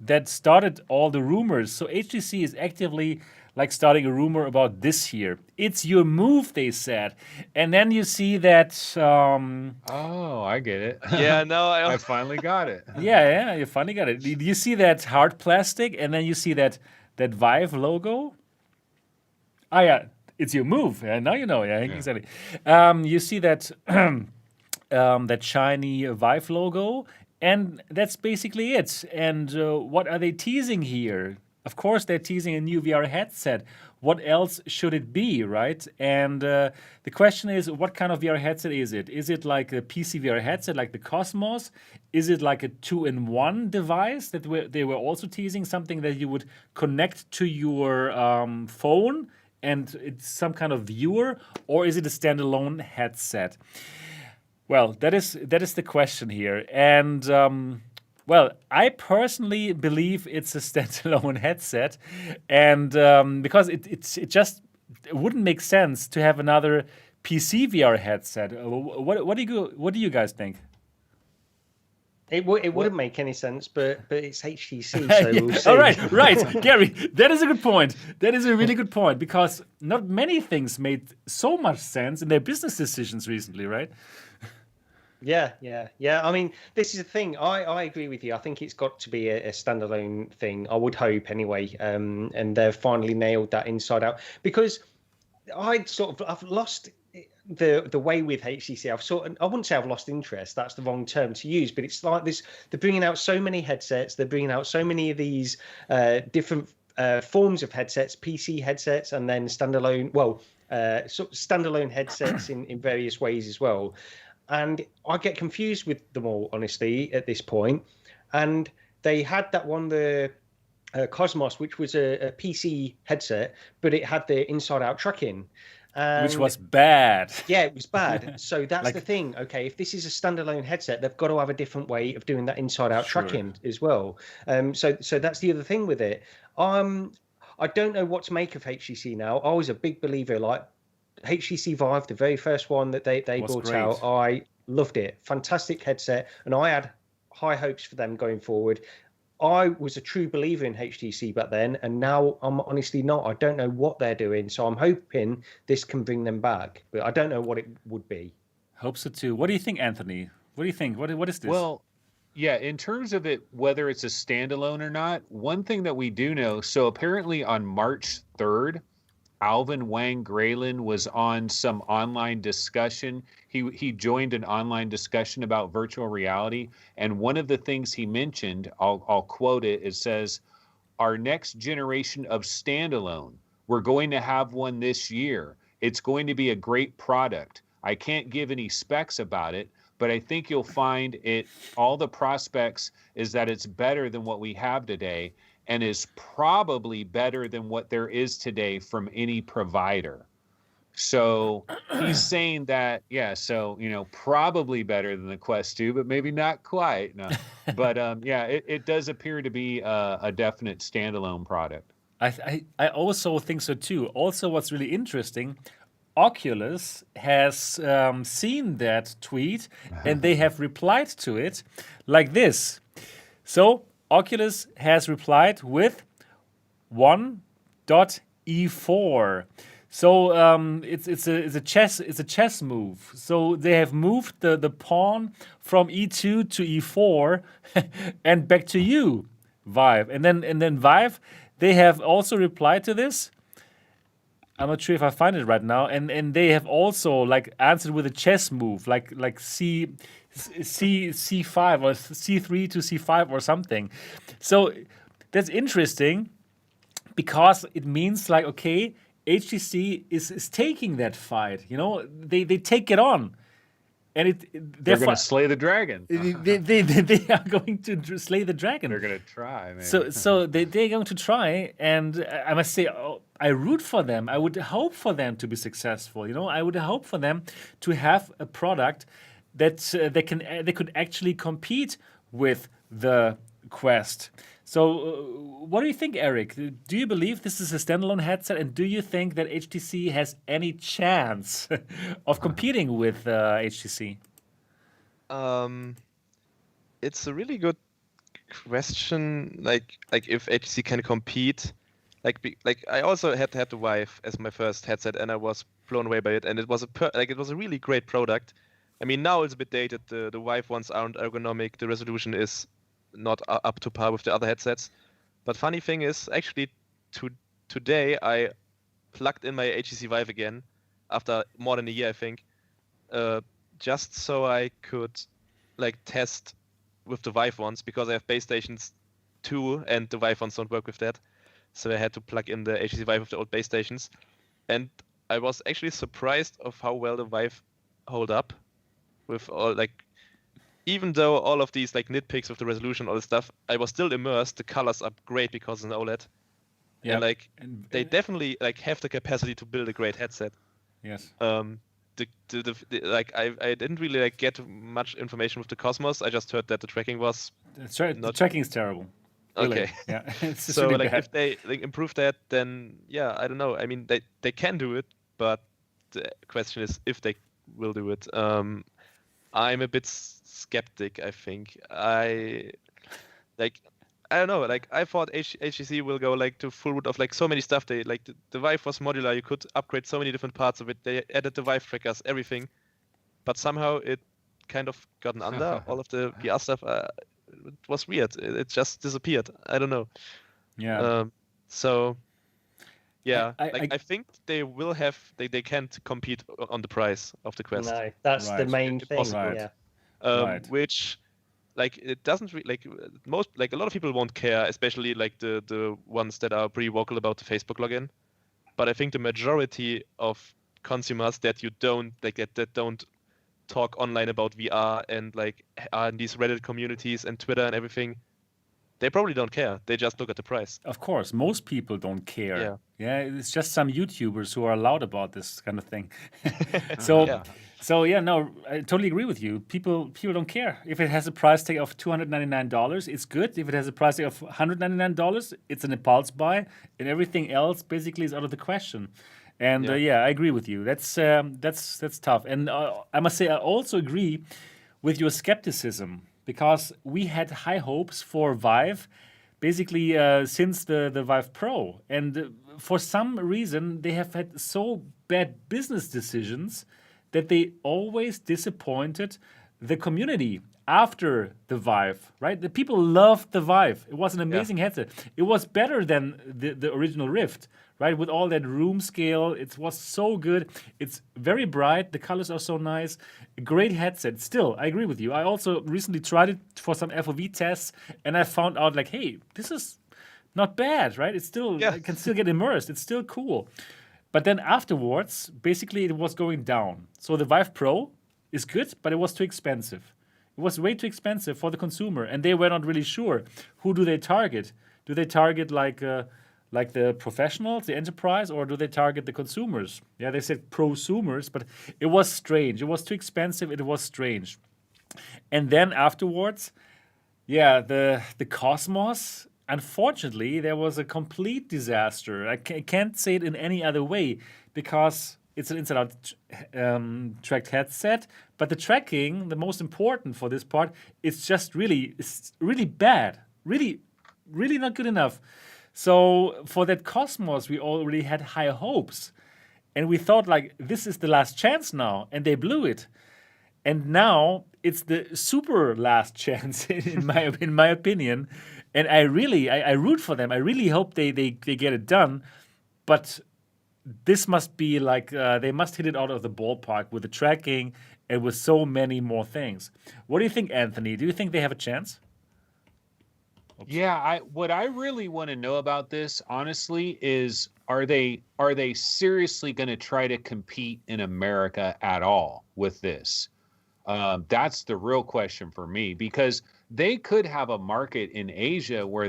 that started all the rumors. So HTC is actively like starting a rumor about this here. It's your move, they said. And then you see that... Oh, I get it. Yeah, no, I finally got it. yeah, you finally got it. You see that hard plastic, and then you see that Vive logo. Ah, yeah, it's your move. Yeah, now you know. Yeah, exactly. You see that that shiny Vive logo, and that's basically it. And what are they teasing here? Of course, they're teasing a new VR headset. What else should it be, right? And the question is, what kind of VR headset is it? Is it like a PSVR headset, like the Cosmos? Is it like a 2-in-1 device that they were also teasing, something that you would connect to your phone and it's some kind of viewer? Or is it a standalone headset? Well, that is the question here. And well, I personally believe it's a standalone headset, and because it just wouldn't make sense to have another PC VR headset. What do you guys think? It wouldn't make any sense, but it's HTC, so we'll see. All right, Gary, that is a good point. That is a really good point, because not many things made so much sense in their business decisions recently, right? Yeah. I mean, this is the thing. I agree with you. I think it's got to be a standalone thing. I would hope anyway. And they've finally nailed that inside out, because I've lost the way with HTC. I wouldn't say I've lost interest. That's the wrong term to use. But it's like this. They're bringing out so many headsets. They're bringing out so many of these different forms of headsets, PC headsets, and then standalone. Well, sort of standalone headsets in various ways as well. And I get confused with them all, honestly, at this point. And they had that one, the Cosmos, which was a PC headset, but it had the inside-out tracking. Which was bad. Yeah, it was bad. So that's the thing. Okay, if this is a standalone headset, they've got to have a different way of doing that inside-out tracking as well. So that's the other thing with it. I don't know what to make of HTC now. I was a big believer, like, HTC Vive, the very first one that they brought out, I loved it. Fantastic headset, and I had high hopes for them going forward. I was a true believer in HTC back then, and now I'm honestly not. I don't know what they're doing, so I'm hoping this can bring them back, but I don't know what it would be. Hope so too. What do you think, Anthony? What do you think? What is this? Well, yeah, in terms of it, whether it's a standalone or not, one thing that we do know, so apparently on March 3rd, Alvin Wang Graylin was on some online discussion. He joined an online discussion about virtual reality, and one of the things he mentioned, I'll quote it. It says, "Our next generation of standalone. We're going to have one this year. It's going to be a great product. I can't give any specs about it, but I think you'll find it. All the prospects is that it's better than what we have today, and is probably better than what there is today from any provider." So he's saying that, so, probably better than the Quest 2, but maybe not quite. No. But it does appear to be a definite standalone product. I also think so too. Also, what's really interesting, Oculus has seen that tweet and they have replied to it like this. So Oculus has replied with 1.E4. So it's a chess move. So they have moved the pawn from E2 to E4 and back to you, Vive. And then Vive, they have also replied to this. I'm not sure if I find it right now. And they have also like answered with a chess move, like C5 or C3 to C5 or something. So that's interesting because it means like, okay, HTC is taking that fight. They take it on. And they're going to slay the dragon. They are going to slay the dragon. They're going to try. Maybe. So they're going to try, and I must say, I root for them. I would hope for them to be successful. I would hope for them to have a product that they could actually compete with the Quest. So, what do you think, Eric? Do you believe this is a standalone headset, and do you think that HTC has any chance of competing with HTC? It's a really good question. Like if HTC can compete, like I also had the Vive as my first headset, and I was blown away by it. And it was it was a really great product. I mean, now it's a bit dated. The Vive ones aren't ergonomic. The resolution is not up to par with the other headsets. But funny thing is, actually, today I plugged in my HTC Vive again after more than a year, I think, just so I could like test with the Vive ones, because I have base stations 2 and the Vive ones don't work with that. So I had to plug in the HTC Vive with the old base stations. And I was actually surprised of how well the Vive hold up with all, like, even though all of these like nitpicks with the resolution, all this stuff, I was still immersed. The colors are great because it's an OLED. Yeah, And they definitely like have the capacity to build a great headset. Yes. I didn't really like get much information with the Cosmos. I just heard that the tracking was The tracking is terrible. Really. okay. Yeah, it's just So really like bad. if they like improve that, then yeah, I don't know. I mean, they can do it, but the question is if they will do it. I'm a bit skeptic. I think I don't know. Like I thought HTC will go like to full root of like so many stuff. They like the Vive was modular. You could upgrade so many different parts of it. They added the Vive trackers, everything, but somehow it kind of gotten under all of the VR stuff. It was weird. It just disappeared. I don't know. Yeah. So yeah, I- I think they will have they can't compete on the price of the Quest. No, that's the Right. main thing. Impossible. Yeah. Right. Which like it doesn't like most like a lot of people won't care, especially like the ones that are pretty vocal about the Facebook login. But I think the majority of consumers that you don't like that don't talk online about VR and like are in these Reddit communities and Twitter and everything, they probably don't care. They just look at the price. Of course, most people don't care. Yeah. Yeah, it's just some YouTubers who are loud about this kind of thing. So, Yeah. so yeah, no, I totally agree with you. People don't care. If it has a price tag of $299, it's good. If it has a price tag of $199, it's an impulse buy, and everything else basically is out of the question. And yeah, I agree with you. That's tough. And I must say, I also agree with your skepticism, because we had high hopes for Vive basically since the Vive Pro. And for some reason, they have had so bad business decisions that they always disappointed the community after the Vive, right? The people loved the Vive. It was an amazing headset. It was better than the original Rift, right? With all that room scale, it was so good. It's very bright. The colors are so nice. A great headset. Still, I agree with you. I also recently tried it for some FOV tests, and I found out like, hey, this is not bad, right? It's still, I can still get immersed. It's still cool. But then afterwards, basically it was going down. So the Vive Pro is good, but it was too expensive. It was way too expensive for the consumer, and they were not really sure who do they target. Do they target like the professionals, the enterprise, or do they target the consumers? Yeah, they said prosumers, but it was strange. It was too expensive. It was strange. And then afterwards, yeah, the Cosmos. Unfortunately, there was a complete disaster. I can't say it in any other way, because it's an inside-out tracked headset, but the tracking, the most important for this part, it's really bad, really not good enough. So for that Cosmos, we already had high hopes, and we thought like this is the last chance now, and they blew it. And now it's the super last chance in my opinion. And I root for them. I really hope they get it done. But this must be like they must hit it out of the ballpark with the tracking and with so many more things. What do you think, Anthony? Do you think they have a chance? Yeah, what I really want to know about this, honestly, is are they seriously going to try to compete in America at all with this? That's the real question for me, because they could have a market in Asia where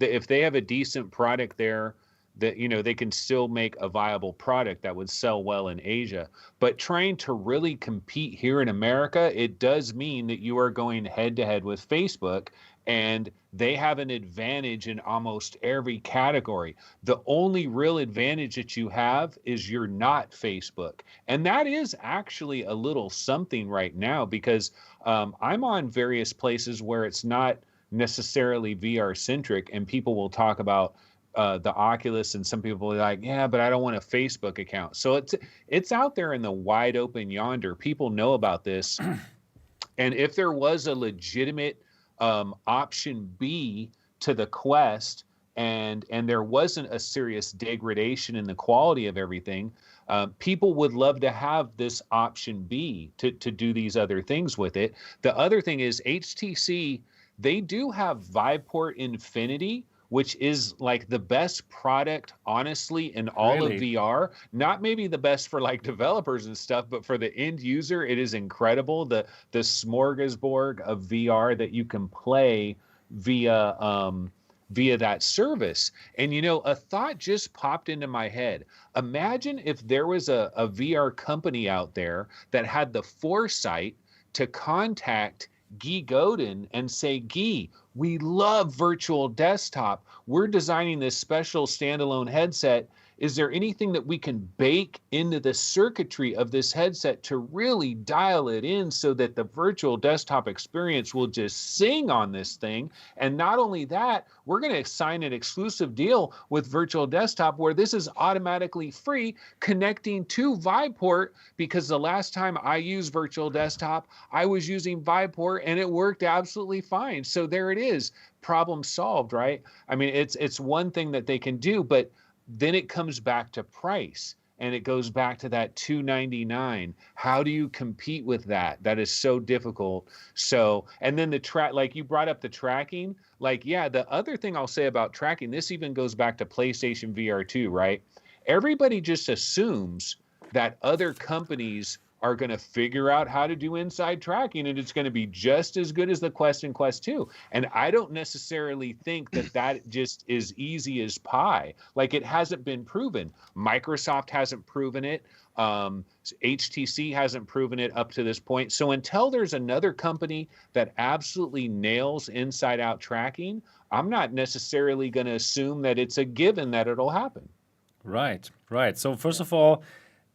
if they have a decent product there, that they can still make a viable product that would sell well in Asia. But trying to really compete here in America, it does mean that you are going head to head with Facebook, and they have an advantage in almost every category. The only real advantage that you have is you're not Facebook. And that is actually a little something right now, because I'm on various places where it's not necessarily VR centric, and people will talk about the Oculus, and some people are like, yeah, but I don't want a Facebook account. So it's out there in the wide open yonder. People know about this. And if there was a legitimate option B to the Quest, and there wasn't a serious degradation in the quality of everything, people would love to have this option B to do these other things with it. The other thing is HTC, they do have Viveport Infinity, which is like the best product, honestly, in all of VR. Not maybe the best for like developers and stuff, but for the end user, it is incredible. The smorgasbord of VR that you can play via that service. And a thought just popped into my head. Imagine if there was a VR company out there that had the foresight to contact Guy Godin and say, Guy, we love virtual desktop. We're designing this special standalone headset. Is there anything that we can bake into the circuitry of this headset to really dial it in so that the virtual desktop experience will just sing on this thing? And not only that, we're going to sign an exclusive deal with virtual desktop where this is automatically free connecting to Viveport, because the last time I used virtual desktop, I was using Viveport and it worked absolutely fine. So there it is. Problem solved, right? I mean, it's one thing that they can do, but then it comes back to price, and it goes back to that $299. How do you compete with that? That is so difficult. So, and then the track, like you brought up the tracking, like, yeah, the other thing I'll say about tracking, this even goes back to PlayStation VR 2, right? Everybody just assumes that other companies are going to figure out how to do inside tracking, and it's going to be just as good as the Quest and Quest 2. And I don't necessarily think that just is easy as pie. Like, it hasn't been proven. Microsoft hasn't proven it. HTC hasn't proven it up to this point. So until there's another company that absolutely nails inside out tracking, I'm not necessarily going to assume that it's a given that it'll happen. Right. So first of all,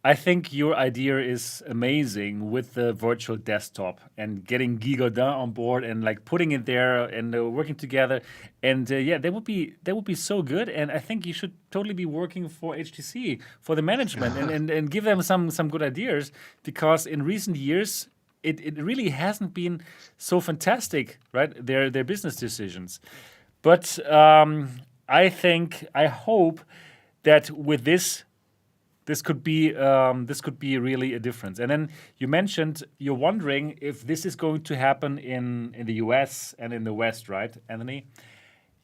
I think your idea is amazing with the virtual desktop and getting Guy Godin on board and like putting it there and working together. And yeah, that would be so good. And I think you should totally be working for HTC, for the management, and give them some good ideas, because in recent years it really hasn't been so fantastic, right? Their business decisions. But I hope that with this could be really a difference. And then you mentioned you're wondering if this is going to happen in the US and in the West, right, Anthony?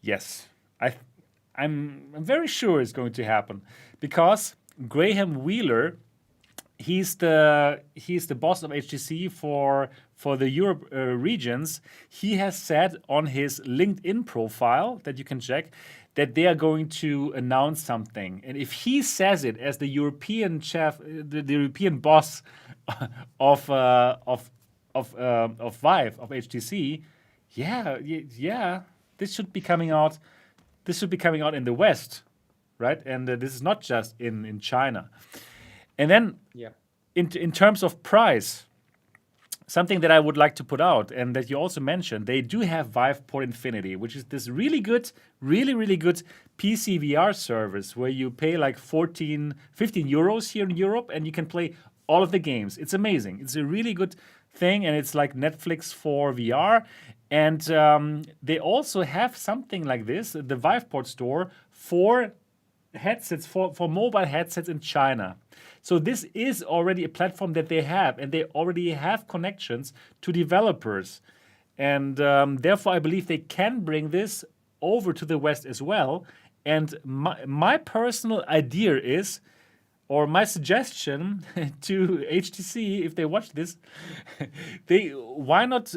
Yes, I'm very sure it's going to happen, because Graham Wheeler, he's the boss of HTC for the Europe regions. He has said on his LinkedIn profile that you can check that they are going to announce something. And if he says it as the European chef, the European boss of Vive, of HTC, yeah, this should be coming out. This should be coming out in the West, right? And this is not just in China. And then, in terms of price, something that I would like to put out, and that you also mentioned, they do have Viveport Infinity, which is this really good PSVR service where you pay like 15 euros here in Europe, and you can play all of the games. It's amazing. It's a really good thing, and it's like Netflix for VR. And they also have something like this, the Viveport store, for headsets, for mobile headsets in China. So this is already a platform that they have, and they already have connections to developers. And therefore, I believe they can bring this over to the West as well. And my personal idea is, or my suggestion to HTC, if they watch this, why not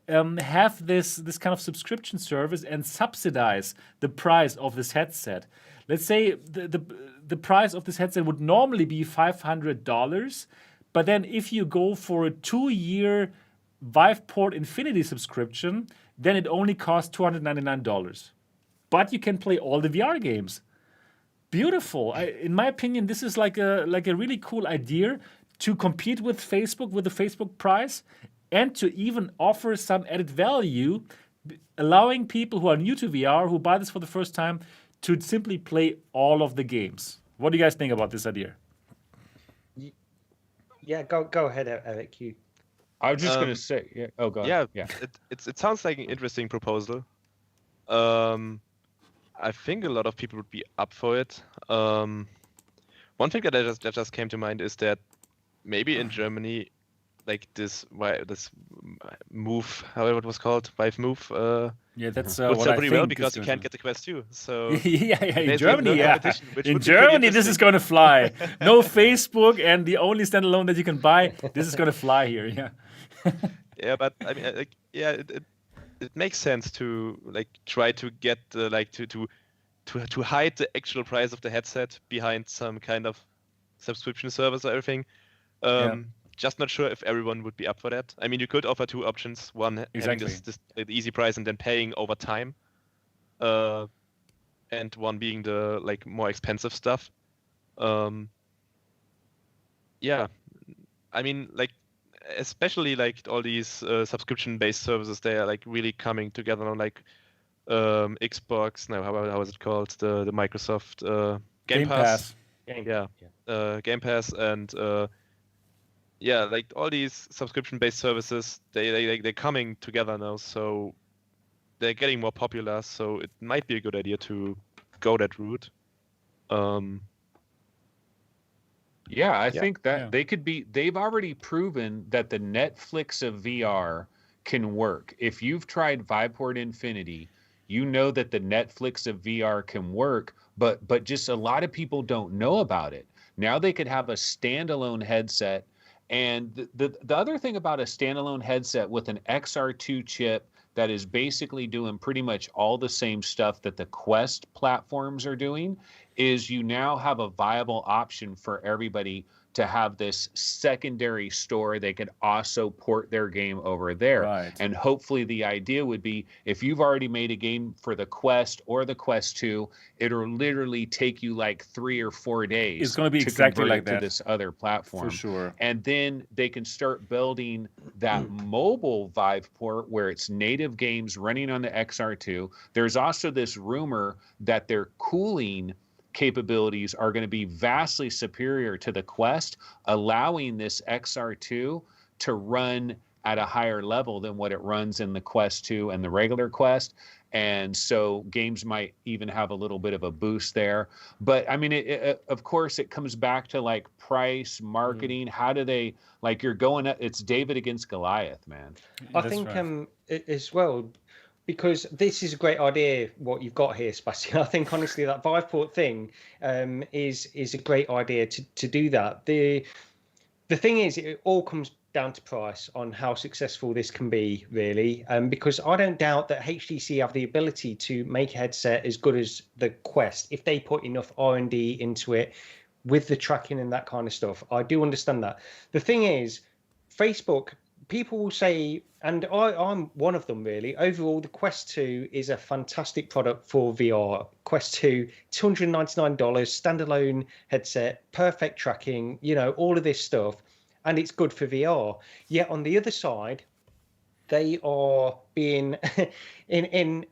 have this kind of subscription service and subsidize the price of this headset? Let's say the price of this headset would normally be $500, but then if you go for a 2-year Viveport Infinity subscription, then it only costs $299. But you can play all the VR games. Beautiful. In my opinion, this is like a really cool idea to compete with Facebook, with the Facebook price, and to even offer some added value, allowing people who are new to VR, who buy this for the first time, to simply play all of the games. What do you guys think about this idea? Yeah, go ahead, Eric. You. I was just going to say, yeah. Oh, go ahead. Yeah, it sounds like an interesting proposal. I think a lot of people would be up for it. One thing that just came to mind is that maybe in Germany, like this move, however it was called, Vive Move. Yeah, that's would what sell I pretty think well because is you gonna can't get the Quest 2. So yeah, in there's Germany, no yeah. competition, which In would be pretty Germany, this is interesting. going to fly. No Facebook, and the only standalone that you can buy, this is going to fly here, yeah. Yeah, but I mean, it makes sense to like try to get to hide the actual price of the headset behind some kind of subscription service or everything. Just not sure if everyone would be up for that. I mean, you could offer two options: one having this the easy price and then paying over time, and one being the like more expensive stuff. Yeah, I mean, like especially like all these subscription-based services, they are like really coming together on like Xbox. No, how is it called? The Microsoft Game Pass. Game Pass and yeah, like all these subscription-based services, they're coming together now, so they're getting more popular. So it might be a good idea to go that route. Yeah, I think that they could be. They've already proven that the Netflix of VR can work. If you've tried Viveport Infinity, you know that the Netflix of VR can work, but just a lot of people don't know about it. Now they could have a standalone headset. And the other thing about a standalone headset with an XR2 chip that is basically doing pretty much all the same stuff that the Quest platforms are doing is you now have a viable option for everybody to have this secondary store. They could also port their game over there. Right. And hopefully the idea would be if you've already made a game for the Quest or the Quest 2, it'll literally take you like 3 or 4 days. It's going to be exactly convert like it that. to this other platform. For sure. And then they can start building that mobile Vive port where it's native games running on the XR2. There's also this rumor that their cooling capabilities are going to be vastly superior to the Quest, allowing this XR2 to run at a higher level than what it runs in the Quest 2 and the regular Quest. And so games might even have a little bit of a boost there. But I mean, of course, it comes back to like price, marketing. How do they, like you're going, it's David against Goliath, man. I think as well, because this is a great idea, what you've got here, Sebastian. I think, honestly, that Viveport thing is a great idea to do that. The thing is, it all comes down to price on how successful this can be, really. Because I don't doubt that HTC have the ability to make a headset as good as the Quest if they put enough R&D into it with the tracking and that kind of stuff. I do understand that. The thing is, Facebook... people will say, and I'm one of them really, overall, the Quest 2 is a fantastic product for VR. Quest 2, $299, standalone headset, perfect tracking, all of this stuff, and it's good for VR. Yet on the other side, they are being, in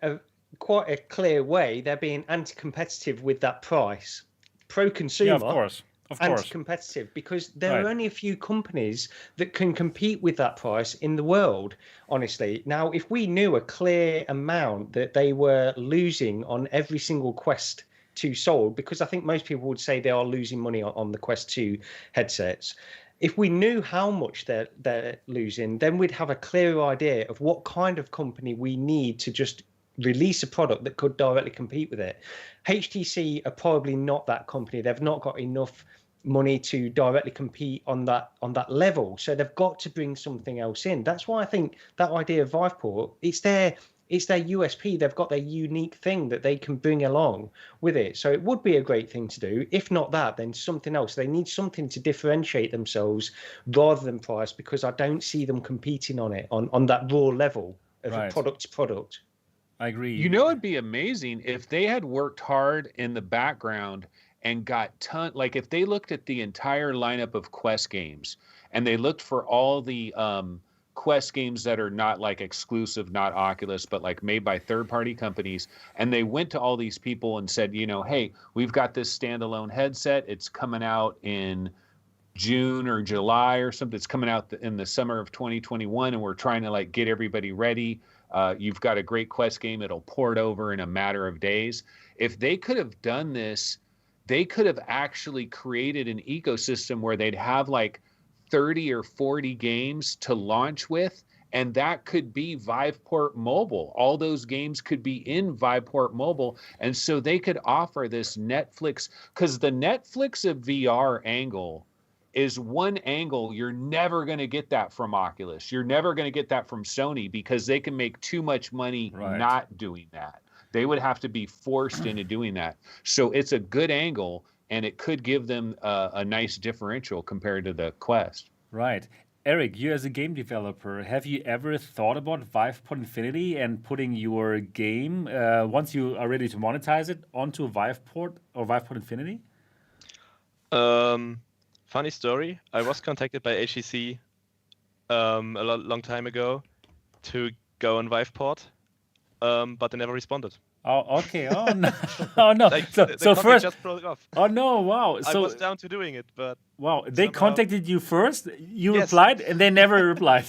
quite a clear way, they're being anti-competitive with that price. Pro-consumer. Yeah, of course. Anti-competitive, because there are only a few companies that can compete with that price in the world, honestly. Now, if we knew a clear amount that they were losing on every single Quest 2 sold, because I think most people would say they are losing money on the Quest 2 headsets. If we knew how much they're losing, then we'd have a clearer idea of what kind of company we need to just release a product that could directly compete with it. HTC are probably not that company. They've not got enough money to directly compete on that level. So they've got to bring something else in. That's why I think that idea of Viveport, it's it's their USP. They've got their unique thing that they can bring along with it. So it would be a great thing to do. If not that, then something else. They need something to differentiate themselves rather than price, because I don't see them competing on it on that raw level of a product to product. I agree. You know, it'd be amazing if they had worked hard in the background and got like if they looked at the entire lineup of Quest games and they looked for all the Quest games that are not like exclusive, not Oculus, but like made by third-party companies, and they went to all these people and said, you know, hey, we've got this standalone headset. It's coming out in June or July or something. It's coming out in the summer of 2021, and we're trying to like get everybody ready. You've got a great Quest game. It'll port over in a matter of days. If they could have done this, they could have actually created an ecosystem where they'd have like 30 or 40 games to launch with, and that could be Viveport Mobile. All those games could be in Viveport Mobile, and so they could offer this Netflix, because the Netflix of VR angle is one angle. You're never going to get that from Oculus. You're never going to get that from Sony, because they can make too much money not doing that. They would have to be forced into doing that. So it's a good angle, and it could give them a nice differential compared to the Quest. Right. Eric, you as a game developer, have you ever thought about Viveport Infinity and putting your game, once you are ready to monetize it, onto Viveport or Viveport Infinity? Funny story. I was contacted by HTC long time ago to go on Viveport, but they never responded. Oh, okay. Oh no! Oh no! Like, so the first, just broke off. oh no! Wow! I So was down to doing it, but wow, they somehow... contacted you first. You Yes. replied, and they never replied.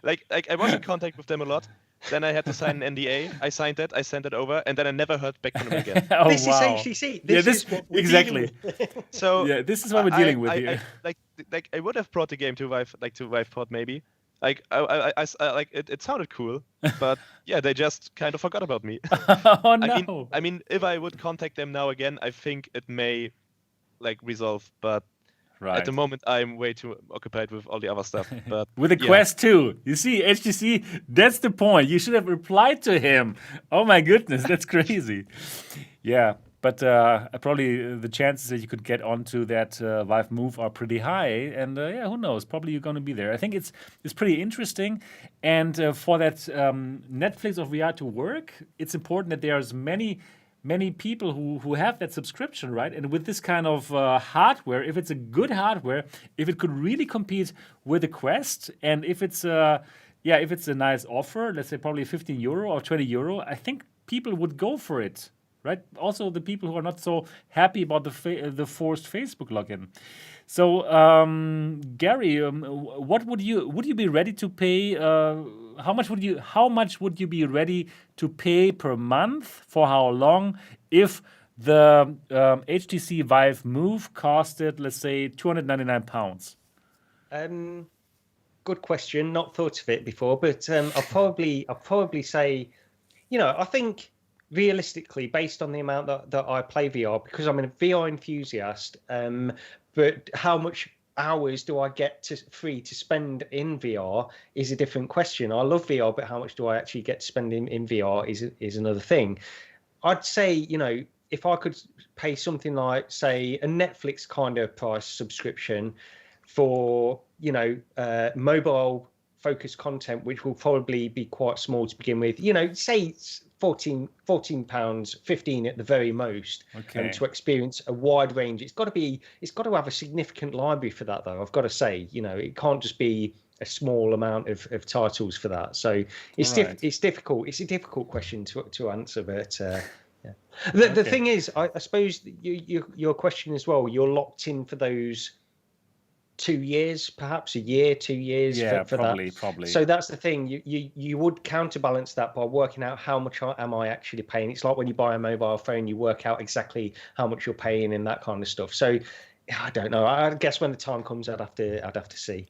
Like I was in contact with them a lot. Then I had to sign an NDA. I signed it. I sent it over, and then I never heard back from them again. Oh This wow! is HTC. Yeah, This is what we're exactly. dealing with. So Yeah, this is what we're dealing with here. Like I would have brought the game to Viveport maybe. Like like it sounded cool, but yeah, they just kind of forgot about me. Oh no! I mean, if I would contact them now again, I think it may like resolve. But Right. at the moment, I'm way too occupied with all the other stuff. But With the yeah. Quest 2. You see, HTC, that's the point. You should have replied to him. Oh my goodness, that's crazy. Yeah, but probably the chances that you could get onto that Vive Move are pretty high. And yeah, who knows? Probably you're going to be there. I think it's pretty interesting. And for that Netflix of VR to work, it's important that there's many people who have that subscription, right? And with this kind of hardware, if it's a good hardware, if it could really compete with the Quest, and if it's if it's a nice offer, let's say probably €15 or €20, I think people would go for it, right? Also, the people who are not so happy about the forced Facebook login. So, Gary, what would you be ready to pay? How much would you be ready to pay per month, for how long, if the HTC Vive Move costed, let's say, £299? Good question. Not thought of it before, but I'll probably say, I think realistically, based on the amount that I play VR, because I'm a VR enthusiast, but how much hours do I get free to spend in VR is a different question. I love VR, but how much do I actually get to spend in VR is another thing. I'd say, if I could pay something like, say, a Netflix kind of price subscription for, mobile focused content, which will probably be quite small to begin with, say £14, 15 at the very most, Okay. to experience a wide range. It's got to have a significant library for that, though. I've got to say, it can't just be a small amount of titles for that. So it's Right. it's difficult. It's a difficult question to answer, but yeah. The thing is, I suppose your question as well, you're locked in for those 2 years, perhaps a year, 2 years. Yeah, for probably. that. So that's the thing. You would counterbalance that by working out how much am I actually paying. It's like when you buy a mobile phone, you work out exactly how much you're paying and that kind of stuff. So I don't know. I guess when the time comes, I'd have to see.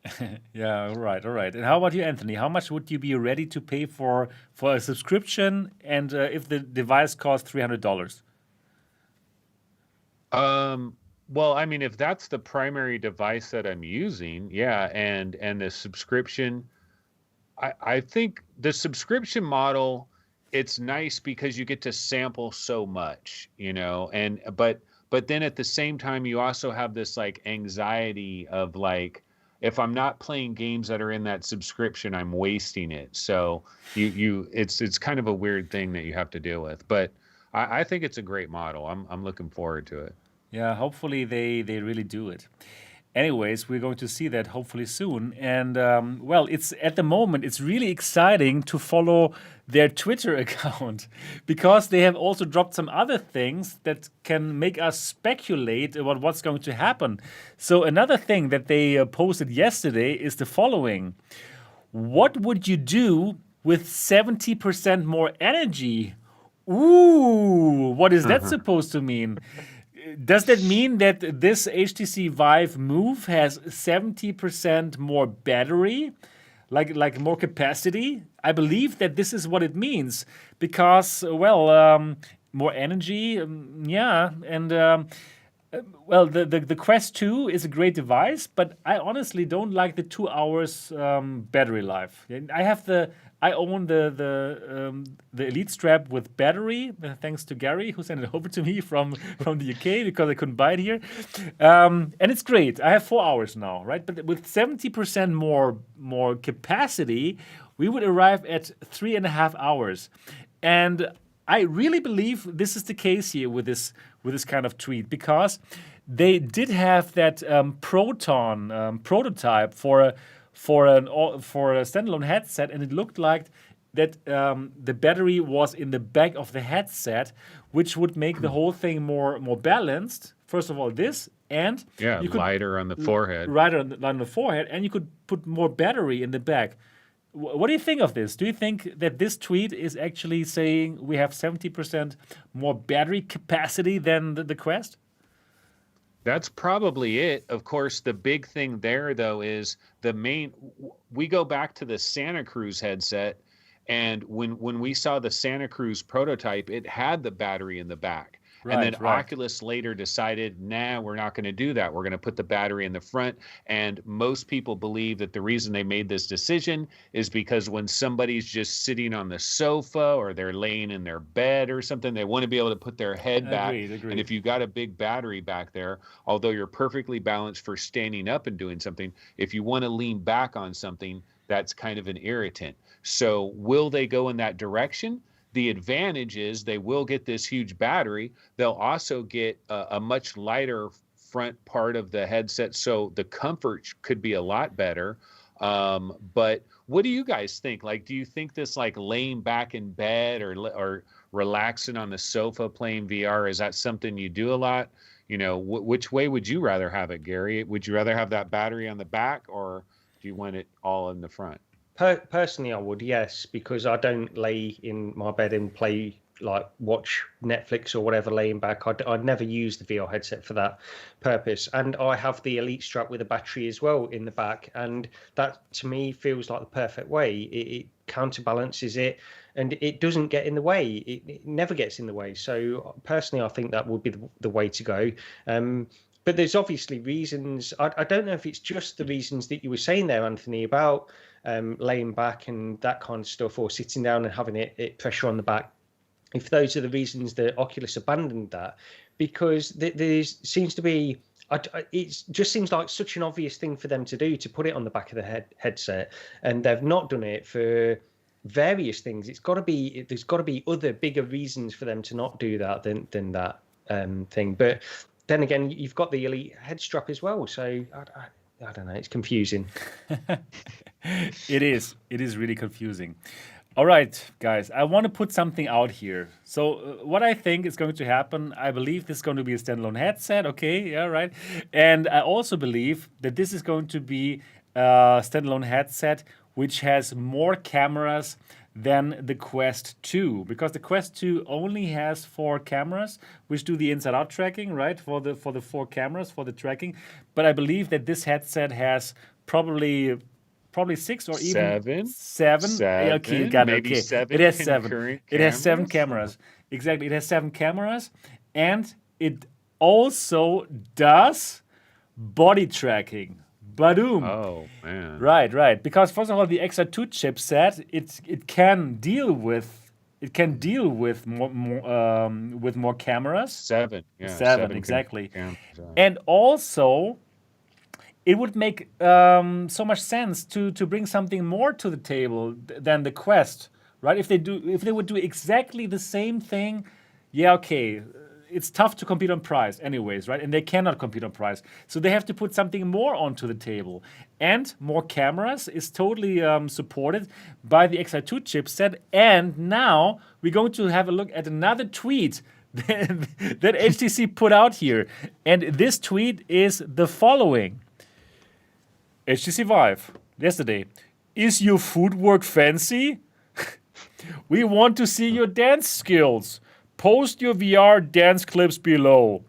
Yeah, all right. And how about you, Anthony? How much would you be ready to pay for a subscription, and if the device costs $300? Well, I mean, if that's the primary device that I'm using, yeah, and the subscription, I think the subscription model it's nice because you get to sample so much, and but then at the same time you also have this like anxiety of like, if I'm not playing games that are in that subscription, I'm wasting it. So it's kind of a weird thing that you have to deal with. But I think it's a great model. I'm looking forward to it. Yeah, hopefully they really do it. Anyways, we're going to see that hopefully soon. And well, it's at the moment it's really exciting to follow their Twitter account because they have also dropped some other things that can make us speculate about what's going to happen. So another thing that they posted yesterday is the following: what would you do with 70% more energy? Ooh, what is that supposed to mean? Does that mean that this HTC Vive Move has 70% more battery, like more capacity? I believe that this is what it means because, well, more energy, yeah, and well, the Quest 2 is a great device, but I honestly don't like the 2 hours battery life. I own the Elite strap with battery, thanks to Gary who sent it over to me from the UK because I couldn't buy it here, and it's great. I have 4 hours now, right? But with 70% more capacity, we would arrive at 3.5 hours, and I really believe this is the case here with this kind of tweet because they did have that Proton prototype for a standalone headset, and it looked like that the battery was in the back of the headset, which would make the whole thing more balanced. First of all, this, and you could lighter on the forehead, on the forehead, and you could put more battery in the back. What do you think of this? Do you think that this tweet is actually saying we have 70% more battery capacity than the Quest? That's probably it. Of course, the big thing there, though, is we go back to the Santa Cruz headset, and when we saw the Santa Cruz prototype, it had the battery in the back. And then Oculus later decided, nah, we're not going to do that. We're going to put the battery in the front. And most people believe that the reason they made this decision is because when somebody's just sitting on the sofa or they're laying in their bed or something, they want to be able to put their head back. Agreed. And if you got a big battery back there, although you're perfectly balanced for standing up and doing something, if you want to lean back on something, that's kind of an irritant. So will they go in that direction? The advantage is they will get this huge battery. They'll also get a much lighter front part of the headset, so the comfort could be a lot better. But what do you guys think? Like, do you think this like laying back in bed or relaxing on the sofa playing VR, is that something you do a lot? Which way would you rather have it, Gary? Would you rather have that battery on the back, or do you want it all in the front? Personally, I would, yes, because I don't lay in my bed and watch Netflix or whatever laying back. I'd never use the VR headset for that purpose. And I have the Elite strap with a battery as well in the back. And that, to me, feels like the perfect way. It counterbalances it and it doesn't get in the way. It never gets in the way. So personally, I think that would be the way to go. But there's obviously reasons. I don't know if it's just the reasons that you were saying there, Anthony, about laying back and that kind of stuff, or sitting down and having it pressure on the back. If those are the reasons that Oculus abandoned that, because there seems to be, it just seems like such an obvious thing for them to do, to put it on the back of the headset, and they've not done it for various things. There's got to be other bigger reasons for them to not do that than that thing. But then again, you've got the Elite head strap as well, so I don't know. It's confusing. It is really confusing. All right, guys, I want to put something out here. So what I think is going to happen, I believe this is going to be a standalone headset. Okay, yeah, right. And I also believe that this is going to be a standalone headset which has more cameras than the Quest 2, because the Quest 2 only has 4 cameras which do the inside-out tracking, right? For the 4 cameras for the tracking. But I believe that this headset has probably 6 or even 7. Okay, you got it. Okay. 7. It has 7. It has 7 cameras. Exactly. It has 7 cameras, and it also does body tracking. Badoom. Oh, man. Right. Because first of all, the XR2 chipset, it can deal with it can deal with more cameras. 7, yeah, Seven, exactly. cameras, And also, it would make so much sense to bring something more to the table than the Quest, right? If they would do exactly the same thing, yeah, okay. It's tough to compete on price anyways, right? And they cannot compete on price. So they have to put something more onto the table. And more cameras is totally supported by the XR2 chipset. And now we're going to have a look at another tweet that HTC put out here. And this tweet is the following. HTC Vive, yesterday. Is your footwork fancy? We want to see your dance skills. Post your VR dance clips below.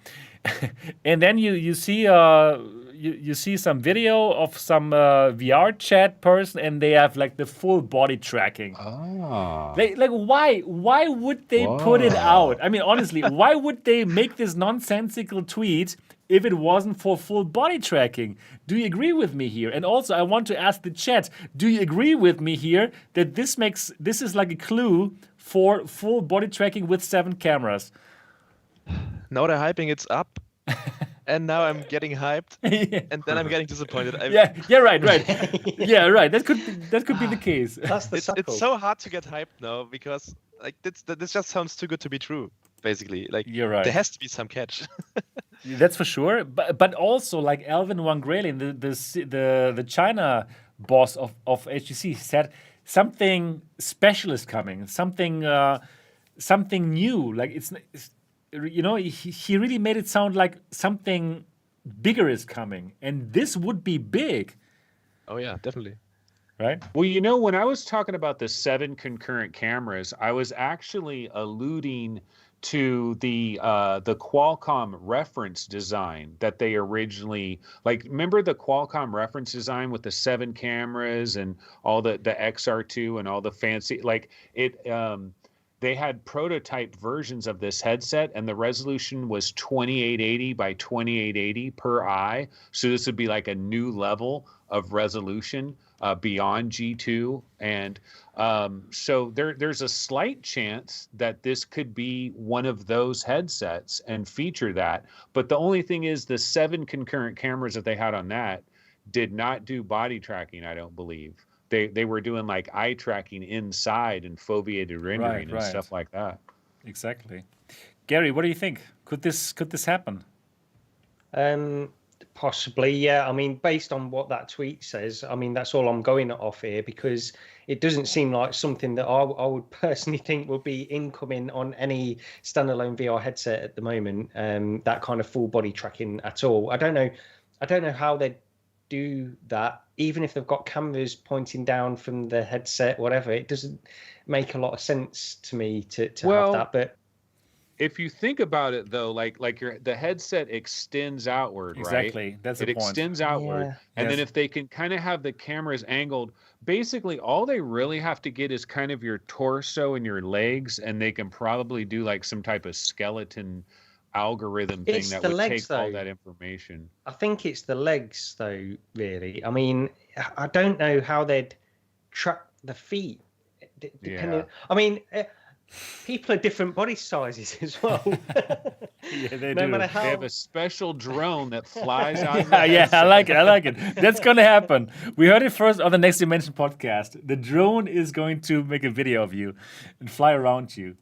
And then you see you see some video of some VR chat person, and they have like the full body tracking. Like why would they put it out? I mean, honestly, why would they make this nonsensical tweet if it wasn't for full body tracking? Do you agree with me here? And also, I want to ask the chat, do you agree with me here that this is like a clue for full body tracking with 7 cameras? Now they're hyping it's up, and now I'm getting hyped, and then I'm getting disappointed. Right. Yeah, right. That could be the case. That's the suckle. It's so hard to get hyped now because like this just sounds too good to be true. Basically, like You're right. there has to be some catch. That's for sure. But also, like Alvin Wang Grelin, the China boss of HTC, said something special is coming, something new. Like it's he really made it sound like something bigger is coming, and this would be big. Oh yeah, definitely. Right? Well, when I was talking about the 7 concurrent cameras, I was actually alluding to the Qualcomm reference design that they originally, like, remember the Qualcomm reference design with the 7 cameras and all the XR2 and all the fancy, like it they had prototype versions of this headset, and the resolution was 2880 by 2880 per eye. So this would be like a new level of resolution beyond G2. And so there's a slight chance that this could be one of those headsets and feature that. But the only thing is the 7 concurrent cameras that they had on that did not do body tracking, I don't believe. They were doing like eye tracking inside and foveated rendering and stuff like that. Exactly. Gary, what do you think? Could this happen? Possibly, yeah. I mean, based on what that tweet says, I mean, that's all I'm going off here, because it doesn't seem like something that I would personally think would be incoming on any standalone VR headset at the moment. That kind of full body tracking at all. I don't know how they do that, even if they've got cameras pointing down from the headset, whatever. It doesn't make a lot of sense to me to have that. But if you think about it, though, like the headset extends outward, right? Exactly, that's the point. It extends outward, and then if they can kind of have the cameras angled, basically all they really have to get is kind of your torso and your legs, and they can probably do like some type of skeleton algorithm thing that would take all that information. I think it's the legs, though, really. I mean, I don't know how they'd track the feet. Depending, I mean, people are different body sizes as well. Yeah, they no do. matter how... They have a special drone that flies out. Yeah, I like it. That's going to happen. We heard it first on the Next Dimension podcast. The drone is going to make a video of you and fly around you.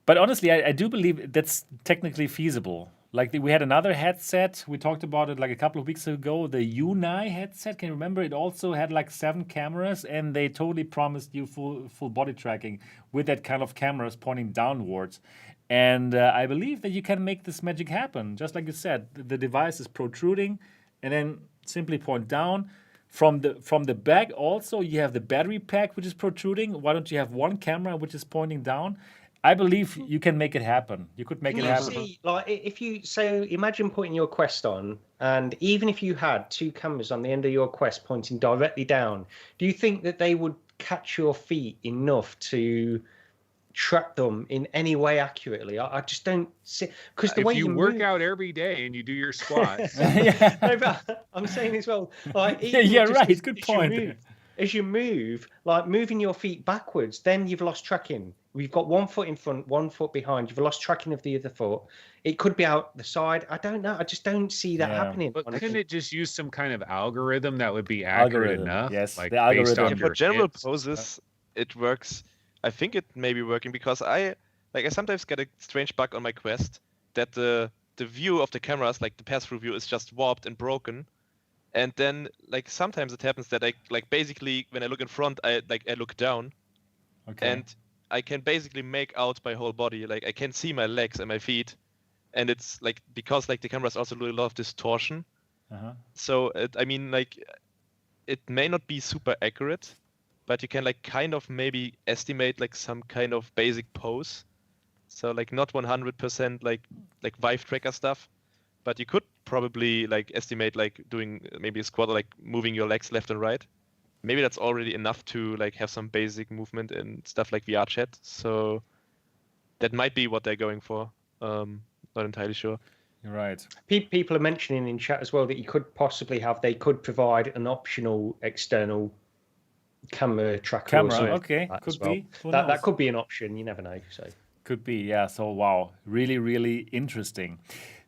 But honestly, I do believe that's technically feasible. Like we had another headset. We talked about it like a couple of weeks ago. The Unai headset. Can you remember? It also had like 7 cameras, and they totally promised you full body tracking with that kind of cameras pointing downwards. And I believe that you can make this magic happen. Just like you said, the device is protruding, and then simply point down. From the back also, you have the battery pack, which is protruding. Why don't you have one camera which is pointing down? I believe you can make it happen. You could make it happen. See, like so imagine putting your Quest on, and even if you had 2 cameras on the end of your Quest pointing directly down, do you think that they would catch your feet enough to track them in any way accurately? I just don't see, because the way you work out every day and you do your squats. No, but I'm saying as well, like, right. Good point. as you move, like moving your feet backwards, then you've lost tracking. We've got 1 foot in front, 1 foot behind. You've lost tracking of the other foot. It could be out the side. I don't know. I just don't see that happening. But couldn't it just use some kind of algorithm that would be accurate enough? Yes, like the based algorithm. on Yeah, for your general hits? poses, it works. I think it may be working because I sometimes get a strange bug on my Quest that the view of the cameras, like the pass-through view, is just warped and broken. And then like sometimes it happens that I like basically when I look in front, I look down, Okay. and I can basically make out my whole body. Like I can see my legs and my feet, and it's like because like the cameras also do a lot of distortion. Uh-huh. So I mean like it may not be super accurate, but you can like kind of maybe estimate like some kind of basic pose. So like not 100% like Vive tracker stuff, but you could probably like estimate like doing maybe a squat or like moving your legs left and right. Maybe that's already enough to like have some basic movement and stuff like VR chat. So that might be what they're going for. Not entirely sure. You're right. People are mentioning in chat as well that you could possibly they could provide an optional external camera tracker. Or something Okay, like that could as well. be. Who That knows? could be an option. You never know. So. Could be, yeah. So, wow, really, really interesting.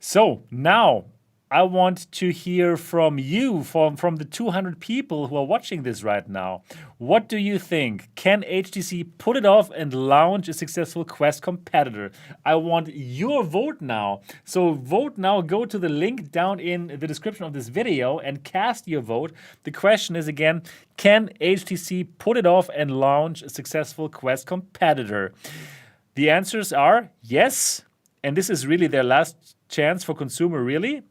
So, now I want to hear from you, from the 200 people who are watching this right now. What do you think? Can HTC pull it off and launch a successful Quest competitor? I want your vote now. So, vote now. Go to the link down in the description of this video and cast your vote. The question is again, can HTC pull it off and launch a successful Quest competitor? The answers are yes, and this is really their last chance for consumer, really.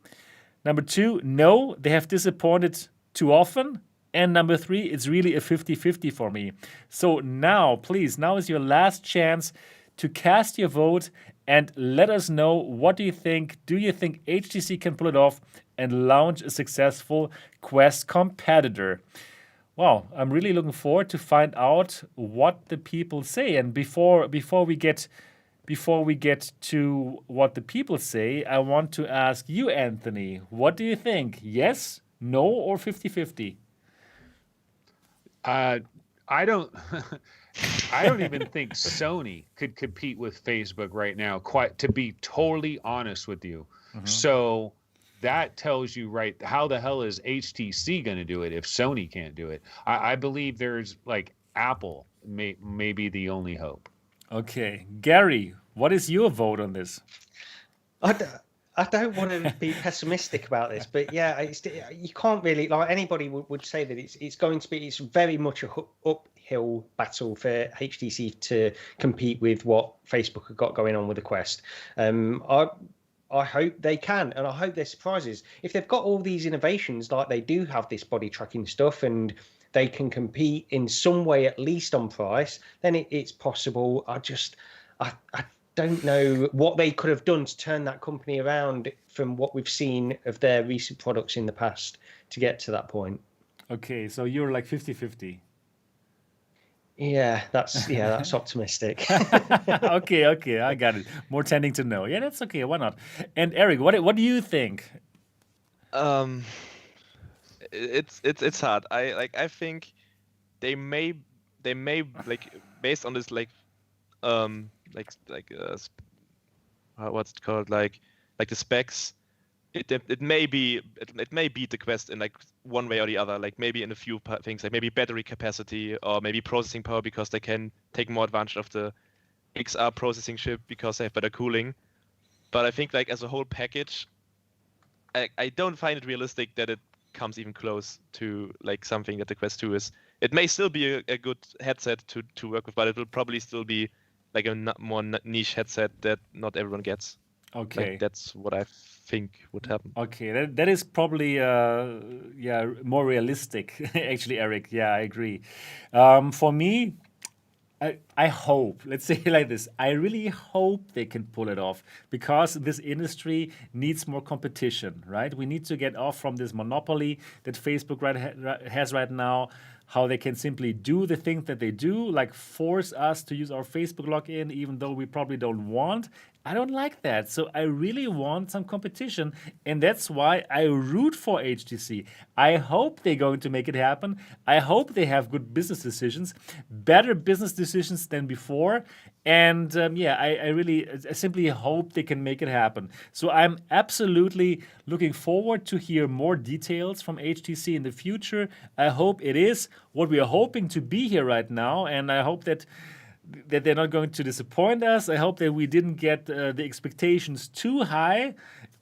Number 2, no, they have disappointed too often. And number 3, it's really a 50-50 for me. So now, please, now is your last chance to cast your vote and let us know, what do you think? Do you think HTC can pull it off and launch a successful Quest competitor? Wow, I'm really looking forward to find out what the people say. And before we get to what the people say, I want to ask you, Anthony, what do you think? Yes, no, or 50-50? I don't I don't even think Sony could compete with Facebook right now, quite to be totally honest with you. So that tells you, right, how the hell is HTC going to do it if Sony can't do it? I believe there's like Apple may be the only hope. Okay, Gary, what is your vote on this? I don't want to be pessimistic about this, but yeah, you can't really, like anybody would say that it's very much a uphill battle for HTC to compete with what Facebook have got going on with the Quest. I hope they can, and I hope they're surprises. If they've got all these innovations, like they do have this body tracking stuff, and they can compete in some way, at least on price, then it's possible. I don't know what they could have done to turn that company around from what we've seen of their recent products in the past to get to that point. Okay, so you're like 50-50. Yeah, that's optimistic. Okay, I got it. More tending to no. Yeah, that's okay. Why not? And Eric, what do you think? It's hard. I think they may like based on this what's it called, like the specs. It may beat the Quest in like one way or the other, like maybe in a few things, like maybe battery capacity or maybe processing power, because they can take more advantage of the XR processing chip because they have better cooling. But I think like as a whole package, I don't find it realistic that it comes even close to like something that the Quest 2 is. It may still be a good headset to work with, but it will probably still be like a more niche headset that not everyone gets. Okay. Like, that's what I think would happen. Okay, that is probably more realistic, actually, Eric. Yeah, I agree. For me, I hope, let's say it like this, I really hope they can pull it off, because this industry needs more competition, right? We need to get off from this monopoly that Facebook has right now, how they can simply do the things that they do, like force us to use our Facebook login even though we probably don't want, I don't like that. So I really want some competition, and that's why I root for HTC. I hope they're going to make it happen. I hope they have good business decisions, better business decisions than before. And I simply hope they can make it happen. So I'm absolutely looking forward to hear more details from HTC in the future. I hope it is what we are hoping to be here right now, and I hope that they're not going to disappoint us. I hope that we didn't get the expectations too high,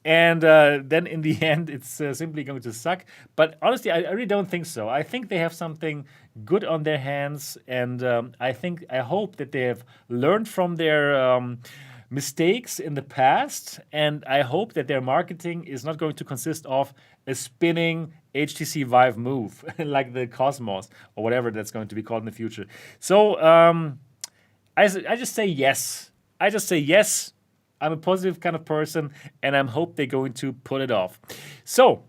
and then in the end, it's simply going to suck. But honestly, I really don't think so. I think they have something good on their hands, and I hope that they have learned from their mistakes in the past, and I hope that their marketing is not going to consist of a spinning HTC Vive move like the Cosmos or whatever that's going to be called in the future. So I just say yes. I just say yes. I'm a positive kind of person, and I hope they're going to pull it off. So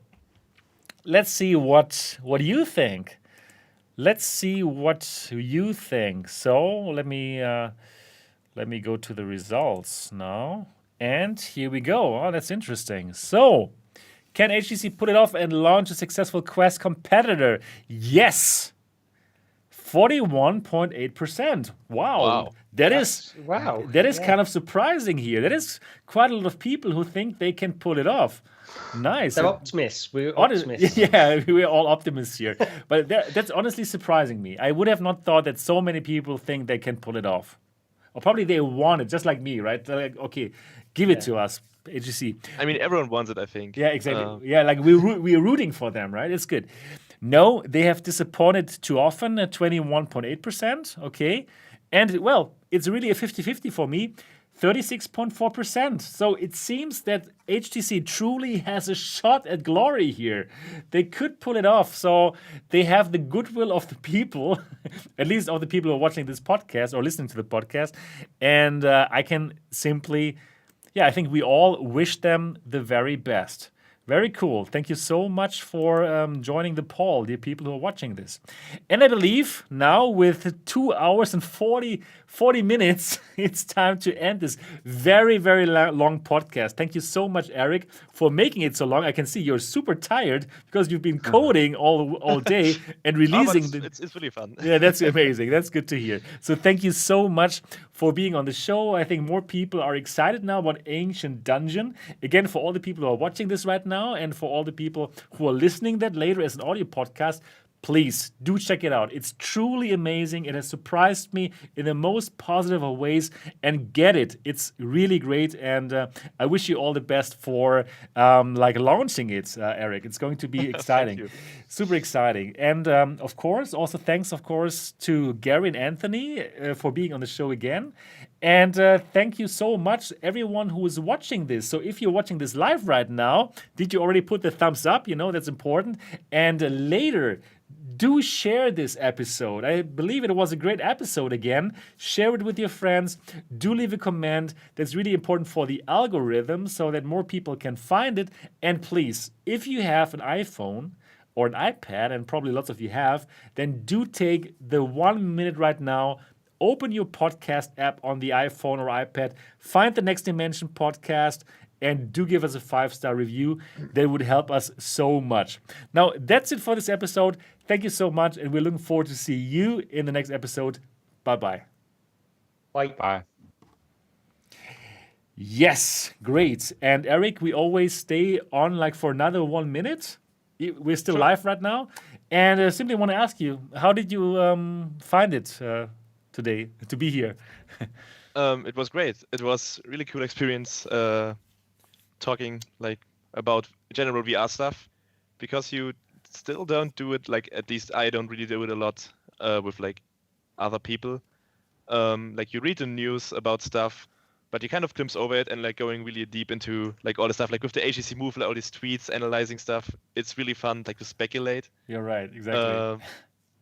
let's see what you think. Let's see what you think. So let me go to the results now, and here we go. Oh, that's interesting. So can HTC pull it off and launch a successful Quest competitor? Yes. 41.8%. Wow. That is kind of surprising here. That is quite a lot of people who think they can pull it off. Nice. They're optimists. We're optimists. Yeah, we're all optimists here. But that's honestly surprising me. I would have not thought that so many people think they can pull it off. Or probably they want it, just like me, right? They're like, okay, give it to us, HTC. I mean, everyone wants it, I think. Yeah, exactly. Like we're rooting for them, right? It's good. No, they have disappointed too often at 21.8%. Okay. And, well, it's really a 50-50 for me. 36.4%. So it seems that HTC truly has a shot at glory here. They could pull it off. So they have the goodwill of the people, at least of the people who are watching this podcast or listening to the podcast. And I can simply, I think we all wish them the very best. Very cool. Thank you so much for joining the poll, dear people who are watching this. And I believe now with 2 hours and 40 minutes, it's time to end this very, very long podcast. Thank you so much, Eric, for making it so long. I can see you're super tired because you've been coding all day and releasing. It's really fun. Yeah, that's amazing. That's good to hear. So thank you so much for being on the show. I think more people are excited now about Ancient Dungeon. Again, for all the people who are watching this right now and for all the people who are listening that later as an audio podcast, please do check it out. It's truly amazing. It has surprised me in the most positive of ways. And get it. It's really great. And I wish you all the best for launching it, Eric. It's going to be exciting. Super exciting. And of course, also thanks, of course, to Gary and Anthony for being on the show again. And thank you so much, everyone who is watching this. So if you're watching this live right now, did you already put the thumbs up? You know, that's important. And later, do share this episode. I believe it was a great episode again. Share it with your friends. Do leave a comment. That's really important for the algorithm so that more people can find it. And please, if you have an iPhone or an iPad, and probably lots of you have, then do take the 1 minute right now. Open your podcast app on the iPhone or iPad. Find the Next Dimension podcast and do give us a 5-star review. That would help us so much. Now, that's it for this episode. Thank you so much, and we're looking forward to see you in the next episode. Bye-bye. Bye. Bye. Yes, great. And Eric, we always stay on for another 1 minute. We're still live right now. And I simply want to ask you, how did you find it today to be here? It was great. It was really cool experience talking about general VR stuff, because you still don't do it, at least I don't really do it a lot with other people. You read the news about stuff, but you kind of glimpse over it and going really deep into all the stuff, with the HTC Move, all these tweets, analyzing stuff. It's really fun to speculate. You're right, exactly.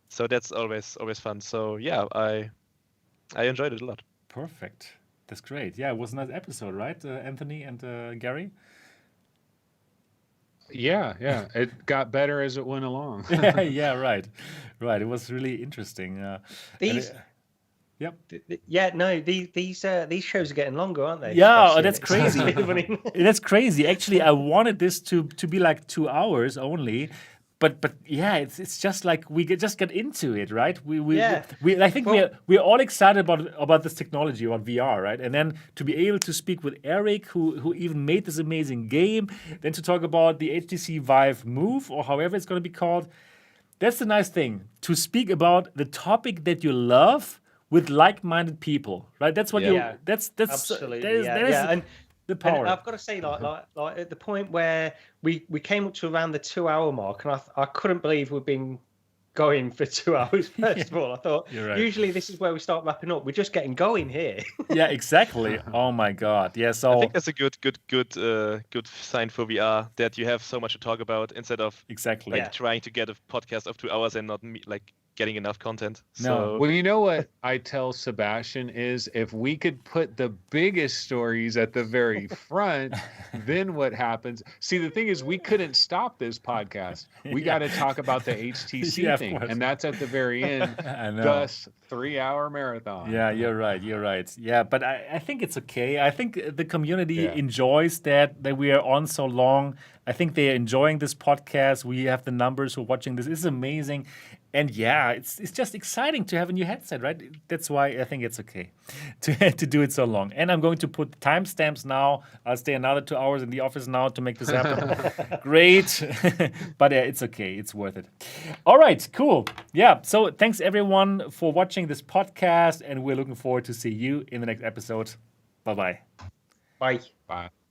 So that's always fun. So yeah, I enjoyed it a lot. Perfect. That's great. Yeah, it was a nice episode, right, Anthony and Gary? Yeah. It got better as it went along. Yeah, right. It was really interesting. Yep. Yeah, no, these shows are getting longer, aren't they? Yeah, Sebastian? that's crazy. It's funny. That's crazy. Actually, I wanted this to be like 2 hours only. But yeah, it's just like we just get into it, right? Yeah. I think we're all excited about this technology, about VR, right? And then to be able to speak with Eric, who even made this amazing game, then to talk about the HTC Vive Move, or however it's going to be called. That's the nice thing, to speak about the topic that you love with like-minded people, right? That's what Yeah. that's Absolutely, that is And the power. And I've got to say, like at the point where we came up to around the 2 hour mark, and I couldn't believe we've been going for 2 hours. First of all, I thought You're right. usually this is where we start wrapping up. We're just getting going here. Yeah, exactly. Oh my God. Yeah. I So think that's a good sign for VR, that you have so much to talk about instead of exactly. like trying to get a podcast of 2 hours and not like getting enough content. No. So Well, you know what I tell Sebastian is, if we could put the biggest stories at the very front, then what happens? See, the thing is, we couldn't stop this podcast. We got to talk about the HTC Yeah, of thing, course. and that's at the very end. I know. Thus, 3-hour marathon. Yeah, you're right. You're right. Yeah, but I think it's okay. I think the community Yeah. enjoys that we are on so long. I think they're enjoying this podcast. We have the numbers who are watching this. It's amazing. And yeah, it's just exciting to have a new headset, right? That's why I think it's okay to do it so long. And I'm going to put timestamps now. I'll stay another 2 hours in the office now to make this happen. Great. But yeah, it's okay. It's worth it. All right, cool. Yeah, so thanks everyone for watching this podcast, and we're looking forward to see you in the next episode. Bye-bye. Bye. Bye.